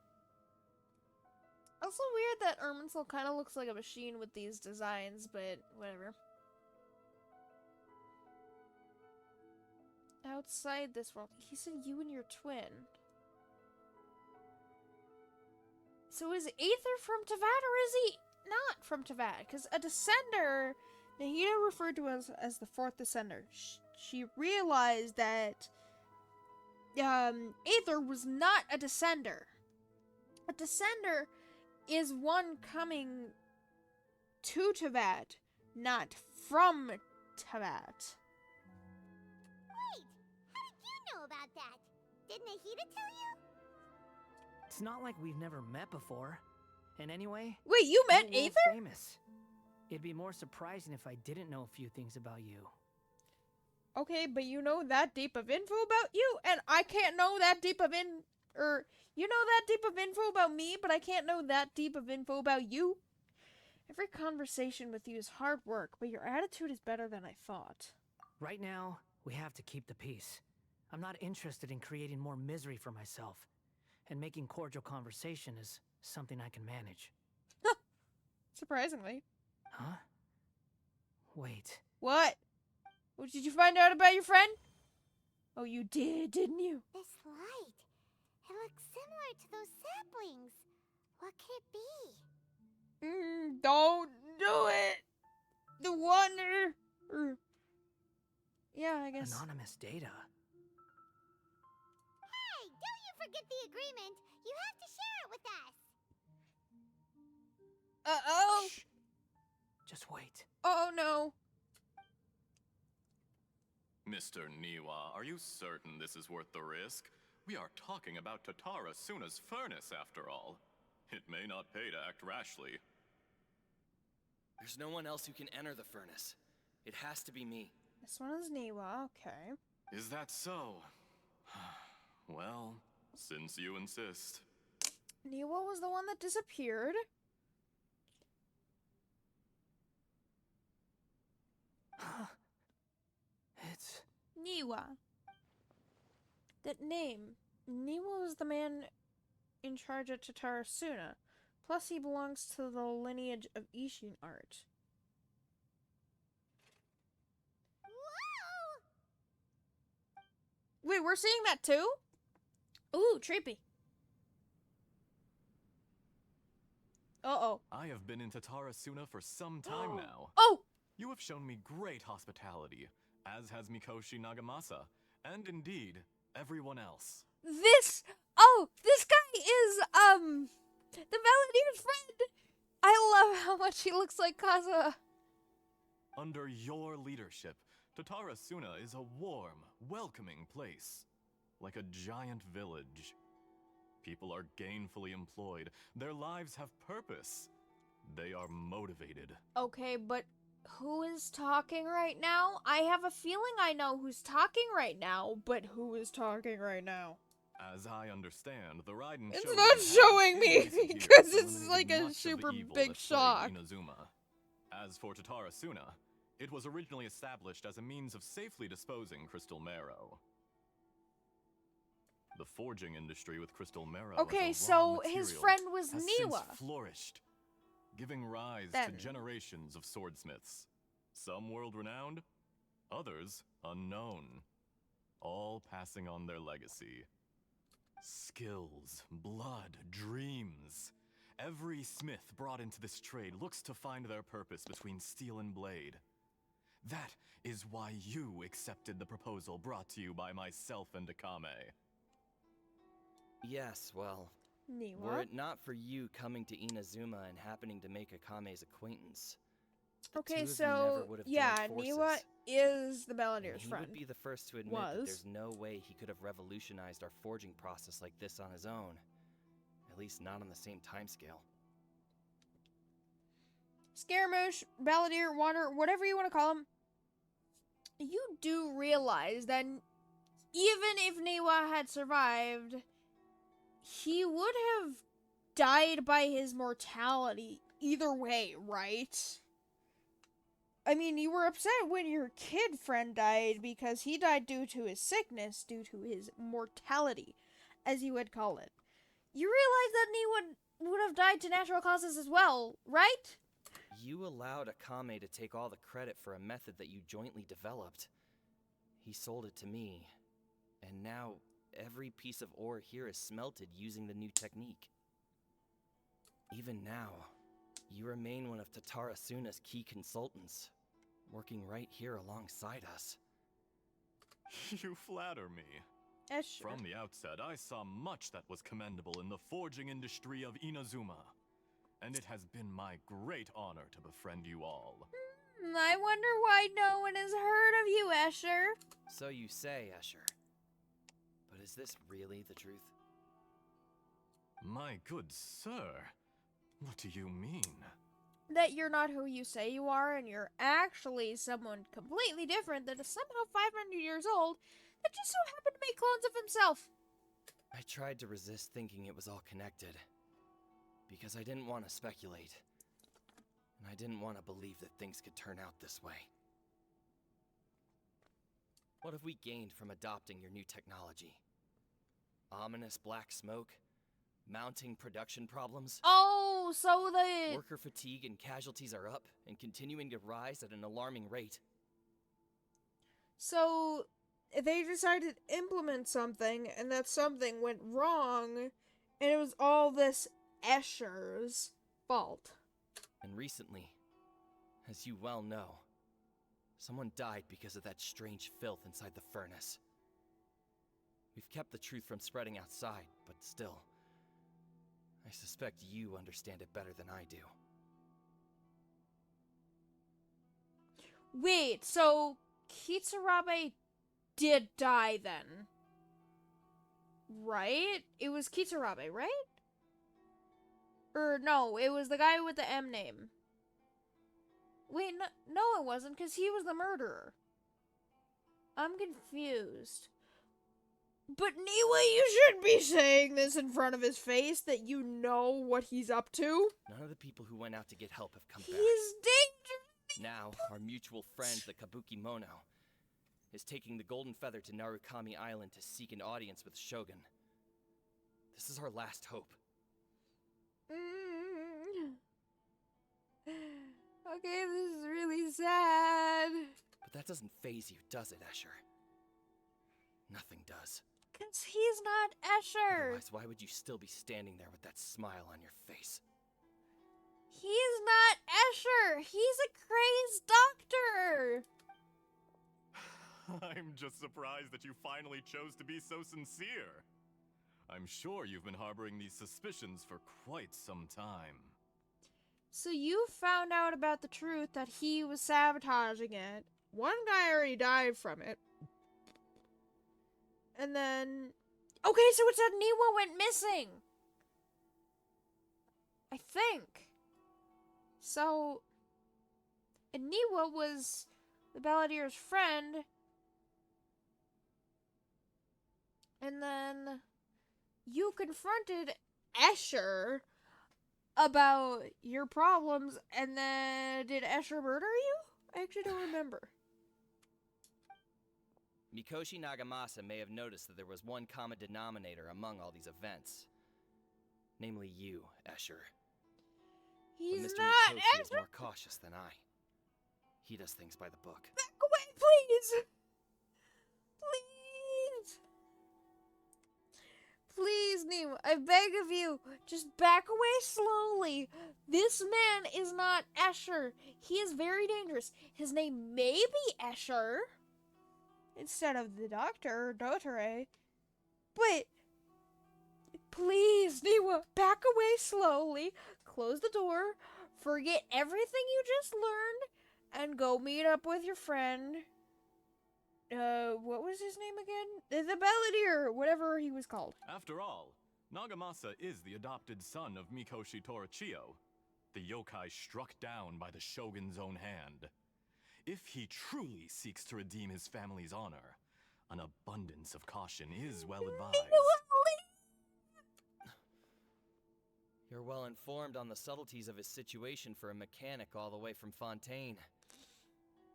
Speaker 1: Also weird that Irminsul kind of looks like a machine with these designs, but whatever. Outside this world. He said you and your twin. So is Aether from Tavad or is he not from Tavad? Because a descender, Nahida referred to us as the fourth descender. She realized that Aether was not a descender. A descender is one coming to Tavad, not from Tavad.
Speaker 7: Wait, how did you know about that? Did Nahida tell you?
Speaker 6: It's not like we've never met before. And anyway,
Speaker 1: Wait, you met
Speaker 6: you're world
Speaker 1: Aether?
Speaker 6: famous. It'd be more surprising if I didn't know a few things about you.
Speaker 1: Okay, but you know that deep of info about you, and I can't know that deep of you know that deep of info about me, but I can't know that deep of info about you. Every conversation with you is hard work, but your attitude is better than I thought.
Speaker 6: Right now, we have to keep the peace. I'm not interested in creating more misery for myself. And making cordial conversation is something I can manage.
Speaker 1: Surprisingly.
Speaker 6: Huh? Wait.
Speaker 1: What? What did you find out about your friend? Oh, you did, didn't you?
Speaker 7: This light. It looks similar to those saplings. What could it be?
Speaker 1: Don't do it. The wonder. Yeah, I guess.
Speaker 6: Anonymous data.
Speaker 7: Hey, don't you forget the agreement. You have to share it with us.
Speaker 1: Uh-oh.
Speaker 6: Shh. Just wait.
Speaker 1: Oh, no.
Speaker 8: Mr. Niwa, are you certain this is worth the risk? We are talking about Tatara Suna's furnace, after all. It may not pay to act rashly.
Speaker 9: There's no one else who can enter the furnace. It has to be me.
Speaker 1: This one is Niwa, okay.
Speaker 8: Is that so? Well, since you insist.
Speaker 1: Niwa was the one that disappeared.
Speaker 6: It's...
Speaker 1: Niwa. That name. Niwa was the man in charge at Tatara Suna. Plus, he belongs to the lineage of Ishin art.
Speaker 7: Whoa!
Speaker 1: Wait, we're seeing that too? Ooh, trippy. Uh-oh.
Speaker 8: I have been in Tatara Suna for some time now.
Speaker 1: Oh!
Speaker 8: You have shown me great hospitality, as has Mikoshi Nagamasa, and indeed, everyone else.
Speaker 1: This guy is, the Valadier's friend! I love how much he looks like Kazuha.
Speaker 8: Under your leadership, Tatara Suna is a warm, welcoming place. Like a giant village. people are gainfully employed. Their lives have purpose. They are motivated.
Speaker 1: Okay, but who is talking right now? I have a feeling I know who's talking right now, but who is talking right now?
Speaker 8: As I understand, the Raiden
Speaker 1: It's
Speaker 8: Shogun
Speaker 1: not
Speaker 8: has,
Speaker 1: showing
Speaker 8: in
Speaker 1: me
Speaker 8: recent
Speaker 1: because
Speaker 8: years,
Speaker 1: it's
Speaker 8: eliminated
Speaker 1: like a
Speaker 8: much of the
Speaker 1: super
Speaker 8: evil
Speaker 1: big
Speaker 8: that plagued
Speaker 1: shock.
Speaker 8: Inazuma. As for Tatara Suna, it was originally established as a means of safely disposing crystal marrow. The forging industry with crystal marrow
Speaker 1: Okay,
Speaker 8: as a raw
Speaker 1: so his
Speaker 8: material
Speaker 1: friend was
Speaker 8: has
Speaker 1: Niwa.
Speaker 8: since flourished, giving rise
Speaker 1: Then.
Speaker 8: to generations of swordsmiths. Some world-renowned, others unknown, all passing on their legacy. Skills, blood, dreams. Every smith brought into this trade looks to find their purpose between steel and blade. That is why you accepted the proposal brought to you by myself and Akame.
Speaker 9: Yes, well,
Speaker 1: Niwa.
Speaker 9: were it not for you coming to Inazuma and happening to make Akame's acquaintance, the two
Speaker 1: Okay,
Speaker 9: of you
Speaker 1: so
Speaker 9: never would have
Speaker 1: yeah,
Speaker 9: joined forces.
Speaker 1: Niwa is the
Speaker 9: And
Speaker 1: Balladeer's
Speaker 9: he
Speaker 1: friend.
Speaker 9: would be the first to admit that
Speaker 1: Was.
Speaker 9: there's no way he could have revolutionized our forging process like this on his own. At least not on the same timescale.
Speaker 1: Scaramouche, Balladeer, Wanderer, whatever you want to call him, you do realize that even if Niwa had survived, he would have died by his mortality either way, right? I mean, you were upset when your kid friend died because he died due to his sickness, due to his mortality, as you would call it. You realize that Niwa would have died to natural causes as well, right?
Speaker 9: You allowed Akame to take all the credit for a method that you jointly developed. He sold it to me, and now every piece of ore here is smelted using the new technique. Even now, you remain one of Tatara Suna's key consultants, working right here alongside us.
Speaker 8: You flatter me.
Speaker 1: Sure.
Speaker 8: From the outset, I saw much that was commendable in the forging industry of Inazuma. And it has been my great honor to befriend you all.
Speaker 1: I wonder why no one has heard of you, Escher.
Speaker 9: So you say, Escher. But is this really the truth?
Speaker 8: My good sir, what do you mean?
Speaker 1: That you're not who you say you are, and you're actually someone completely different that is somehow 500 years old that just so happened to make clones of himself.
Speaker 9: I tried to resist thinking it was all connected. Because I didn't want to speculate. And I didn't want to believe that things could turn out this way. What have we gained from adopting your new technology? Ominous black smoke? Mounting production problems?
Speaker 1: Oh, so the...
Speaker 9: Worker fatigue and casualties are up and continuing to rise at an alarming rate.
Speaker 1: So, they decided to implement something, and that something went wrong, and it was all this Escher's fault.
Speaker 9: And recently, as you well know, someone died because of that strange filth inside the furnace. We've kept the truth from spreading outside, but still, I suspect you understand it better than I do.
Speaker 1: Wait, so Kitsurabe did die then? Right? It was Kitsurabe, right? Or no, it was the guy with the M name. Wait, no it wasn't, because he was the murderer. I'm confused. But Niwa, you shouldn't be saying this in front of his face, that you know what he's up to.
Speaker 9: None of the people who went out to get help have come
Speaker 1: He's
Speaker 9: back.
Speaker 1: dangerous.
Speaker 9: Now, our mutual friend, the Kabuki Mono, is taking the Golden Feather to Narukami Island to seek an audience with Shogun. This is our last hope.
Speaker 1: Okay, this is really sad.
Speaker 9: But that doesn't faze you, does it, Escher? Nothing does.
Speaker 1: Because he's not Escher.
Speaker 9: Otherwise, why would you still be standing there with that smile on your face?
Speaker 1: He's not Escher. He's a crazed doctor.
Speaker 8: I'm just surprised that you finally chose to be so sincere. I'm sure you've been harboring these suspicions for quite some time.
Speaker 1: So you found out about the truth that he was sabotaging it. One guy already died from it. And then Okay, so it's that Niwa went missing. I think. So, and Niwa was the Balladier's friend. And then you confronted Escher about your problems, and then did Escher murder you? I actually don't remember.
Speaker 9: Mikoshi Nagamasa may have noticed that there was one common denominator among all these events. Namely you, Escher.
Speaker 1: He's
Speaker 9: but Mr.
Speaker 1: not
Speaker 9: Mikoshi is
Speaker 1: Escher!
Speaker 9: more cautious than I. He does things by the book.
Speaker 1: Back away, please! Please! Please, Niwa, I beg of you, just back away slowly. This man is not Escher. He is very dangerous. His name may be Escher, instead of the doctor, Dotare. But, please, Niwa, back away slowly. Close the door. Forget everything you just learned. And go meet up with your friend. What was his name again? The Balladeer, whatever he was called.
Speaker 8: After all, Nagamasa is the adopted son of Mikoshi Torichio, the yokai struck down by the shogun's own hand. If he truly seeks to redeem his family's honor, an abundance of caution is well advised.
Speaker 9: You're well informed on the subtleties of his situation for a mechanic all the way from Fontaine.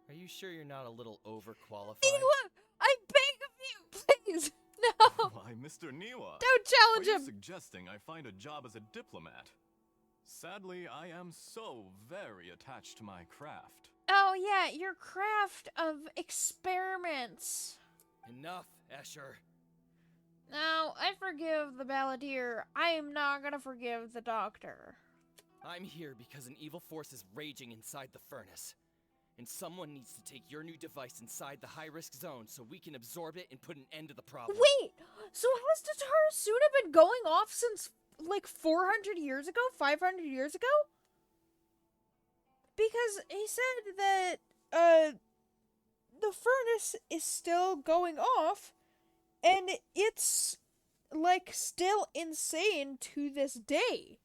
Speaker 9: Are you sure you're not a little overqualified?
Speaker 1: Niwa, I beg of you, please. No.
Speaker 8: Why, Mr. Niwa,
Speaker 1: Don't challenge
Speaker 8: are you
Speaker 1: him.
Speaker 8: suggesting I find a job as a diplomat? Sadly, I am so very attached to my craft.
Speaker 1: Oh, yeah, your craft of experiments.
Speaker 9: Enough, Escher.
Speaker 1: Now, I forgive the Balladeer. I am not gonna forgive the doctor.
Speaker 9: I'm here because an evil force is raging inside the furnace. And someone needs to take your new device inside the high-risk zone so we can absorb it and put an end to the problem.
Speaker 1: Wait, so has Tatara Suna been going off since, like, 400 years ago? 500 years ago? Because he said that, the furnace is still going off, and it's, like, still insane to this day.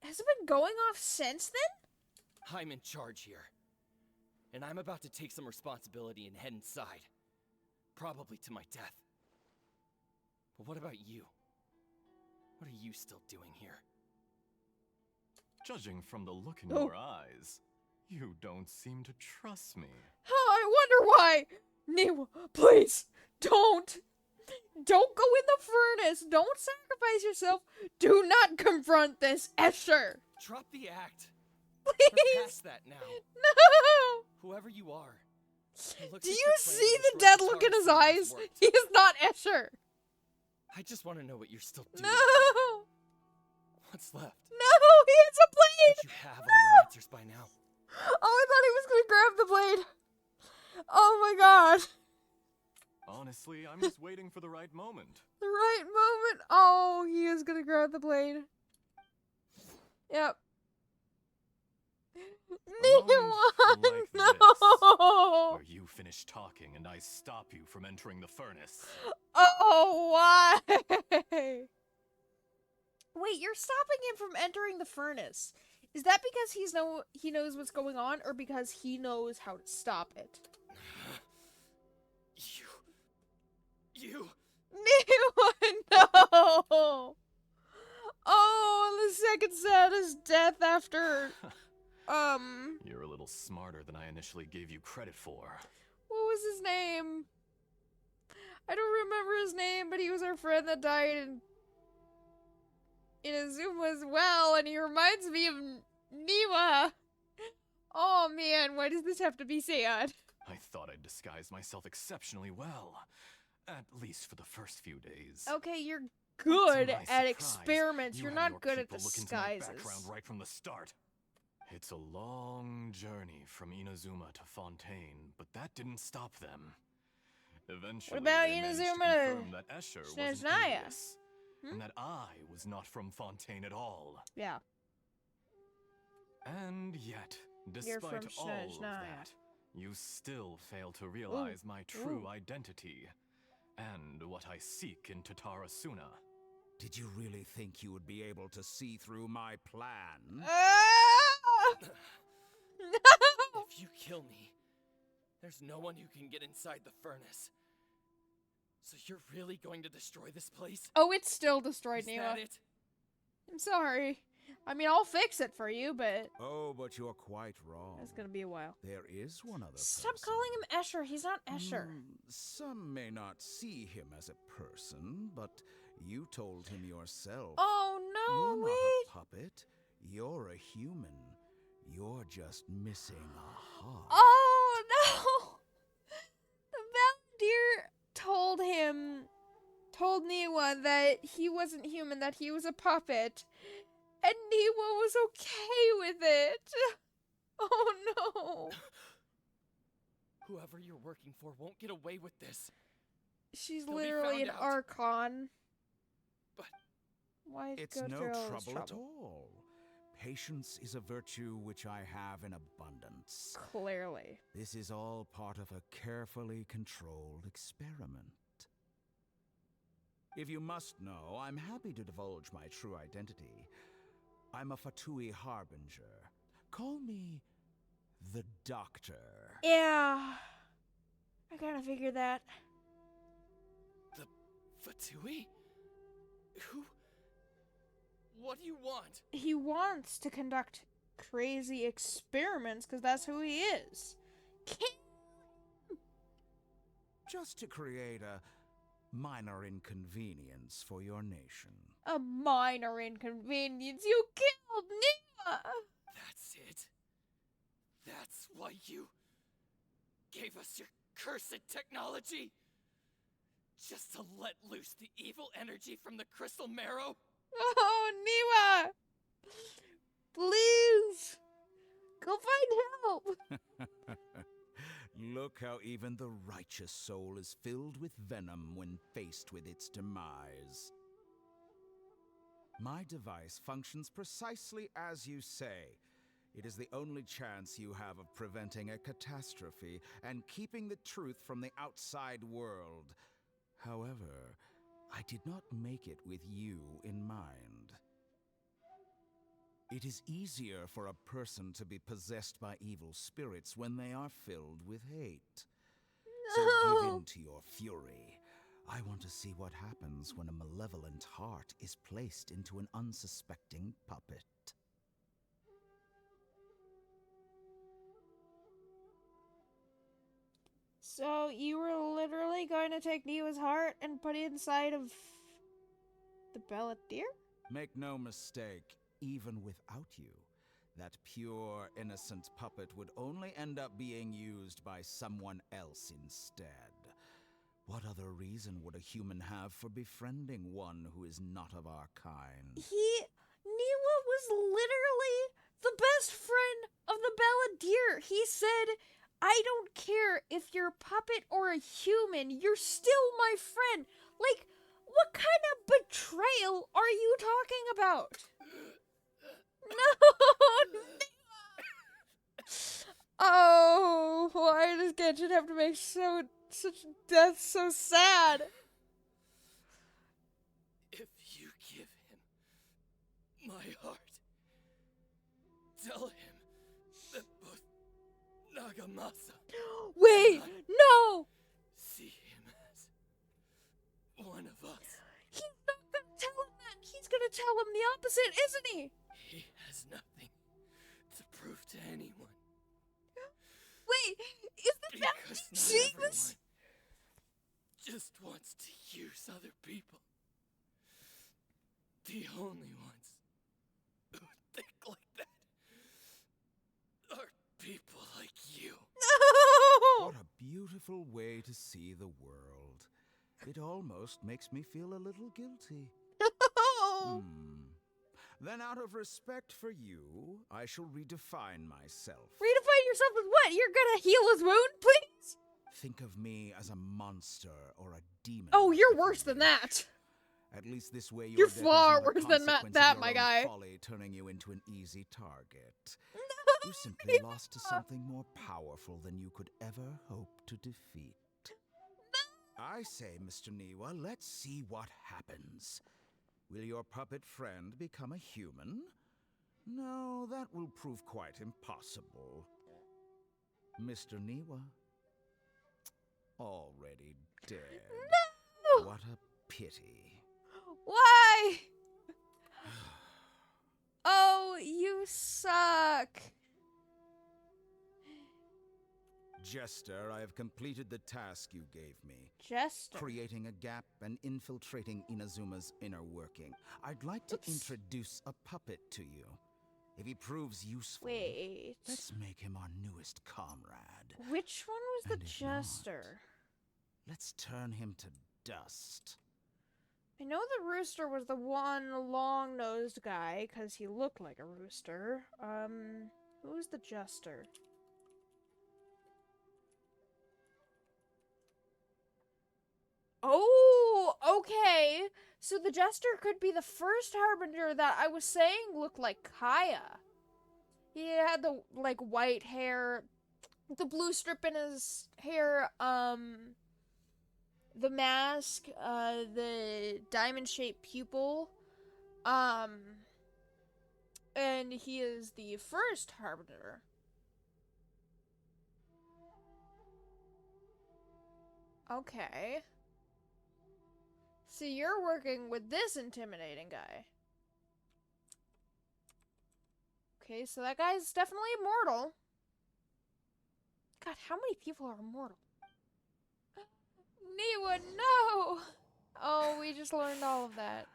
Speaker 1: Has it been going off since then?
Speaker 9: I'm in charge here. And I'm about to take some responsibility and head inside. Probably to my death. But what about you? What are you still doing here?
Speaker 8: Judging from the look in your eyes, you don't seem to trust me.
Speaker 1: Oh, I wonder why! Niwa, please, don't! Don't go in the furnace! Don't sacrifice yourself! Do not confront this Escher!
Speaker 9: Drop the act!
Speaker 1: Please!
Speaker 9: We're past that now.
Speaker 1: No!
Speaker 9: Whoever you are. it looks
Speaker 1: Do
Speaker 9: like
Speaker 1: you
Speaker 9: your plan
Speaker 1: see
Speaker 9: to
Speaker 1: the
Speaker 9: destroy
Speaker 1: dead
Speaker 9: the
Speaker 1: look in his
Speaker 9: Tower has
Speaker 1: eyes?
Speaker 9: worked.
Speaker 1: He is not Escher!
Speaker 9: I just want to know what you're still doing.
Speaker 1: No!
Speaker 9: What's left?
Speaker 1: No! He has a blade!
Speaker 9: Don't you have all your answers by now?
Speaker 1: Oh, I thought he was gonna grab the blade. Oh my god.
Speaker 8: Honestly, I'm just waiting for the right moment.
Speaker 1: The right moment. Oh, he is gonna grab the blade. Yep.
Speaker 8: A moment like
Speaker 1: No!
Speaker 8: this, where you finish talking and I stop you from entering the furnace.
Speaker 1: Oh, why? Wait, you're stopping him from entering the furnace. Is that because he knows what's going on, or because he knows how to stop it?
Speaker 9: You.
Speaker 1: No! Oh, the second saddest death after,
Speaker 8: You're a little smarter than I initially gave you credit for.
Speaker 1: what was his name? I don't remember his name, but he was our friend that died in Azuma as well, and he reminds me of Niwa. Oh man, why does this have to be sad?
Speaker 8: I thought I'd disguised myself exceptionally well. At least for the first few days.
Speaker 1: Okay, you're good
Speaker 8: To my
Speaker 1: at
Speaker 8: surprise,
Speaker 1: experiments.
Speaker 8: you
Speaker 1: You're
Speaker 8: had
Speaker 1: not
Speaker 8: your
Speaker 1: good at
Speaker 8: people look into my
Speaker 1: disguises.
Speaker 8: background right from the start. It's a long journey from Inazuma to Fontaine, but that didn't stop them. Eventually,
Speaker 1: about
Speaker 8: they managed
Speaker 1: Inazuma
Speaker 8: to
Speaker 1: to
Speaker 8: confirm that Escher was an
Speaker 1: Snezhnaya?
Speaker 8: alias, and that I was not from Fontaine at all.
Speaker 1: Yeah.
Speaker 8: And yet,
Speaker 1: You're
Speaker 8: despite
Speaker 1: from
Speaker 8: all of
Speaker 1: Snezhnaya.
Speaker 8: that, you still fail to realize my true identity. and what I seek in Tatarasuna.
Speaker 10: Did you really think you would be able to see through my plan?
Speaker 1: No!
Speaker 9: If you kill me, there's no one who can get inside the furnace. So you're really going to destroy this place?
Speaker 1: Oh, it's still destroyed,
Speaker 9: Is
Speaker 1: Neva.
Speaker 9: that it?
Speaker 1: I'm sorry. I mean, I'll fix it for you, but
Speaker 10: Oh, but you're quite wrong.
Speaker 1: it's gonna be a while.
Speaker 10: There is one other
Speaker 1: Stop
Speaker 10: person.
Speaker 1: calling him Escher. He's not Escher.
Speaker 10: Some may not see him as a person, but you told him yourself.
Speaker 1: Oh no,
Speaker 10: You're
Speaker 1: wait.
Speaker 10: not a puppet. You're a human. You're just missing a heart.
Speaker 1: Oh no! The Valdir told Niwa that he wasn't human, that he was a puppet, and Niwa was okay with it. Oh no!
Speaker 9: Whoever you're working for won't get away with this.
Speaker 1: She's
Speaker 9: They'll be
Speaker 1: literally an
Speaker 9: found out.
Speaker 1: Archon.
Speaker 9: But
Speaker 1: why
Speaker 10: It's
Speaker 1: go
Speaker 10: no
Speaker 1: through all this
Speaker 10: trouble at all. Patience is a virtue which I have in abundance.
Speaker 1: Clearly.
Speaker 10: This is all part of a carefully controlled experiment. If you must know, I'm happy to divulge my true identity. I'm a Fatui Harbinger. Call me the Doctor.
Speaker 1: Yeah. I kinda figured that.
Speaker 9: the Fatui? Who? What do you want?
Speaker 1: He wants to conduct crazy experiments because that's who he is.
Speaker 10: Just to create a minor inconvenience for your nation.
Speaker 1: A minor inconvenience. You killed Nima!
Speaker 9: That's it. That's why you gave us your cursed technology? Just to let loose the evil energy from the crystal marrow?
Speaker 1: Oh, Nima! Please! Go find help!
Speaker 10: Look how even the righteous soul is filled with venom when faced with its demise. My device functions precisely as you say. It is the only chance you have of preventing a catastrophe and keeping the truth from the outside world. However, I did not make it with you in mind. It is easier for a person to be possessed by evil spirits when they are filled with hate. So give in to your fury. I want to see what happens when a malevolent heart is placed into an unsuspecting puppet.
Speaker 1: So, you were literally going to take Niwa's heart and put it inside of the Belladere?
Speaker 10: Make no mistake, even without you, that pure, innocent puppet would only end up being used by someone else instead. What other reason would a human have for befriending one who is not of our kind?
Speaker 1: Niwa was literally the best friend of the Belladere. He said, I don't care if you're a puppet or a human, you're still my friend. Like, what kind of betrayal are you talking about? No! Oh, why does Genshin have to make such death so sad?
Speaker 9: If you give him my heart, tell him that both Nagamasa
Speaker 1: Wait, no!
Speaker 9: see him as one of us.
Speaker 1: He's not gonna tell him that. He's gonna tell him the opposite, isn't he?
Speaker 9: He has nothing to prove to anyone.
Speaker 1: Wait, is the fact
Speaker 9: Because
Speaker 1: he
Speaker 9: not
Speaker 1: sees
Speaker 9: everyone
Speaker 1: this?
Speaker 9: just wants to use other people. The only ones who think like that are people like you.
Speaker 1: No!
Speaker 10: What a beautiful way to see the world. It almost makes me feel a little guilty.
Speaker 1: No!
Speaker 10: Then out of respect for you, I shall redefine myself.
Speaker 1: Redefine yourself as what? You're gonna heal his wound, please?
Speaker 10: Think of me as a monster or a demon.
Speaker 1: Oh, you're
Speaker 10: if you
Speaker 1: worse than
Speaker 10: will.
Speaker 1: that.
Speaker 10: At least this way
Speaker 1: You're
Speaker 10: death is
Speaker 1: far
Speaker 10: not a
Speaker 1: worse than
Speaker 10: consequence
Speaker 1: that,
Speaker 10: of your
Speaker 1: my
Speaker 10: own
Speaker 1: guy.
Speaker 10: folly turning you into an easy target. You simply lost to something more powerful than you could ever hope to defeat. I say, Mr. Niwa, let's see what happens. Will your puppet friend become a human? No, that will prove quite impossible. Mr. Niwa, already dead.
Speaker 1: No!
Speaker 10: What a pity.
Speaker 1: Why? Oh, you suck.
Speaker 10: Jester, I have completed the task you gave me.
Speaker 1: Jester.
Speaker 10: Creating a gap and infiltrating Inazuma's inner working. I'd like to
Speaker 1: Oops.
Speaker 10: introduce a puppet to you. If he proves useful,
Speaker 1: Wait.
Speaker 10: let's make him our newest comrade.
Speaker 1: Which one was the
Speaker 10: And if not,
Speaker 1: jester?
Speaker 10: let's turn him to dust.
Speaker 1: I know the rooster was the one long-nosed guy, because he looked like a rooster. Who's the jester? Oh, okay. So the jester could be the first harbinger that I was saying looked like Kaya. He had the, like, white hair, the blue strip in his hair, the mask, the diamond-shaped pupil, and he is the first harbinger. Okay. So you're working with this intimidating guy. Okay, so that guy's definitely immortal. God, how many people are immortal? Niwa, no! Oh, we just learned all of that.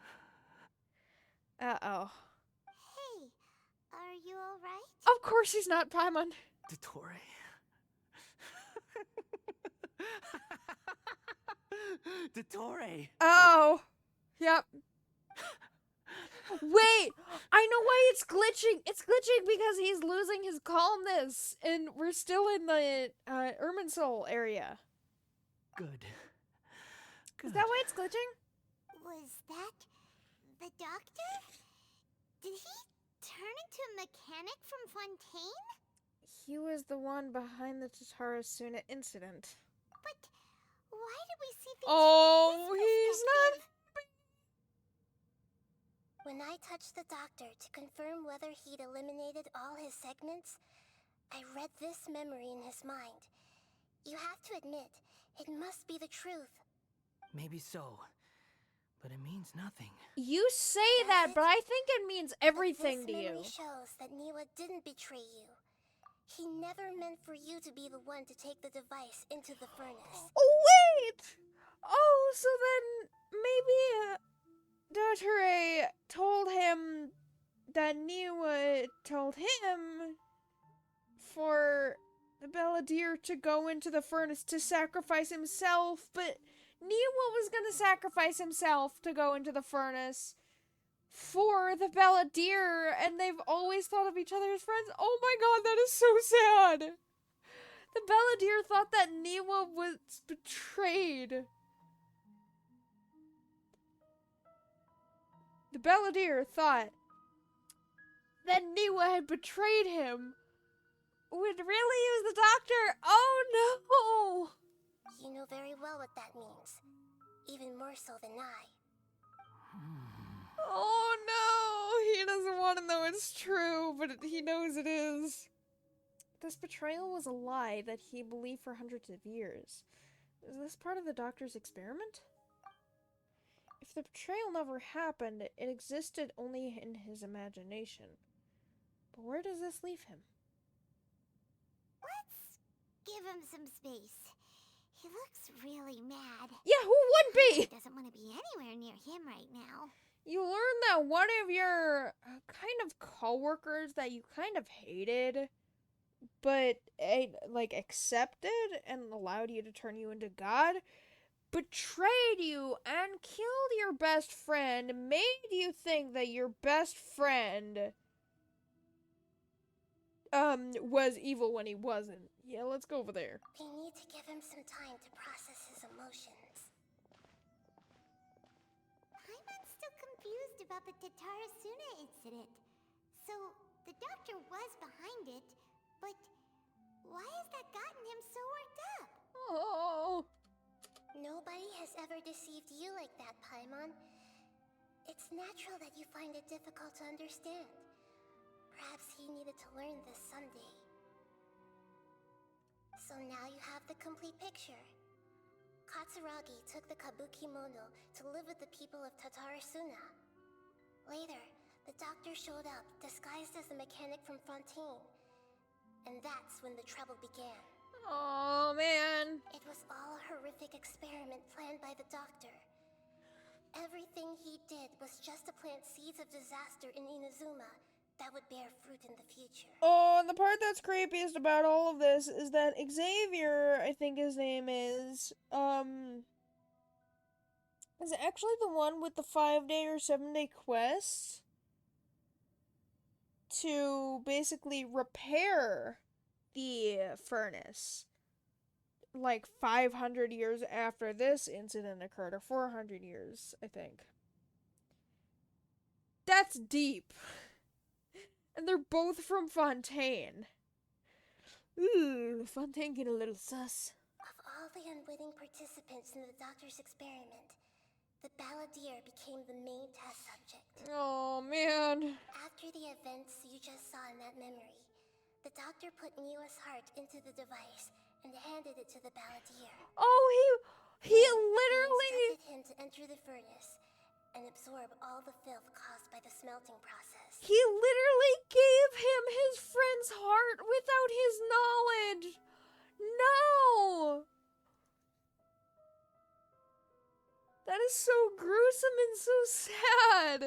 Speaker 1: Uh-oh.
Speaker 7: Hey, are you alright?
Speaker 1: Of course he's not Paimon.
Speaker 6: Dottore. Dottore.
Speaker 1: Oh. Yep. Wait, I know why it's glitching. It's glitching because he's losing his calmness, and we're still in the Irminsul area.
Speaker 6: Good.
Speaker 1: Is that why it's glitching?
Speaker 7: Was that the doctor? Did he turn into a mechanic from Fontaine?
Speaker 1: He was the one behind the Tatara Suna incident.
Speaker 7: But why did we see things
Speaker 1: Oh,
Speaker 7: from his
Speaker 1: he's not.
Speaker 7: perspective?
Speaker 2: When I touched the doctor to confirm whether he'd eliminated all his segments, I read this memory in his mind. You have to admit, it must be the truth.
Speaker 6: Maybe so, but it means nothing.
Speaker 1: You say that, but I think it means everything to
Speaker 2: This
Speaker 1: you.
Speaker 2: memory shows that Niwa didn't betray you. He never meant for you to be the one to take the device into the furnace.
Speaker 1: Oh, wait! Oh, so then maybe Dottore told him that Niwa told him for the Balladeer to go into the furnace to sacrifice himself, but Niwa was gonna sacrifice himself to go into the furnace for the Balladeer, and they've always thought of each other as friends. Oh my god, that is so sad! The Balladeer thought that Niwa was betrayed. The Balladeer thought that Niwa had betrayed him. Would really use the doctor? Oh no!
Speaker 2: You know very well what that means. Even more so than I.
Speaker 1: Oh no! He doesn't want to know it's true, but he knows it is. This betrayal was a lie that he believed for hundreds of years. Is this part of the doctor's experiment? If the betrayal never happened, it existed only in his imagination. But where does this leave him?
Speaker 7: Let's give him some space. He looks really mad.
Speaker 1: Yeah, who would be?
Speaker 7: He doesn't want to be anywhere near him right now.
Speaker 1: You learned that one of your kind of coworkers that you kind of hated, but like accepted and allowed you to turn you into God, betrayed you and killed your best friend, made you think that your best friend was evil when he wasn't. Yeah, let's go over there.
Speaker 2: We need to give him some time to process his emotions.
Speaker 7: Paimon's still confused about the Tatarasuna incident. So, the doctor was behind it, but why has that gotten him so worked up?
Speaker 1: Oh.
Speaker 2: Nobody that, Paimon. It's natural that you find it difficult to understand. Perhaps he needed to learn this someday. So now you have the complete picture. Katsuragi took the kabuki mono to live with the people of Tatarasuna. Later, the doctor showed up, disguised as a mechanic from Fontaine. And that's when the trouble began.
Speaker 1: Oh man.
Speaker 2: It was all a horrific experiment planned by the doctor. Everything he did was just to plant seeds of disaster in Inazuma that would bear fruit in the future.
Speaker 1: Oh, and the part that's creepiest about all of this is that Xavier, I think his name is actually the one with the 5-day or 7-day quest to basically repair the furnace. Like 500 years after this incident occurred, or 400 years, I think. That's deep. And they're both from Fontaine. Ooh, Fontaine get a little sus.
Speaker 2: Of all the unwitting participants in the doctor's experiment, the balladeer became the main test subject.
Speaker 1: Oh, man.
Speaker 2: After the events you just saw in that memory, the doctor put Miwa's heart into the device and handed it to the balladeer.
Speaker 1: Oh, he
Speaker 2: He
Speaker 1: literally...
Speaker 2: instructed him to enter the furnace and absorb all the filth caused by the smelting process.
Speaker 1: He literally gave him his friend's heart without his knowledge. No! That is so gruesome and so sad.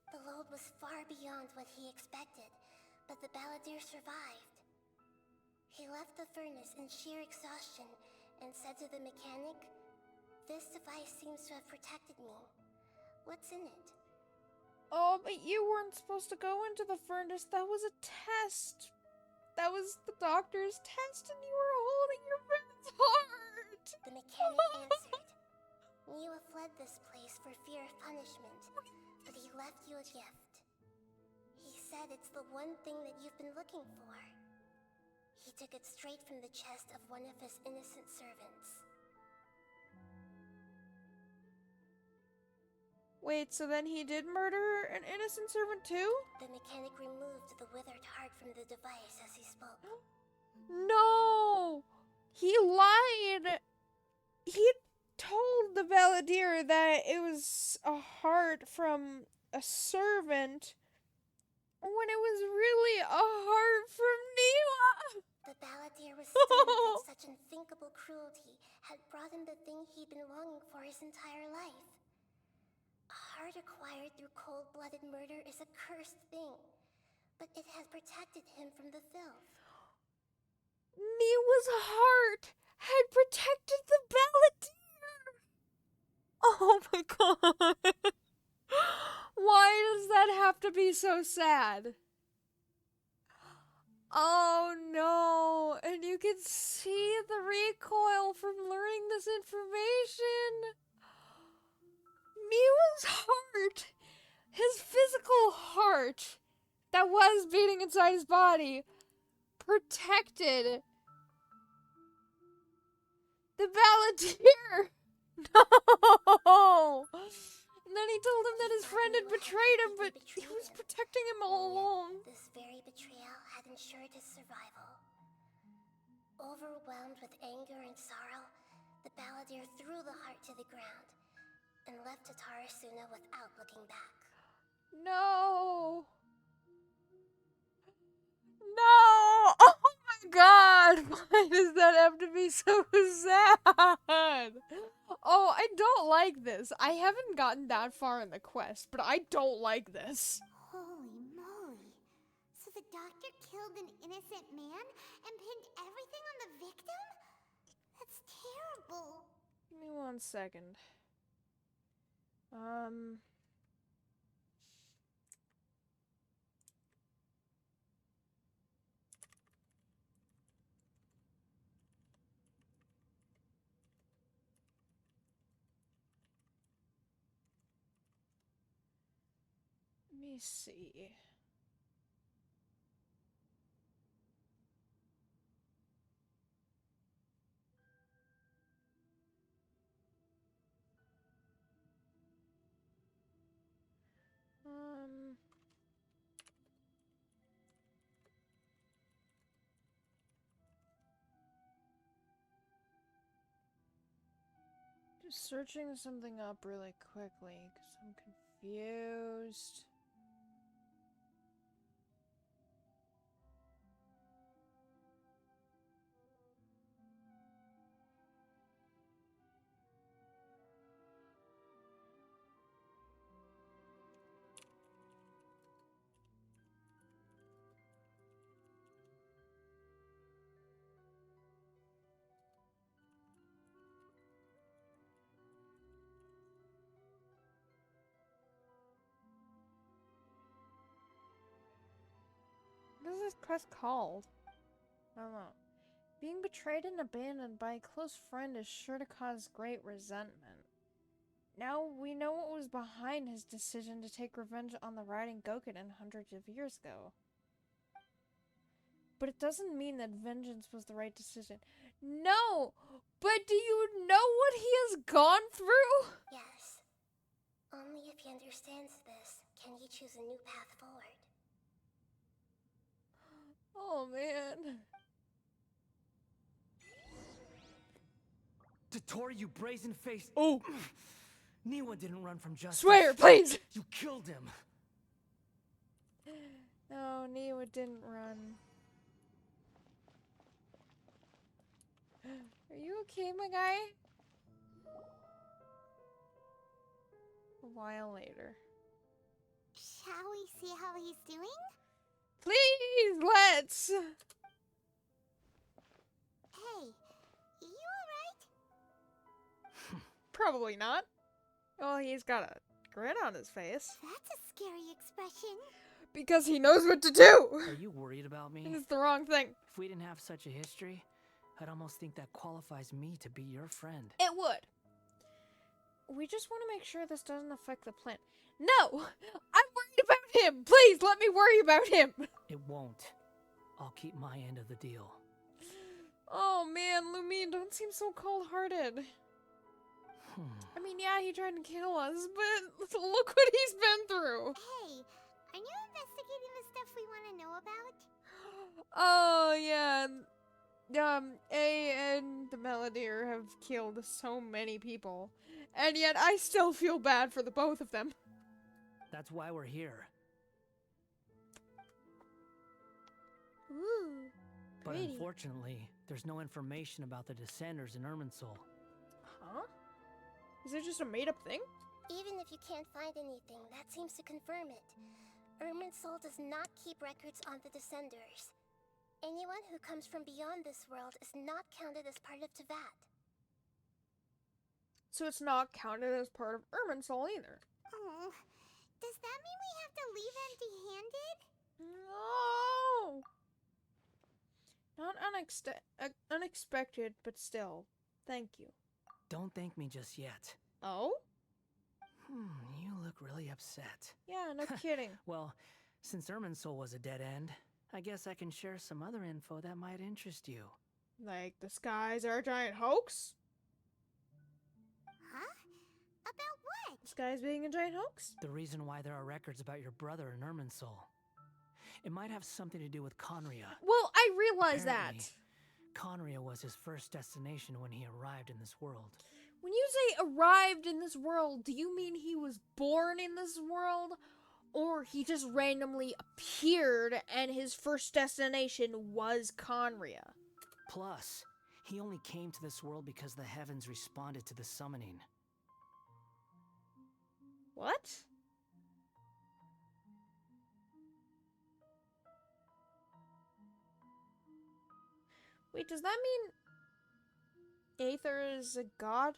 Speaker 2: The load was far beyond what he expected, but the balladeer survived. He left the furnace in sheer exhaustion and said to the mechanic, "This device seems to have protected me. What's in it?"
Speaker 1: Oh, but you weren't supposed to go into the furnace. That was a test. That was the doctor's test, and you were holding your friend's heart.
Speaker 2: The mechanic answered, "Miwa fled this place for fear of punishment, but he left you a gift. He said it's the one thing that you've been looking for." He took it straight from the chest of one of his innocent servants.
Speaker 1: Wait, so then he did murder an innocent servant too?
Speaker 2: The mechanic removed the withered heart from the device as he spoke.
Speaker 1: No! He lied! He told the balladeer that it was a heart from a servant when it was really a heart from Niwa!
Speaker 2: The balladeer was stunned that such unthinkable cruelty had brought him the thing he'd been longing for his entire life. A heart acquired through cold-blooded murder is a cursed thing, but it has protected him from the filth.
Speaker 1: Niwa's heart had protected the balladeer! Oh my god! Why does that have to be so sad? Oh no, and you can see the recoil from learning this information. Miwa's heart, his physical heart that was beating inside his body, protected the balladeer. No! And then he told him that his friend had betrayed him, but he was protecting him all along.
Speaker 2: This very betrayal had ensured his survival. Overwhelmed with anger and sorrow, the balladeer threw the heart to the ground and left Tatarasuna without looking back.
Speaker 1: No! No! Oh my god! Why does that have to be so sad? Oh, I don't like this. I haven't gotten that far in the quest, but I don't like this.
Speaker 7: Holy moly. So the doctor killed an innocent man and pinned everything on the victim? That's terrible.
Speaker 1: Give me 1 second. Let me see. searching something up really quickly because I'm confused. What is this quest called? I don't know. Being betrayed and abandoned by a close friend is sure to cause great resentment. Now we know what was behind his decision to take revenge on the Riding Gokuden hundreds of years ago. But it doesn't mean that vengeance was the right decision. No! But do you know what he has gone through?
Speaker 2: Yes. Only if he understands this can he choose a new path forward.
Speaker 1: Oh, man.
Speaker 6: Tori, you brazen-faced...
Speaker 1: Oh!
Speaker 6: Niwa didn't run from justice.
Speaker 1: Swear, please!
Speaker 6: You killed him.
Speaker 1: No, Niwa didn't run. Are you okay, my guy? A while later.
Speaker 7: Shall we see how he's doing?
Speaker 1: Please, let's!
Speaker 7: Hey, you alright?
Speaker 1: Probably not. Well, he's got a grin on his face.
Speaker 7: That's a scary expression.
Speaker 1: Because he knows what to do!
Speaker 6: Are you worried about me?
Speaker 1: And it's the wrong thing.
Speaker 6: If we didn't have such a history, I'd almost think that qualifies me to be your friend.
Speaker 1: It would. We just want to make sure this doesn't affect the plan. No! I'm worried about him! Please, let me worry about him!
Speaker 6: It won't. I'll keep my end of the deal.
Speaker 1: Oh man, Lumine, don't seem so cold-hearted. I mean, yeah, he tried to kill us, but look what he's been through!
Speaker 7: Hey, are you investigating the stuff we want to know about?
Speaker 1: Oh, yeah. A and the Melodier have killed so many people. And yet I still feel bad for the both of them.
Speaker 6: That's why we're here.
Speaker 1: Ooh,
Speaker 6: But
Speaker 1: pretty.
Speaker 6: unfortunately, there's no information about the Descenders in Irminsul.
Speaker 1: Huh? Is it just a made-up thing?
Speaker 2: Even if you can't find anything, that seems to confirm it. Irminsul does not keep records on the Descenders. Anyone who comes from beyond this world is not counted as part of Teyvat.
Speaker 1: So it's not counted as part of Irminsul either.
Speaker 7: Oh, does that mean we have to leave empty-handed?
Speaker 1: No! Not unexpected, but still. Thank you.
Speaker 6: Don't thank me just yet.
Speaker 1: Oh?
Speaker 6: You look really upset.
Speaker 1: Yeah, no kidding.
Speaker 6: Well, since Irminsul was a dead end, I guess I can share some other info that might interest you.
Speaker 1: Like, the skies are a giant hoax?
Speaker 7: Huh? About what?
Speaker 1: The skies being a giant hoax?
Speaker 6: The reason why there are records about your brother in Irminsul. It might have something to do with Conria.
Speaker 1: Well, I realize
Speaker 6: Apparently,
Speaker 1: that.
Speaker 6: Conria was his first destination when he arrived in this world.
Speaker 1: When you say arrived in this world, do you mean he was born in this world? Or he just randomly appeared and his first destination was Conria?
Speaker 6: Plus, he only came to this world because the heavens responded to the summoning.
Speaker 1: What? Wait, does that mean Aether is a god?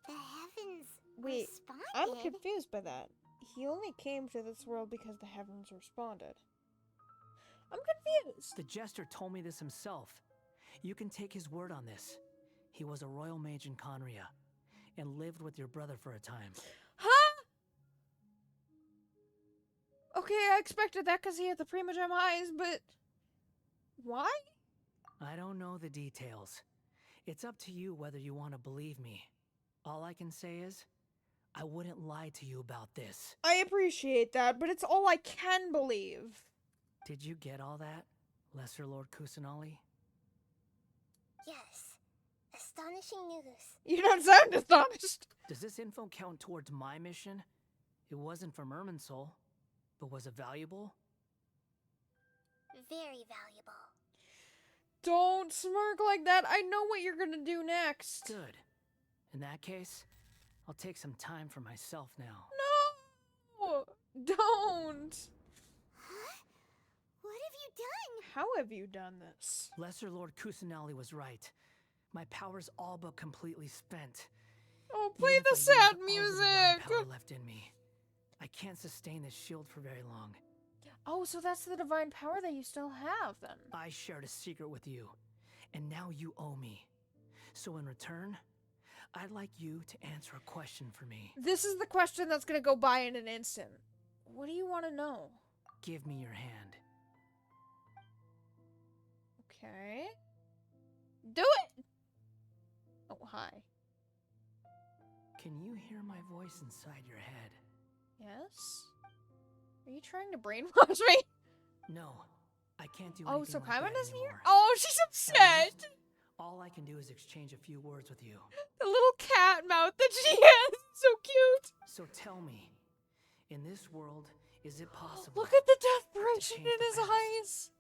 Speaker 7: The heavens
Speaker 1: Wait,
Speaker 7: responded?
Speaker 1: I'm confused by that. He only came to this world because the heavens responded. I'm confused.
Speaker 6: The Jester told me this himself. You can take his word on this. He was a royal mage in Conria, and lived with your brother for a time.
Speaker 1: Huh? Okay, I expected that because he had the Primogem eyes, but... Why?
Speaker 6: I don't know the details. It's up to you whether you want to believe me. All I can say is, I wouldn't lie to you about this.
Speaker 1: I appreciate that, but it's all I can believe.
Speaker 6: Did you get all that, Lesser Lord Kusanali?
Speaker 2: Yes. astonishing news.
Speaker 1: You don't sound astonished.
Speaker 6: Does this info count towards my mission? It wasn't from Irminsul, but was it valuable?
Speaker 2: Very valuable.
Speaker 1: Don't smirk like that. I know what you're gonna do next.
Speaker 6: Good. In that case, I'll take some time for myself now.
Speaker 1: No! Don't!
Speaker 7: Huh? What have you done?
Speaker 1: How have you done this?
Speaker 6: Lesser Lord Kusanali was right. My power's all but completely spent.
Speaker 1: Oh,
Speaker 6: Even
Speaker 1: play
Speaker 6: if
Speaker 1: the
Speaker 6: I use
Speaker 1: sad
Speaker 6: all the divine
Speaker 1: music!
Speaker 6: power left in me, I can't sustain this shield for very long.
Speaker 1: Oh, so that's the divine power that you still have, then.
Speaker 6: I shared a secret with you, and now you owe me. So in return, I'd like you to answer a question for me.
Speaker 1: This is the question that's gonna go by in an instant. What do you want to know?
Speaker 6: Give me your hand.
Speaker 1: Okay. Do it! Oh, hi.
Speaker 6: Can you hear my voice inside your head?
Speaker 1: Yes? Are you trying to brainwash me?
Speaker 6: No, I can't do
Speaker 1: Oh,
Speaker 6: anything
Speaker 1: so
Speaker 6: like
Speaker 1: Paimon
Speaker 6: that
Speaker 1: isn't here?
Speaker 6: anymore.
Speaker 1: Oh, she's
Speaker 6: At
Speaker 1: upset!
Speaker 6: most, all I can do is exchange a few words with you.
Speaker 1: The little cat mouth that she has! So cute!
Speaker 6: So tell me, in this world, is it possible?
Speaker 1: Look at the desperation
Speaker 6: change
Speaker 1: in
Speaker 6: the
Speaker 1: his
Speaker 6: past?
Speaker 1: eyes!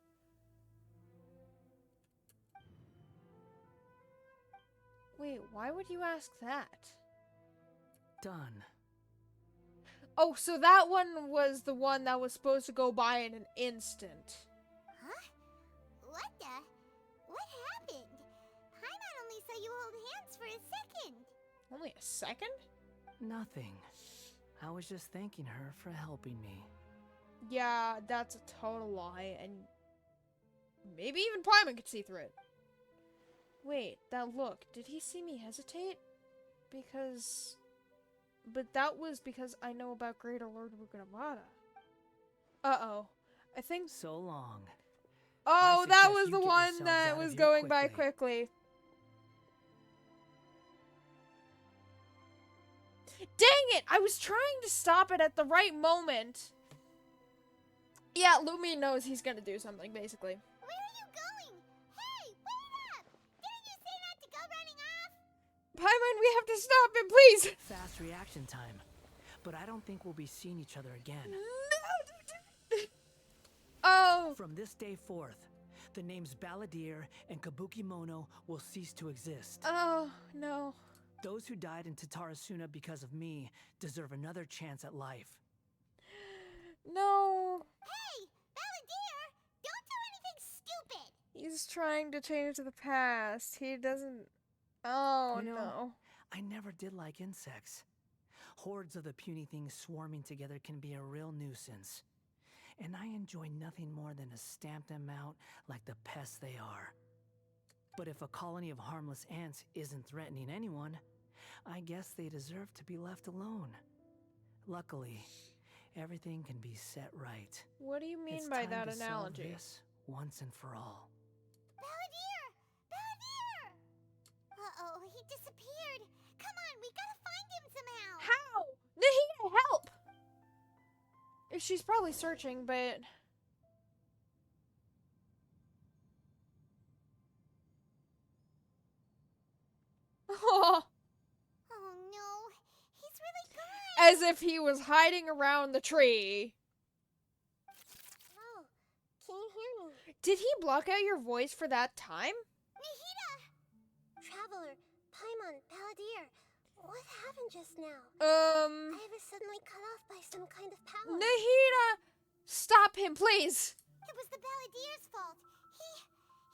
Speaker 1: Wait, why would you ask that?
Speaker 6: Done.
Speaker 1: Oh, so that one was the one that was supposed to go by in an instant.
Speaker 7: Huh? What the? What happened? Paimon only saw you hold hands for a second.
Speaker 1: Only a second?
Speaker 6: Nothing. I was just thanking her for helping me.
Speaker 1: Yeah, that's a total lie, and maybe even Paimon could see through it. Wait, that look, did he see me hesitate? Because... But that was because I know about Greater Lord Ruganavada. Uh-oh. I think...
Speaker 6: So long.
Speaker 1: Oh,
Speaker 6: I
Speaker 1: that
Speaker 6: suggest
Speaker 1: was
Speaker 6: you
Speaker 1: the
Speaker 6: get
Speaker 1: one
Speaker 6: yourselves
Speaker 1: that
Speaker 6: out of
Speaker 1: was
Speaker 6: here
Speaker 1: going by
Speaker 6: quickly.
Speaker 1: quickly. Dang it! I was trying to stop it at the right moment. Yeah, Lumi knows he's gonna do something, basically.
Speaker 7: Where are you going? Hey, wait up! Didn't you say not to go running off?
Speaker 1: Paimon, we have to stop him, please!
Speaker 6: Fast reaction time. But I don't think we'll be seeing each other again.
Speaker 1: No! Oh!
Speaker 6: From this day forth, the names Balladeer and Kabukimono will cease to exist.
Speaker 1: Oh, no.
Speaker 6: Those who died in Tatarasuna because of me deserve another chance at life.
Speaker 1: No.
Speaker 7: Hey, Balladeer! Don't do anything stupid!
Speaker 1: He's trying to change the past. He doesn't... Oh,
Speaker 6: You know,
Speaker 1: no.
Speaker 6: I never did like insects. Hordes of the puny things swarming together can be a real nuisance. And I enjoy nothing more than to stamp them out like the pests they are. But if a colony of harmless ants isn't threatening anyone, I guess they deserve to be left alone. Luckily, everything can be set right.
Speaker 1: What do you mean
Speaker 6: It's
Speaker 1: by
Speaker 6: time
Speaker 1: that
Speaker 6: to solve
Speaker 1: analogy?
Speaker 6: this once and for all.
Speaker 7: Balladeer! Balladeer! Uh-oh, he disappeared. Come on, we gotta find him somehow.
Speaker 1: How? Nahida, help! She's probably searching, but... Oh,
Speaker 7: Oh no, he's really gone.
Speaker 1: as if he was hiding around the tree.
Speaker 2: Oh, can you hear me?
Speaker 1: Did he block out your voice for that time?
Speaker 7: Nahida!
Speaker 2: Traveler, Paimon, Balladeer, what happened just now? I was suddenly cut off by some kind of power.
Speaker 1: Nahida! Stop him, please!
Speaker 7: It was the Balladeer's fault.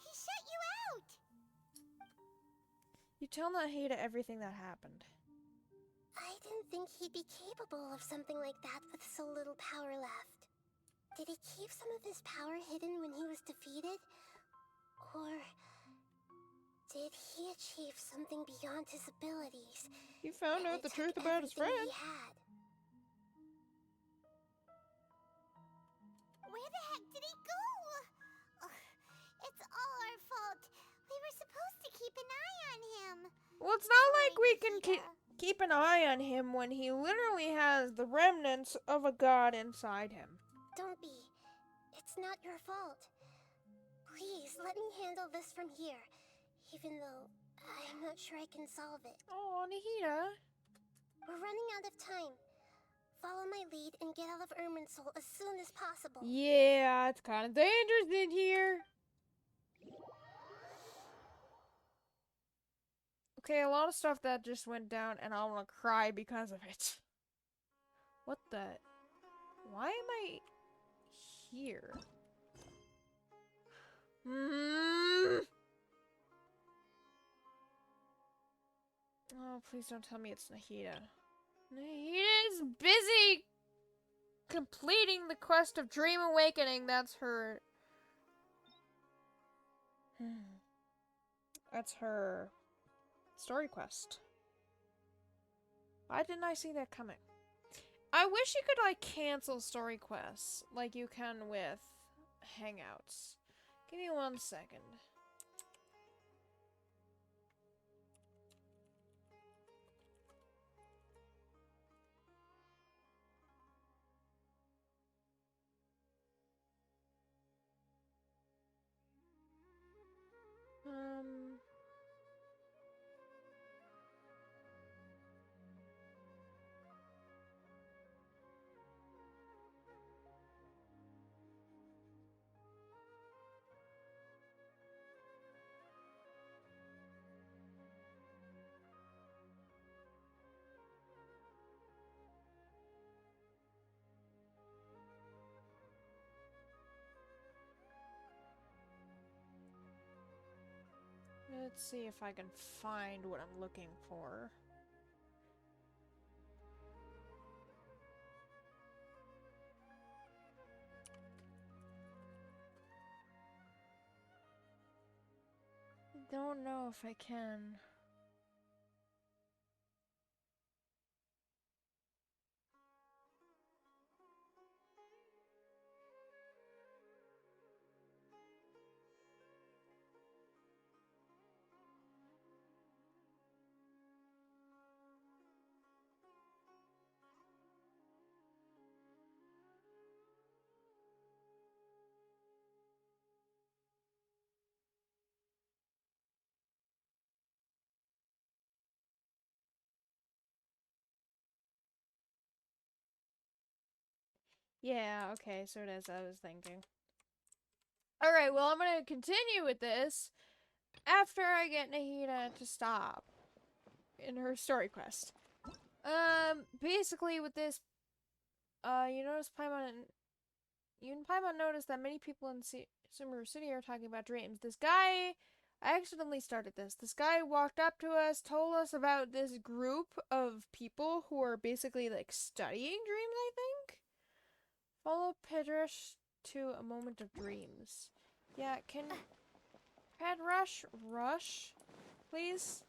Speaker 7: He shut you out.
Speaker 1: You tell Nahida everything that happened.
Speaker 2: I didn't think he'd be capable of something like that with so little power left. Did he keep some of his power hidden when he was defeated? Or did he achieve something beyond his abilities?
Speaker 1: You found
Speaker 2: and
Speaker 1: out the
Speaker 2: it
Speaker 1: truth
Speaker 2: took
Speaker 1: about his
Speaker 2: everything
Speaker 1: friend.
Speaker 2: he had?
Speaker 7: Where the heck did he go? Ugh, it's all our fault. We were supposed to keep an eye on him.
Speaker 1: Well, it's not like we
Speaker 7: Sorry,
Speaker 1: can
Speaker 7: Nahida.
Speaker 1: keep an eye on him when he literally has the remnants of a god inside him.
Speaker 2: Don't be. It's not your fault. Please, let me handle this from here. Even though I'm not sure I can solve it.
Speaker 1: Oh, Nahida.
Speaker 2: We're running out of time. Follow my lead and get out of Irminsul as soon as possible.
Speaker 1: Yeah, it's kind of dangerous in here. Okay, a lot of stuff that just went down, and I want to cry because of it. What the? Why am I here? Oh, please don't tell me it's Nahida. Nahida's busy completing the quest of Dream Awakening. That's her. That's her story quest. Why didn't I see that coming? I wish you could, like, cancel story quests like you can with Hangouts. Give me 1 second. Let's see if I can find what I'm looking for. I don't know if I can. Yeah, okay, so it is. I was thinking. Alright, well, I'm gonna continue with this after I get Nahida to stop in her story quest. Basically with this, you notice you and Paimon noticed that many people in Sumeru City are talking about dreams. This guy, I accidentally started this. This guy walked up to us, told us about this group of people who are basically, like, studying dreams, I think? Follow Pedrush to a moment of dreams. Yeah, can Pedrush rush, please?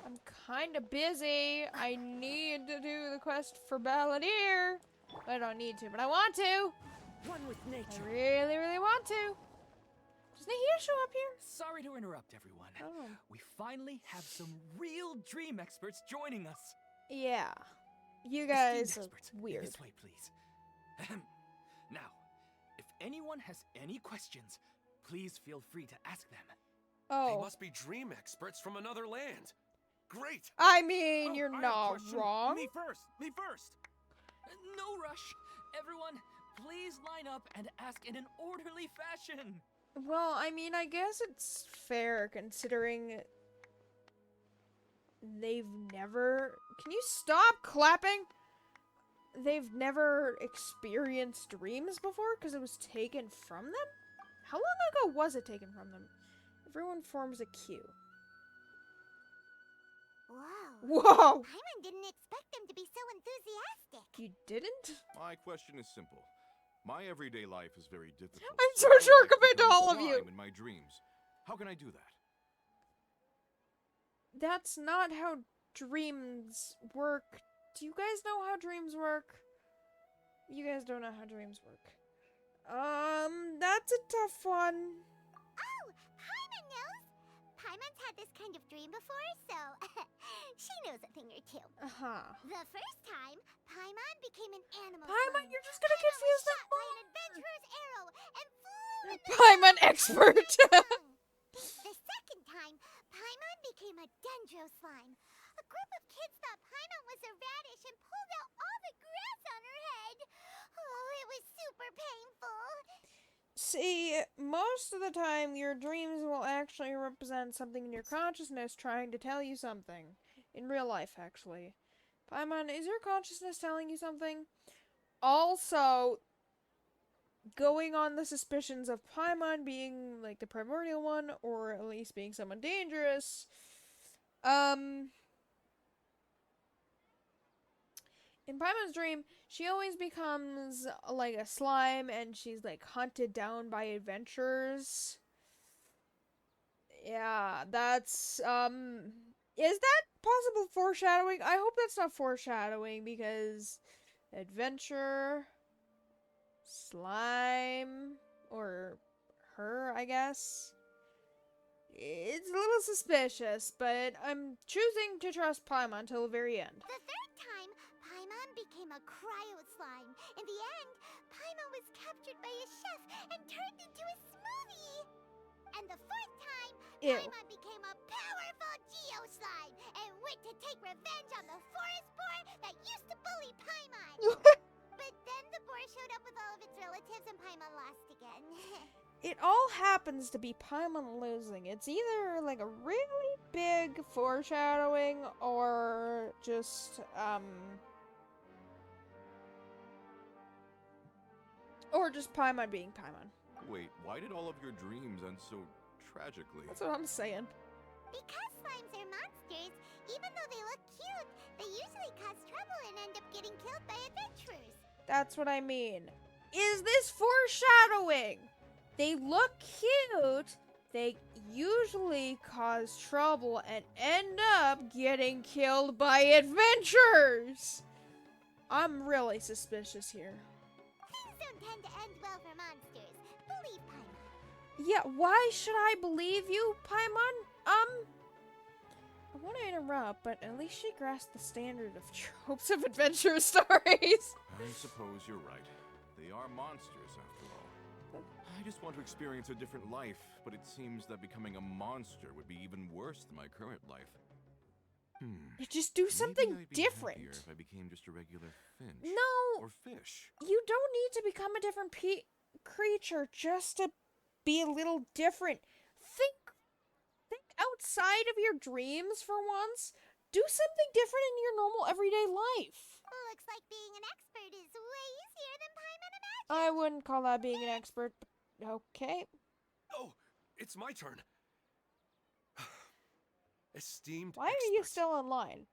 Speaker 1: I'm kinda busy. I need to do the quest for Balladeer. I don't need to, but I want to.
Speaker 4: One with nature.
Speaker 1: I really, really want to. Does Nahida show up here?
Speaker 4: Sorry to interrupt, everyone.
Speaker 1: Oh.
Speaker 4: We finally have some real dream experts joining us.
Speaker 1: Yeah. You guys
Speaker 4: Esteemed
Speaker 1: are
Speaker 4: experts,
Speaker 1: weird.
Speaker 4: this way, please. Ahem. Now, if anyone has any questions, please feel free to ask them.
Speaker 1: Oh.
Speaker 11: They must be dream experts from another land. Great.
Speaker 1: I mean, you're
Speaker 11: I have a
Speaker 1: not
Speaker 11: question.
Speaker 1: wrong.
Speaker 11: Me first. Me first.
Speaker 4: No rush. Everyone, please line up and ask in an orderly fashion.
Speaker 1: Well, I mean, I guess it's fair considering they've never... Can you stop clapping? They've never experienced dreams before because it was taken from them? How long ago was it taken from them? Everyone forms a queue.
Speaker 7: Whoa.
Speaker 1: Whoa!
Speaker 7: Paimon didn't expect them to be so enthusiastic.
Speaker 1: You didn't?
Speaker 11: My question is simple. My everyday life is very difficult.
Speaker 1: I'm so
Speaker 11: I would
Speaker 1: sure
Speaker 11: like to
Speaker 1: compared to
Speaker 11: become
Speaker 1: all of you.
Speaker 11: sublime in my dreams. How can I do that?
Speaker 1: That's not how dreams work. Do you guys know how dreams work? You guys don't know how dreams work. That's a tough one.
Speaker 7: Oh, Paimon knows. Paimon's had this kind of dream before, so she knows a thing or two.
Speaker 1: Uh-huh.
Speaker 7: The first time, Paimon became an animal.
Speaker 1: Paimon,
Speaker 7: slime.
Speaker 1: you're just gonna
Speaker 7: Paimon
Speaker 1: confuse
Speaker 7: was
Speaker 1: them
Speaker 7: shot by an adventurer's arrow and flew in the
Speaker 1: Paimon expert.
Speaker 7: sky. The second time, Paimon became a dendro slime. A group of kids thought Paimon was a radish and pulled out all the grass on her head. Oh, it was super painful.
Speaker 1: See, most of the time, your dreams will actually represent something in your consciousness trying to tell you something. In real life, actually. Paimon, is your consciousness telling you something? Also, going on the suspicions of Paimon being, like, the primordial one, or at least being someone dangerous, in Paimon's dream, she always becomes like a slime and she's like hunted down by adventurers. Yeah, that's is that possible foreshadowing? I hope that's not foreshadowing because adventure, slime, or her, I guess. It's a little suspicious, but I'm choosing to trust Paimon till the very end.
Speaker 7: The third time, Paimon became a cryo slime. In the end, Paimon was captured by a chef and turned into a smoothie. And the fourth time,
Speaker 1: Ew.
Speaker 7: Paimon became a powerful geo slime and went to take revenge on the forest boar that used to bully Paimon. But then the boar showed up with all of its relatives and Paimon lost again.
Speaker 1: It all happens to be Paimon losing. It's either like a really big foreshadowing or just Paimon being Paimon.
Speaker 11: Wait, why did all of your dreams end so tragically?
Speaker 1: That's what I'm saying.
Speaker 7: Because slimes are monsters, even though they look cute, they usually cause trouble and end up getting killed by adventurers.
Speaker 1: That's what I mean. Is this foreshadowing? They look cute, they usually cause trouble and end up getting killed by adventurers. I'm really suspicious here.
Speaker 7: Things don't tend to end well for monsters. Believe Paimon.
Speaker 1: Yeah, why should I believe you, Paimon? I want to interrupt, but at least she grasped the standard of tropes of adventure stories.
Speaker 11: I suppose you're right. They are monsters, after all. I just want to experience a different life, but it seems that becoming a monster would be even worse than my current life.
Speaker 1: Just do something
Speaker 11: Maybe I'd be
Speaker 1: different.
Speaker 11: happier if I became just a regular finch.
Speaker 1: No,
Speaker 11: Or fish.
Speaker 1: you don't need to become a different creature just to be a little different. Think outside of your dreams for once. Do something different in your normal everyday life.
Speaker 7: Looks like being an expert is way easier than Paimon imagined.
Speaker 1: I wouldn't call that being an expert, but okay.
Speaker 12: Oh, it's my turn. Esteemed
Speaker 1: Why are you
Speaker 12: expert,
Speaker 1: still online?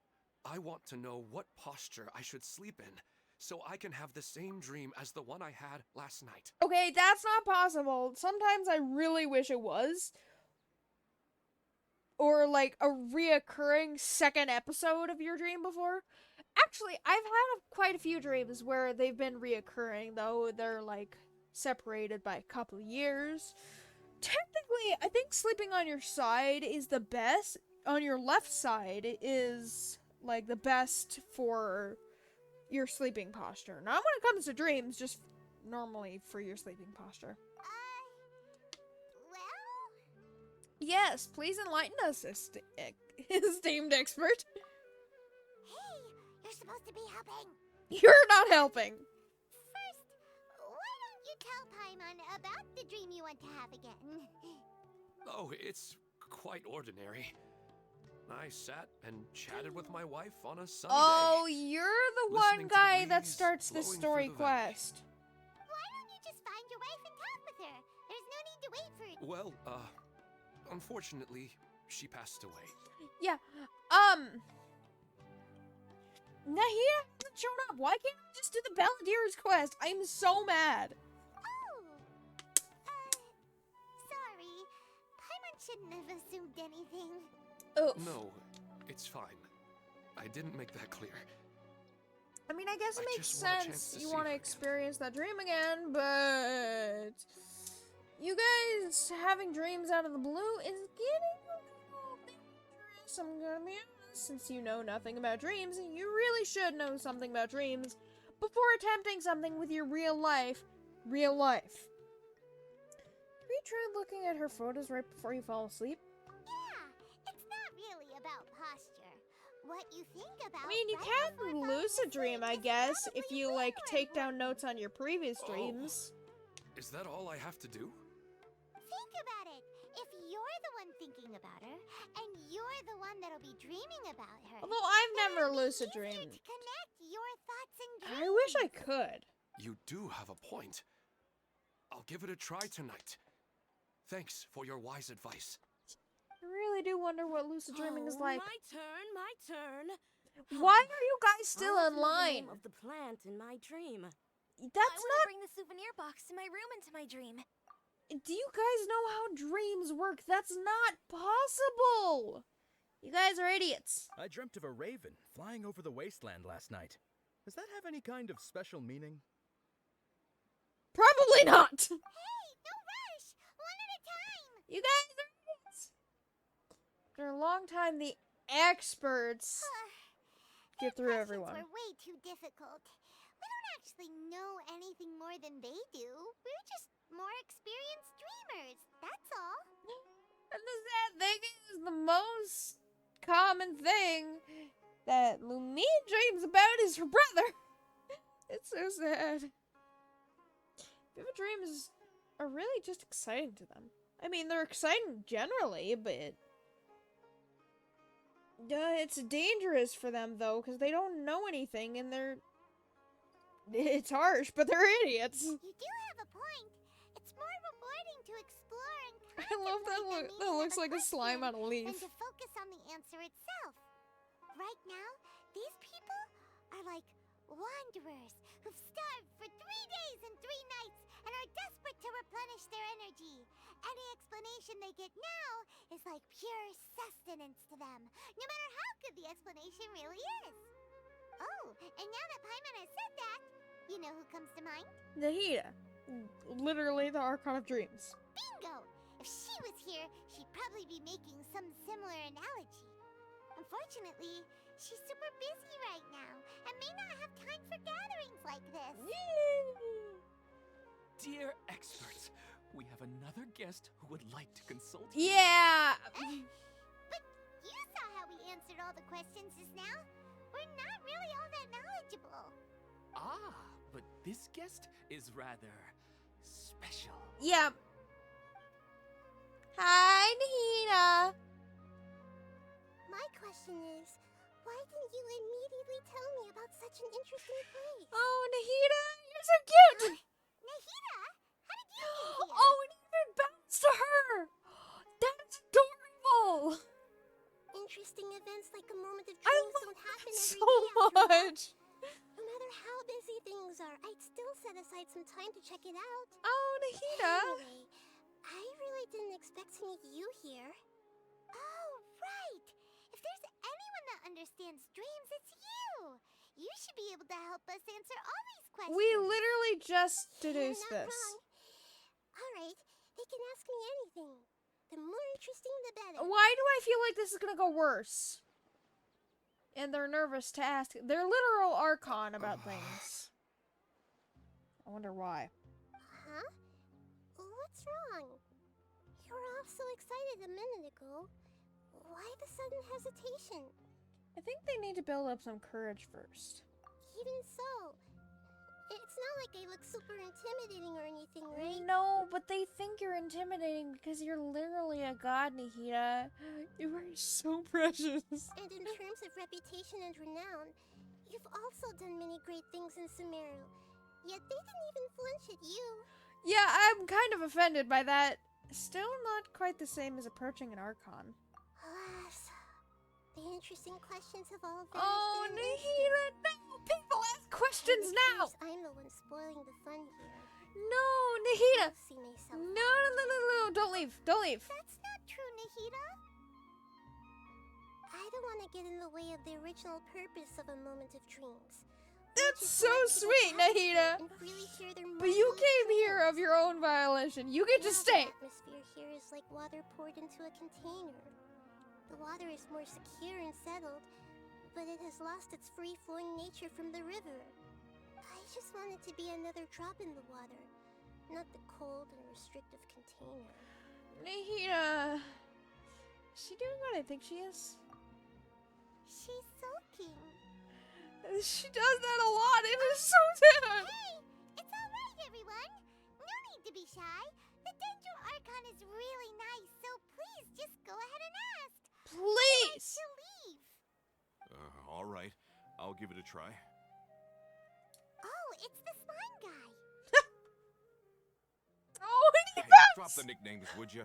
Speaker 12: I want to know what posture I should sleep in so I can have the same dream as the one I had last night.
Speaker 1: Okay, that's not possible. Sometimes I really wish it was. Or like a reoccurring second episode of your dream before. Actually, I've had quite a few dreams where they've been reoccurring, though they're like separated by a couple of years. Technically, I think sleeping on your side is the best. On your left side is like the best for your sleeping posture. Not when it comes to dreams, just normally for your sleeping posture.
Speaker 7: Well?
Speaker 1: Yes, please enlighten us, esteemed expert.
Speaker 7: Hey, you're supposed to be helping.
Speaker 1: You're not helping.
Speaker 7: First, why don't you tell Paimon about the dream you want to have again?
Speaker 12: Oh, it's quite ordinary. I sat and chatted with my wife on a sunny
Speaker 1: Oh,
Speaker 12: day.
Speaker 1: you're the
Speaker 12: Listening
Speaker 1: one
Speaker 12: to the
Speaker 1: guy that
Speaker 12: breeze
Speaker 1: starts this
Speaker 12: blowing
Speaker 1: story
Speaker 12: through the valley.
Speaker 1: quest.
Speaker 7: Why don't you just find your wife and talk with her? There's no need to wait for it.
Speaker 12: Well, unfortunately, she passed away.
Speaker 1: Yeah, Nahida hasn't shown up. Why can't I just do the Balladeer's quest? I'm so mad.
Speaker 7: Oh! Sorry. Paimon shouldn't have assumed anything.
Speaker 1: Oof.
Speaker 12: No, it's fine. I didn't make that clear.
Speaker 1: I mean, I guess it
Speaker 12: I
Speaker 1: makes
Speaker 12: just want a chance
Speaker 1: sense
Speaker 12: to
Speaker 1: you
Speaker 12: see
Speaker 1: want to
Speaker 12: her again.
Speaker 1: experience that dream again, but you guys having dreams out of the blue is getting a little dangerous. I'm gonna be honest, since you know nothing about dreams, you really should know something about dreams before attempting something with your real life. Real life. you tried looking at her photos right before you fall asleep?
Speaker 7: Yeah, it's not really about posture. What you think about.
Speaker 1: I mean, you
Speaker 7: right
Speaker 1: can
Speaker 7: before falling
Speaker 1: lucid dream,
Speaker 7: asleep
Speaker 1: I
Speaker 7: is
Speaker 1: guess, if
Speaker 7: probably
Speaker 1: you
Speaker 7: way
Speaker 1: like
Speaker 7: more
Speaker 1: take down
Speaker 7: important.
Speaker 1: notes on your previous
Speaker 12: Oh.
Speaker 1: dreams.
Speaker 12: Is that all I have to do?
Speaker 7: Think about it. If you're the one thinking about her, and you're the one that'll be dreaming about her.
Speaker 1: Although I've
Speaker 7: then
Speaker 1: never
Speaker 7: it'll be
Speaker 1: lucid
Speaker 7: easier
Speaker 1: dreamed.
Speaker 7: to connect your thoughts and dreams.
Speaker 1: I wish I could.
Speaker 12: You do have a point. I'll give it a try tonight. Thanks for your wise advice.
Speaker 1: I really do wonder what lucid dreaming is like.
Speaker 13: My turn.
Speaker 1: Why are you guys still
Speaker 13: I
Speaker 1: in
Speaker 13: want to know the
Speaker 1: line?
Speaker 13: name of the plant in my dream.
Speaker 1: That's
Speaker 2: I want to
Speaker 1: not.
Speaker 2: bring the souvenir box to my room into my dream.
Speaker 1: Do you guys know how dreams work? That's not possible. You guys are idiots.
Speaker 14: I dreamt of a raven flying over the wasteland last night. Does that have any kind of special meaning?
Speaker 1: Probably not.
Speaker 7: Hey, no rush. One at a time.
Speaker 1: You guys are idiots. After a long time, the experts get through
Speaker 7: Questions
Speaker 1: everyone.
Speaker 7: were way too difficult. We don't actually know anything more than they do. We're just more experienced dreamers. That's all.
Speaker 1: And the sad thing is, the most common thing that Lumine dreams about is her brother. It's so sad. Vivid dreams are really just exciting to them. I mean, they're exciting generally, but it's dangerous for them, though, because they don't know anything, and it's harsh, but they're idiots.
Speaker 7: You do have a point. It's more rewarding to explore and
Speaker 1: I love that
Speaker 7: contemplate the
Speaker 1: that
Speaker 7: meaning
Speaker 1: looks
Speaker 7: of
Speaker 1: like a slime on a
Speaker 7: question
Speaker 1: leaf.
Speaker 7: than to focus on the answer itself. Right now, these people are like wanderers who've starved for 3 days and 3 nights and are desperate to replenish their energy. Any explanation they get now is like pure sustenance to them, no matter how good the explanation really is. Oh, and now that Paimon has said that, you know who comes to mind?
Speaker 1: Nahida. Literally the Archon of Dreams.
Speaker 7: Bingo! If she was here, she'd probably be making some similar analogy. Unfortunately, she's super busy right now and may not have time for gatherings like this.
Speaker 4: Dear experts, we have another guest who would like to consult you.
Speaker 1: Yeah!
Speaker 7: But you saw how we answered all the questions just now. We're not really all that knowledgeable.
Speaker 4: Ah, but this guest is rather special.
Speaker 1: Yeah. Hi, Nahida.
Speaker 2: My question is, why didn't you immediately tell me about such an interesting place?
Speaker 1: Oh, Nahida, you're so cute.
Speaker 7: Nahida, how did you get here?
Speaker 1: Oh, it even bounced to her. That's adorable.
Speaker 2: Interesting events like a moment of
Speaker 1: I
Speaker 2: dreams
Speaker 1: love
Speaker 2: don't happen
Speaker 1: that
Speaker 2: every
Speaker 1: so
Speaker 2: day after all.
Speaker 1: much.
Speaker 2: No matter how busy things are, I'd still set aside some time to check it out.
Speaker 1: Oh, Nahida.
Speaker 2: Anyway, I really didn't expect to meet you here.
Speaker 7: Oh, right. If there's anyone that understands dreams, it's you. You should be able to help us answer all these questions.
Speaker 1: We literally just
Speaker 2: You're
Speaker 1: deduced
Speaker 2: not
Speaker 1: this.
Speaker 2: wrong. All right, they can ask me anything. The more interesting, the better.
Speaker 1: Why do I feel like this is gonna go worse? And they're nervous to ask. They're literal Archon about things. I wonder why.
Speaker 2: Huh? What's wrong? You were all so excited a minute ago. Why the sudden hesitation?
Speaker 1: I think they need to build up some courage first.
Speaker 2: Even so, it's not like I look super intimidating or anything, right?
Speaker 1: No, but they think you're intimidating because you're literally a god, Nahida. You are so precious.
Speaker 2: And in terms of reputation and renown, you've also done many great things in Sumeru. Yet they didn't even flinch at you.
Speaker 1: Yeah, I'm kind of offended by that. Still not quite the same as approaching an Archon.
Speaker 2: Alas, the interesting questions have all vanished.
Speaker 1: Oh,
Speaker 2: in an
Speaker 1: Nahida, no! People ask questions
Speaker 2: instant.
Speaker 1: now!
Speaker 2: It appears I'm the one spoiling the fun here.
Speaker 1: No, Nahida!
Speaker 2: I'll see myself.
Speaker 1: No, don't leave, don't leave.
Speaker 7: That's not true, Nahida.
Speaker 2: I don't want to get in the way of the original purpose of a moment of dreams.
Speaker 1: That's
Speaker 2: Which is
Speaker 1: so
Speaker 2: connect to the
Speaker 1: sweet,
Speaker 2: atmosphere
Speaker 1: Nahida.
Speaker 2: and freely share their
Speaker 1: But you
Speaker 2: marvelous
Speaker 1: came here
Speaker 2: dreams.
Speaker 1: of your own violation. You get to
Speaker 2: Now
Speaker 1: stay.
Speaker 2: The atmosphere here is like water poured into a container. The water is more secure and settled, but it has lost its free-flowing nature from the river. I just wanted to be another drop in the water, not the cold and restrictive container.
Speaker 1: Nahida. Is she doing what I think she is?
Speaker 7: She's sulking.
Speaker 1: She does that a lot. It is so sad.
Speaker 7: Hey, it's all right, everyone. No need to be shy. The Dendro Archon is really nice, so please just go ahead and ask.
Speaker 1: Please.
Speaker 7: To leave.
Speaker 11: All right. I'll give it a try.
Speaker 7: Oh, it's the slime guy.
Speaker 1: Oh,
Speaker 11: Hey, drop the nicknames, would you?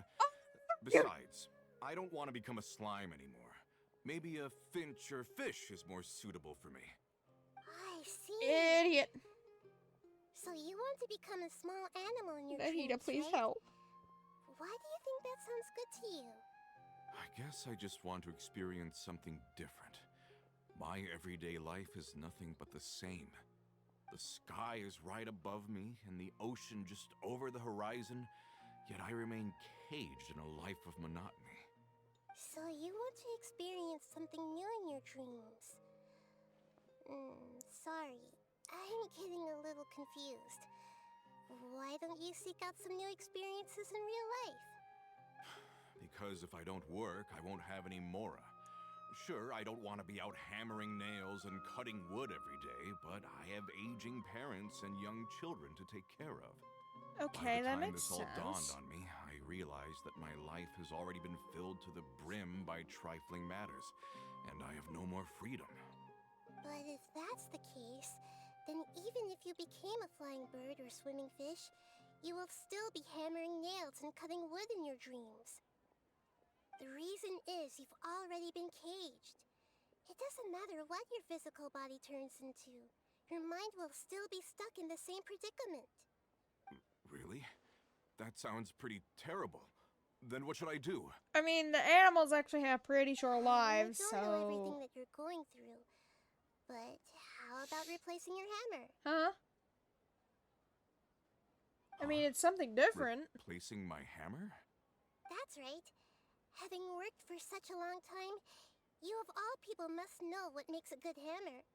Speaker 11: Besides, I don't want to become a slime anymore. Maybe a finch or fish is more suitable for me.
Speaker 2: I see.
Speaker 1: Idiot.
Speaker 2: So you want to become a small animal in your
Speaker 1: Nahida,
Speaker 2: dreams,
Speaker 1: please
Speaker 2: right?
Speaker 1: help.
Speaker 2: Why do you think that sounds good to you?
Speaker 11: I guess I just want to experience something different. My everyday life is nothing but the same. The sky is right above me and the ocean just over the horizon, yet I remain caged in a life of monotony.
Speaker 2: So you want to experience something new in your dreams? Sorry, I'm getting a little confused. Why don't you seek out some new experiences in real life?
Speaker 11: Because if I don't work, I won't have any Mora. Sure, I don't want to be out hammering nails and cutting wood every day, but I have aging parents and young children to take care of.
Speaker 1: Okay, that
Speaker 11: By the time
Speaker 1: makes
Speaker 11: this all dawned
Speaker 1: sense.
Speaker 11: on me, I realized that my life has already been filled to the brim by trifling matters, and I have no more freedom.
Speaker 2: But if that's the case, then even if you became a flying bird or swimming fish, you will still be hammering nails and cutting wood in your dreams. The reason is you've already been caged. It doesn't matter what your physical body turns into. Your mind will still be stuck in the same predicament.
Speaker 11: Really? That sounds pretty terrible. Then what should I do?
Speaker 1: I mean, the animals actually have pretty short lives,
Speaker 2: I don't know everything
Speaker 1: so...
Speaker 2: that you're going through, but how about replacing your hammer?
Speaker 1: Huh? I mean, it's something different.
Speaker 11: Replacing my hammer?
Speaker 2: That's right. Having worked for such a long time, you of all people must know what makes a good hammer.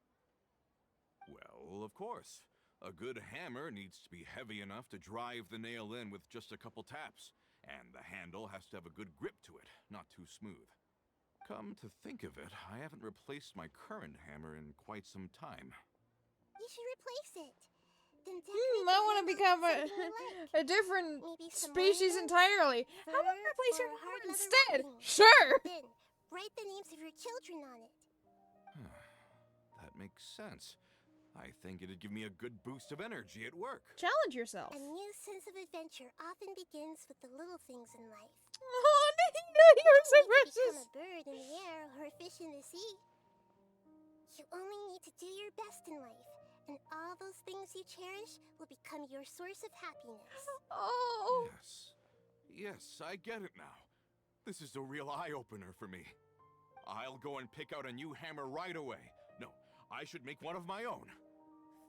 Speaker 11: Well, of course. A good hammer needs to be heavy enough to drive the nail in with just a couple taps, and the handle has to have a good grip to it, not too smooth. Come to think of it, I haven't replaced my current hammer in quite some time.
Speaker 2: You should replace it. Then
Speaker 1: I want to become a different species entirely. How about replace your hammer instead? Sure!
Speaker 2: Then, write the names of your children on it.
Speaker 11: That makes sense. I think it'd give me a good boost of energy at work.
Speaker 1: Challenge yourself.
Speaker 2: A new sense of adventure often begins with the little things in life.
Speaker 1: Oh, Nahida, you're so precious.
Speaker 2: Become a bird in the air or a fish in the sea. You only need to do your best in life, and all those things you cherish will become your source of happiness.
Speaker 1: Oh.
Speaker 11: Yes, I get it now. This is a real eye-opener for me. I'll go and pick out a new hammer right away. No, I should make one of my own.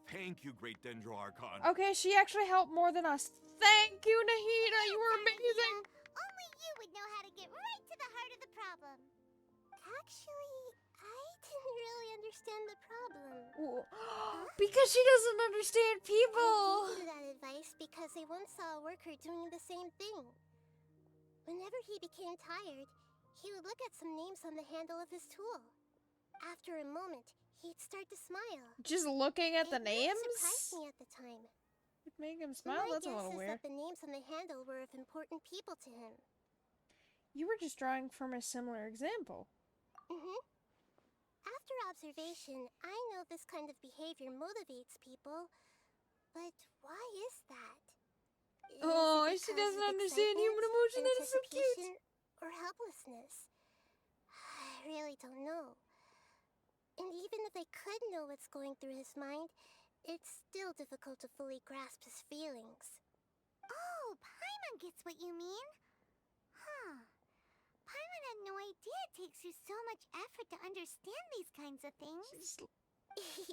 Speaker 11: Thank you, Great Dendro Archon.
Speaker 1: Okay, she actually helped more than us. Thank you, Nahida. You were amazing.
Speaker 7: Only you would know how to get right to the heart of the problem.
Speaker 2: Actually, I didn't really understand the problem.
Speaker 1: Because she doesn't understand people.
Speaker 2: I gave you that advice because I once saw a worker doing the same thing. Whenever he became tired, he would look at some names on the handle of his tool. After a moment, he'd start to smile.
Speaker 1: Just looking at the names?
Speaker 2: It surprised me at the time.
Speaker 1: It'd make him smile? That's a little
Speaker 2: My
Speaker 1: weird.
Speaker 2: guess is that the names on the handle were of important people to him.
Speaker 1: You were just drawing from a similar example.
Speaker 2: After observation, I know this kind of behavior motivates people, but why is that?
Speaker 1: Oh, she doesn't understand human emotion. That is so cute.
Speaker 2: Or helplessness? I really don't know. And even if I could know what's going through his mind, it's still difficult to fully grasp his feelings.
Speaker 7: Oh, Paimon gets what you mean. Huh. Paimon had no idea it takes you so much effort to understand these kinds of things.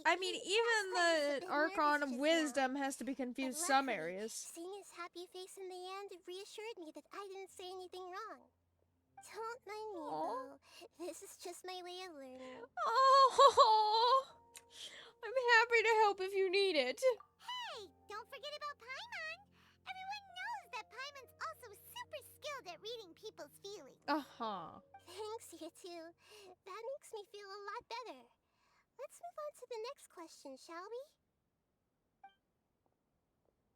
Speaker 1: I mean, even the Archon of Wisdom has to be confused some areas.
Speaker 2: Seeing his happy face in the end reassured me that I didn't say anything wrong. Don't mind me, though. This is just my way of learning.
Speaker 1: Oh, I'm happy to help if you need it.
Speaker 7: Hey, don't forget about Paimon. Everyone
Speaker 2: question, shall we?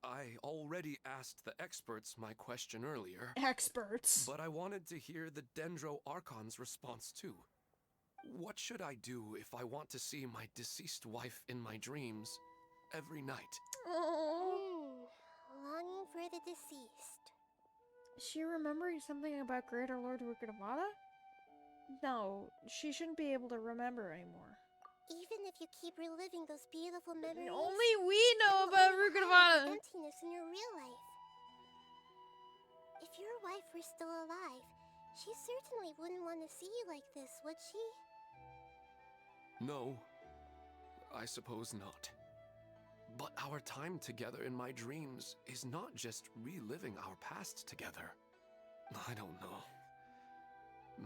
Speaker 12: I already asked the experts my question earlier.
Speaker 1: Experts.
Speaker 12: But I wanted to hear the Dendro Archon's response too. What should I do if I want to see my deceased wife in my dreams every night?
Speaker 1: Oh.
Speaker 2: Longing for the deceased.
Speaker 1: Is she remembering something about Greater Lord Rukadamata? No, she shouldn't be able to remember anymore.
Speaker 2: Even if you keep reliving those beautiful memories,
Speaker 1: Only we know
Speaker 2: you'll
Speaker 1: about
Speaker 2: only have
Speaker 1: Rukadamata.
Speaker 2: the emptiness in your real life. If your wife were still alive, she certainly wouldn't want to see you like this, would she?
Speaker 12: No, I suppose not. But our time together in my dreams is not just reliving our past together. I don't know.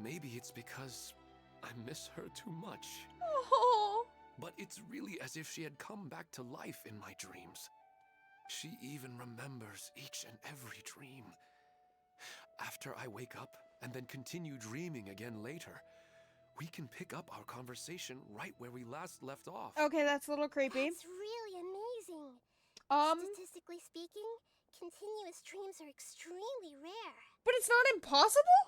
Speaker 12: Maybe it's because I miss her too much.
Speaker 1: Oh.
Speaker 12: But it's really as if she had come back to life in my dreams. She even remembers each and every dream. After I wake up and then continue dreaming again later, we can pick up our conversation right where we last left off.
Speaker 1: Okay, that's a little creepy.
Speaker 2: That's really amazing. Statistically speaking, continuous dreams are extremely rare.
Speaker 1: But it's not impossible?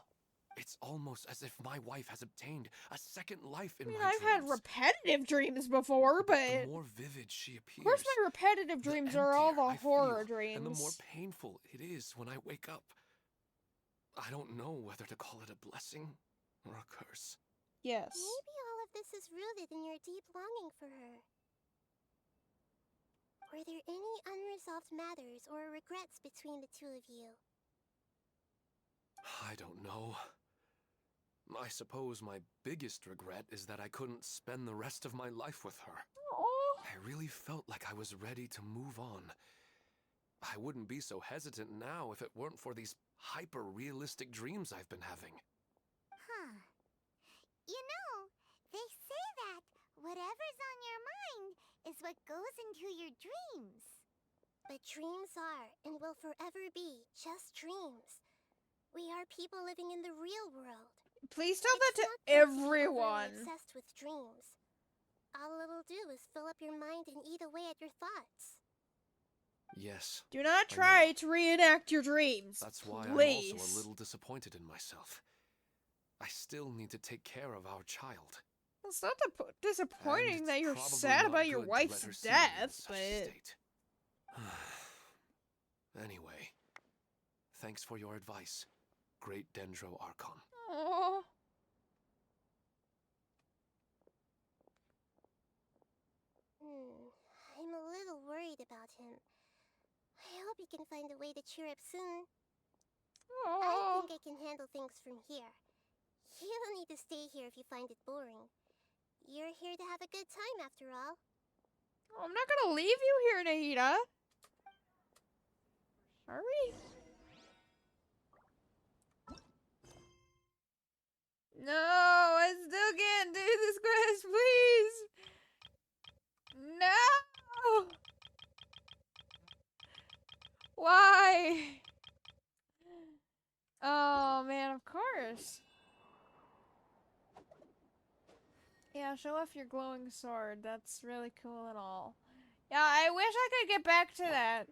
Speaker 12: It's almost as if my wife has obtained a second life in
Speaker 1: I mean,
Speaker 12: my
Speaker 1: I've
Speaker 12: dreams.
Speaker 1: had repetitive dreams before, but
Speaker 12: The more vivid she appears,
Speaker 1: of course my repetitive dreams are all the horror dreams.
Speaker 12: and the more painful it is when I wake up. I don't know whether to call it a blessing or a curse.
Speaker 1: Yes.
Speaker 2: Maybe all of this is rooted in your deep longing for her. Were there any unresolved matters or regrets between the two of you?
Speaker 12: I don't know. I suppose my biggest regret is that I couldn't spend the rest of my life with her.
Speaker 1: Oh.
Speaker 12: I really felt like I was ready to move on. I wouldn't be so hesitant now if it weren't for these hyper-realistic dreams I've been having.
Speaker 7: Huh. You know, they say that whatever's on your mind is what goes into your dreams.
Speaker 2: But dreams are, and will forever be, just dreams. We are people living in the real world.
Speaker 1: Please tell that to
Speaker 2: It's not good to be
Speaker 1: everyone.
Speaker 2: overly obsessed with dreams. All it'll do is fill up your mind and eat away at your thoughts.
Speaker 12: Yes.
Speaker 1: Do not
Speaker 12: I
Speaker 1: try
Speaker 12: know.
Speaker 1: to reenact your dreams.
Speaker 12: That's why
Speaker 1: Please.
Speaker 12: I'm also a little disappointed in myself. I still need to take care of our child.
Speaker 1: It's not disappointing
Speaker 12: And
Speaker 1: that
Speaker 12: it's
Speaker 1: you're
Speaker 12: probably
Speaker 1: sad
Speaker 12: not
Speaker 1: about your
Speaker 12: good to let
Speaker 1: wife's
Speaker 12: her see me in
Speaker 1: death,
Speaker 12: such
Speaker 1: but...
Speaker 12: a state. Anyway, thanks for your advice, Great Dendro Archon.
Speaker 1: Oh.
Speaker 2: I'm a little worried about him. I hope he can find a way to cheer up soon. I think I can handle things from here. You don't need to stay here if you find it boring. You're here to have a good time after all.
Speaker 1: I'm not gonna leave you here, Nahida. Are we? No, I still can't do this quest, please. No. Why? Oh man, of course. Yeah, show off your glowing sword. That's really cool and all. Yeah, I wish I could get back to that.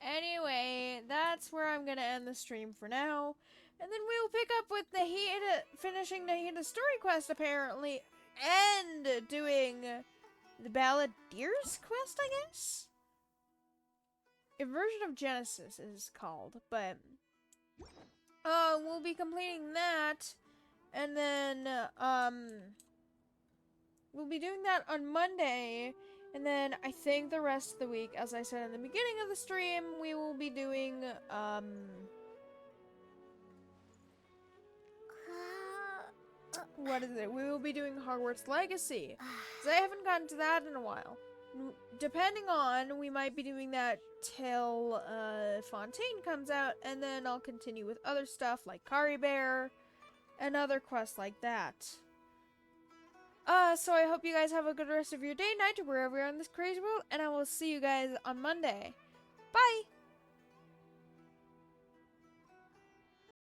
Speaker 1: Anyway, that's where I'm gonna end the stream for now. And then we'll pick up with Nahida, finishing Nahida's story quest apparently, and doing the Balladeer's quest, I guess? A version of Genesis is called, but we'll be completing that, and then we'll be doing that on Monday, and then I think the rest of the week, as I said in the beginning of the stream, we will be doing what is it? We will be doing Hogwarts Legacy, because I haven't gotten to that in a while. Depending on, we might be doing that till Fontaine comes out, and then I'll continue with other stuff like Kari Bear and other quests like that. So I hope you guys have a good rest of your day, night, or wherever you're in this crazy world, and I will see you guys on Monday. Bye!